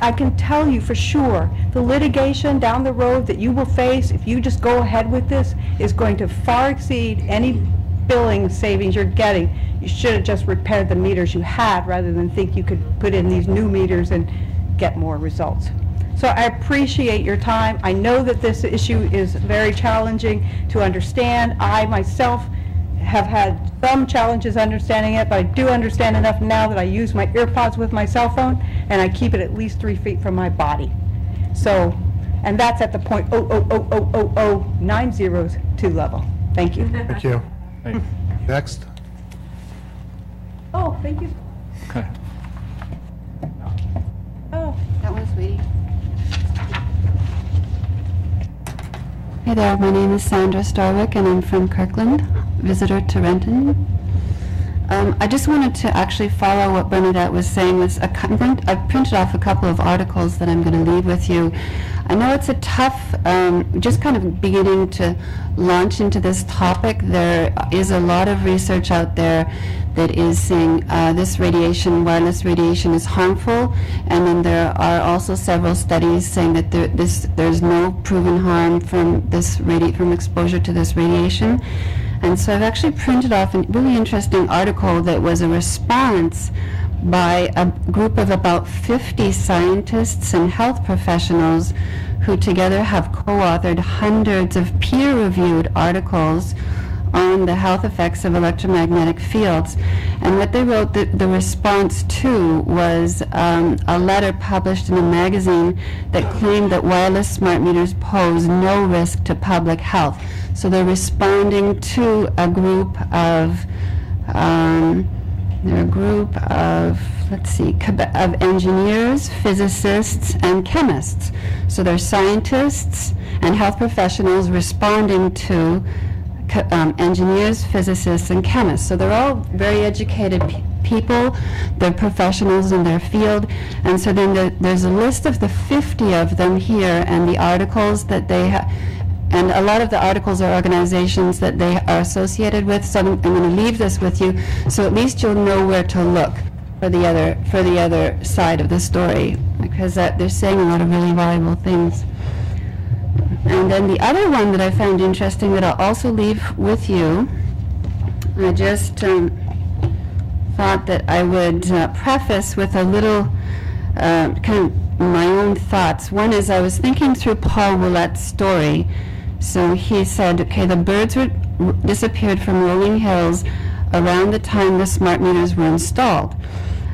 I can tell you for sure, the litigation down the road that you will face if you just go ahead with this is going to far exceed any billing savings you're getting. You should have just repaired the meters you had rather than think you could put in these new meters and get more results. So I appreciate your time. I know that this issue is very challenging to understand. I myself have had some challenges understanding it, but I do understand enough now that I use my earpods with my cell phone, and I keep it at least 3 feet from my body. So, and that's at the 0.0000902 level. Thank you. Thank you. Next. Oh, thank you. Oh, that one, sweetie. Hey there, my name is Sandra Starwick, and I'm from Kirkland, visitor to Renton. I just wanted to actually follow what Bernadette was saying. I've printed off a couple of articles that I'm going to leave with you. I know it's a tough, just kind of beginning to launch into this topic. There is a lot of research out there that is saying this radiation, wireless radiation, is harmful, and then there are also several studies saying that there's no proven harm from from exposure to this radiation. And so I've actually printed off a really interesting article that was a response by a group of about 50 scientists and health professionals who together have co-authored hundreds of peer-reviewed articles on the health effects of electromagnetic fields. And what they wrote, the response to, was a letter published in a magazine that claimed that wireless smart meters pose no risk to public health. So they're responding to a group of, of engineers, physicists, and chemists. So they're scientists and health professionals responding to engineers, physicists, and chemists. So they're all very educated people. They're professionals in their field. And so then there's a list of the 50 of them here, and the articles that they have. And a lot of the articles are organizations that they are associated with. So I'm going to leave this with you, so at least you'll know where to look for the other side of the story, because they're saying a lot of really valuable things. And then the other one that I found interesting that I'll also leave with you, I just thought that I would preface with a little kind of my own thoughts. One is I was thinking through Paul Ouellette's story. So he said, okay, the birds disappeared from rolling hills around the time the smart meters were installed.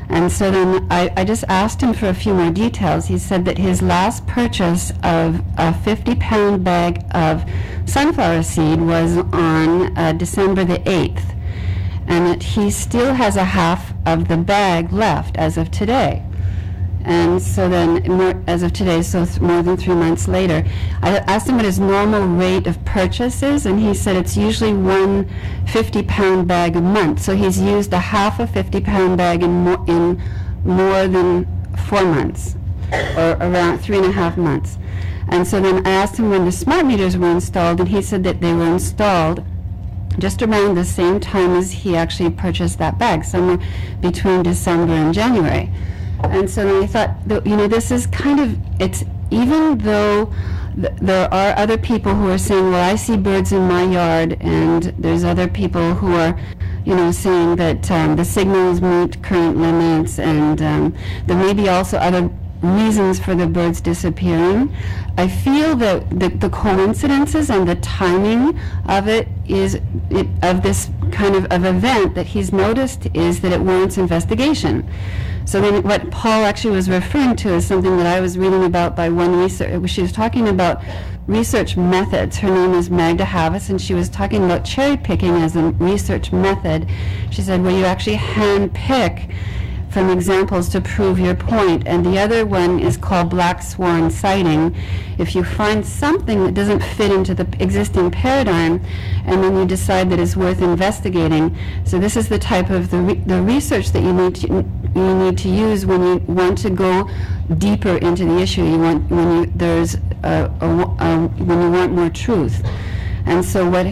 And so then I just asked him for a few more details. He said that his last purchase of a 50-pound bag of sunflower seed was on December the 8th, and that he still has a half of the bag left as of today. And so then, as of today, so more than 3 months later, I asked him what his normal rate of purchase is, and he said it's usually 1 50-pound bag a month. So he's used a half a 50-pound bag in more than 4 months, or around 3.5 months. And so then I asked him when the smart meters were installed, and he said that they were installed just around the same time as he actually purchased that bag, somewhere between December and January. And so then I thought, this is kind of, it's, even though there are other people who are saying, well, I see birds in my yard, and there's other people who are, saying that the signals meet current limits, and there may be also other reasons for the birds disappearing. I feel that the coincidences and the timing of of this kind of event that he's noticed is that it warrants investigation. So then what Paul actually was referring to is something that I was reading about by one researcher. She was talking about research methods. Her name is Magda Havis, and she was talking about cherry picking as a research method. She said, well, you actually hand pick from examples to prove your point. And the other one is called black swan sighting. If you find something that doesn't fit into the existing paradigm, and then you decide that it's worth investigating. So this is the type of the research that you need to use when you want to go deeper into the issue. When you want more truth. And so what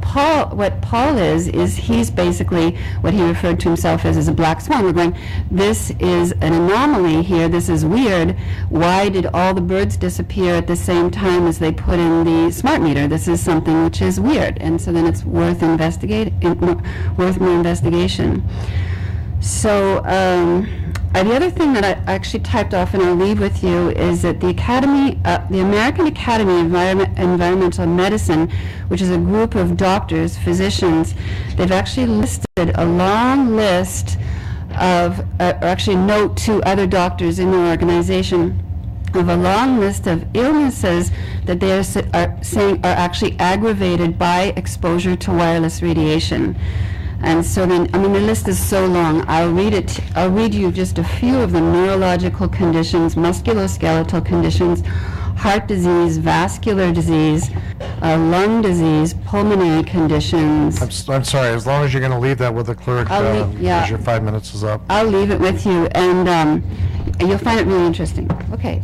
Paul is he's basically what he referred to himself as a black swan. We're going, this is an anomaly here, this is weird. Why did all the birds disappear at the same time as they put in the smart meter? This is something which is weird, and so then it's worth more investigation. So the other thing that I actually typed off and I'll leave with you is that the American Academy of Environmental Medicine, which is a group of doctors, physicians, they've actually listed a long list of, or actually note to other doctors in their organization, of a long list of illnesses that they are saying are actually aggravated by exposure to wireless radiation. And so then, the list is so long. I'll read you just a few of them: neurological conditions, musculoskeletal conditions, heart disease, vascular disease, lung disease, pulmonary conditions. I'm sorry, as long as you're going to leave that with the clerk, because your 5 minutes is up. I'll leave it with you, and you'll find it really interesting. Okay.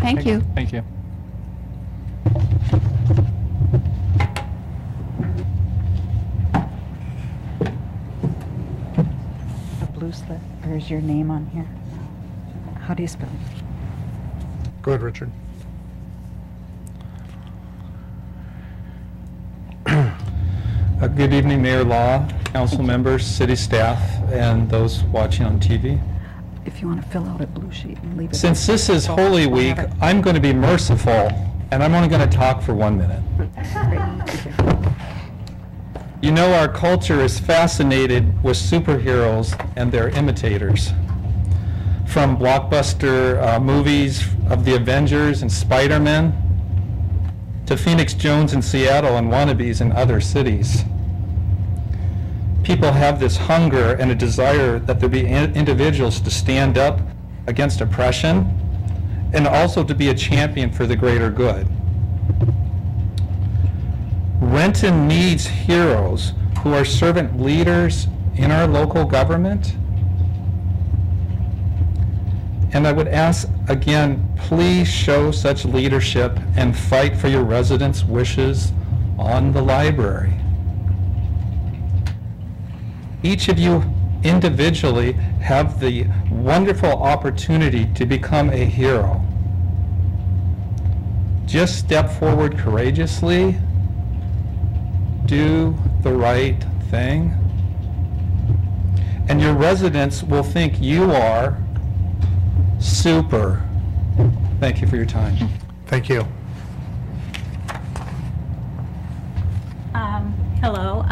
Thank you. Thank you. Blue slip, or is your name on here? How do you spell it? Go ahead, Richard. Good evening, Mayor Law, council members, city staff, and those watching on TV. If you want to fill out a blue sheet and leave it. Since this is Holy Week, I'm going to be merciful, and I'm only going to talk for 1 minute. You know, our culture is fascinated with superheroes and their imitators. From blockbuster movies of the Avengers and Spider-Man, to Phoenix Jones in Seattle and wannabes in other cities. People have this hunger and a desire that there be individuals to stand up against oppression and also to be a champion for the greater good. Renton needs heroes who are servant leaders in our local government. And I would ask again, please show such leadership and fight for your residents' wishes on the library. Each of you individually have the wonderful opportunity to become a hero. Just step forward courageously, do the right thing, and your residents will think you are super. Thank you for your time. Thank you. Hello,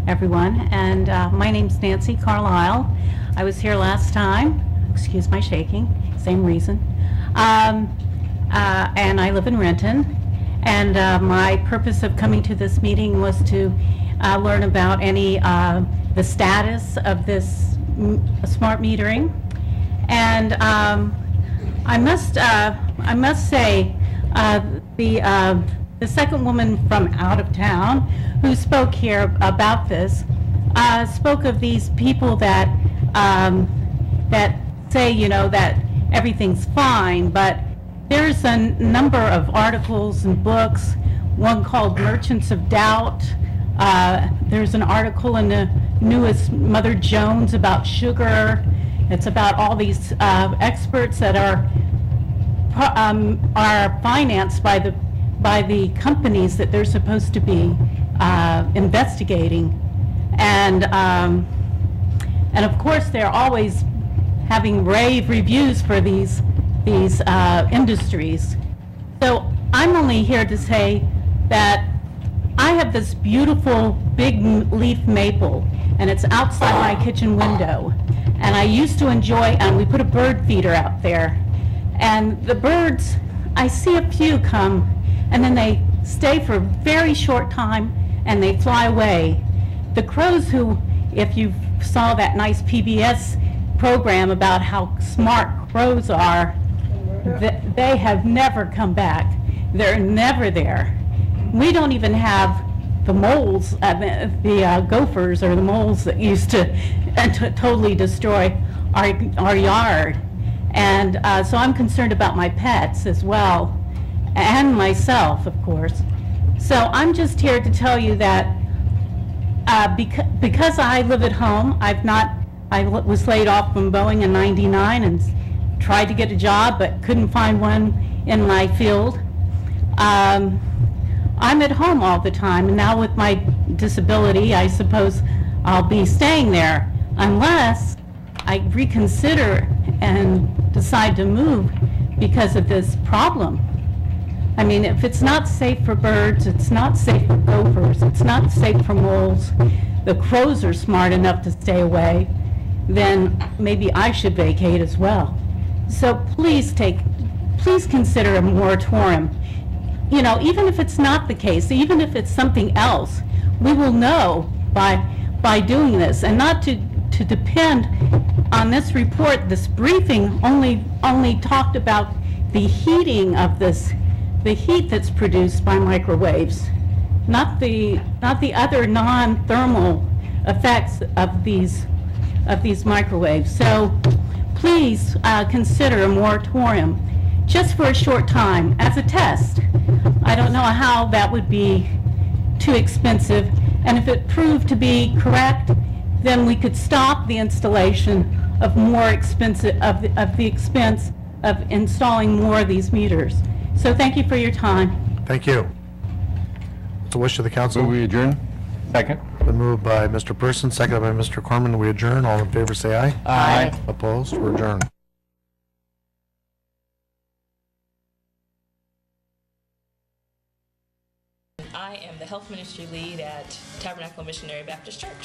everyone, and my name's Nancy Carlisle. I was here last time. Excuse my shaking, same reason. And I live in Renton. And my purpose of coming to this meeting was to learn about the status of this smart metering. And I must say, the second woman from out of town who spoke here about this spoke of these people that say, that everything's fine, but there's a number of articles and books, one called Merchants of Doubt. There's an article in the newest Mother Jones about sugar. It's about all these experts that are financed by the companies that they're supposed to be investigating, and of course they're always having rave reviews for these industries. So I'm only here to say that I have this beautiful big leaf maple, and it's outside my kitchen window. And I used to enjoy, and we put a bird feeder out there. And the birds, I see a few come, and then they stay for a very short time, and they fly away. The crows who, if you saw that nice PBS program about how smart crows are, they have never come back. They're never there. We don't even have the moles, the gophers or the moles that used to totally destroy our yard. And so I'm concerned about my pets as well, and myself, of course. So I'm just here to tell you that because I live at home, I was laid off from Boeing in '99 and tried to get a job but couldn't find one in my field. I'm at home all the time, and now with my disability, I suppose I'll be staying there unless I reconsider and decide to move because of this problem. I mean, if it's not safe for birds, it's not safe for gophers, it's not safe for moles, the crows are smart enough to stay away, then maybe I should vacate as well. So please consider a moratorium. You know, even if it's not the case, even if it's something else, we will know by doing this, and not to depend on this report. This briefing only talked about the heating of this, the heat that's produced by microwaves, not the other non-thermal effects of these microwaves. So please consider a moratorium just for a short time as a test. I don't know how that would be too expensive, and if it proved to be correct, then we could stop the installation of more expensive of the expense of installing more of these meters. So thank you for your time. Thank you. It's a wish of the council. We adjourn? Second. Been moved by Mr. Person, seconded by Mr. Corman. We adjourn. All in favor say aye. Aye. Opposed? We're adjourned. I am the health ministry lead at Tabernacle Missionary Baptist Church.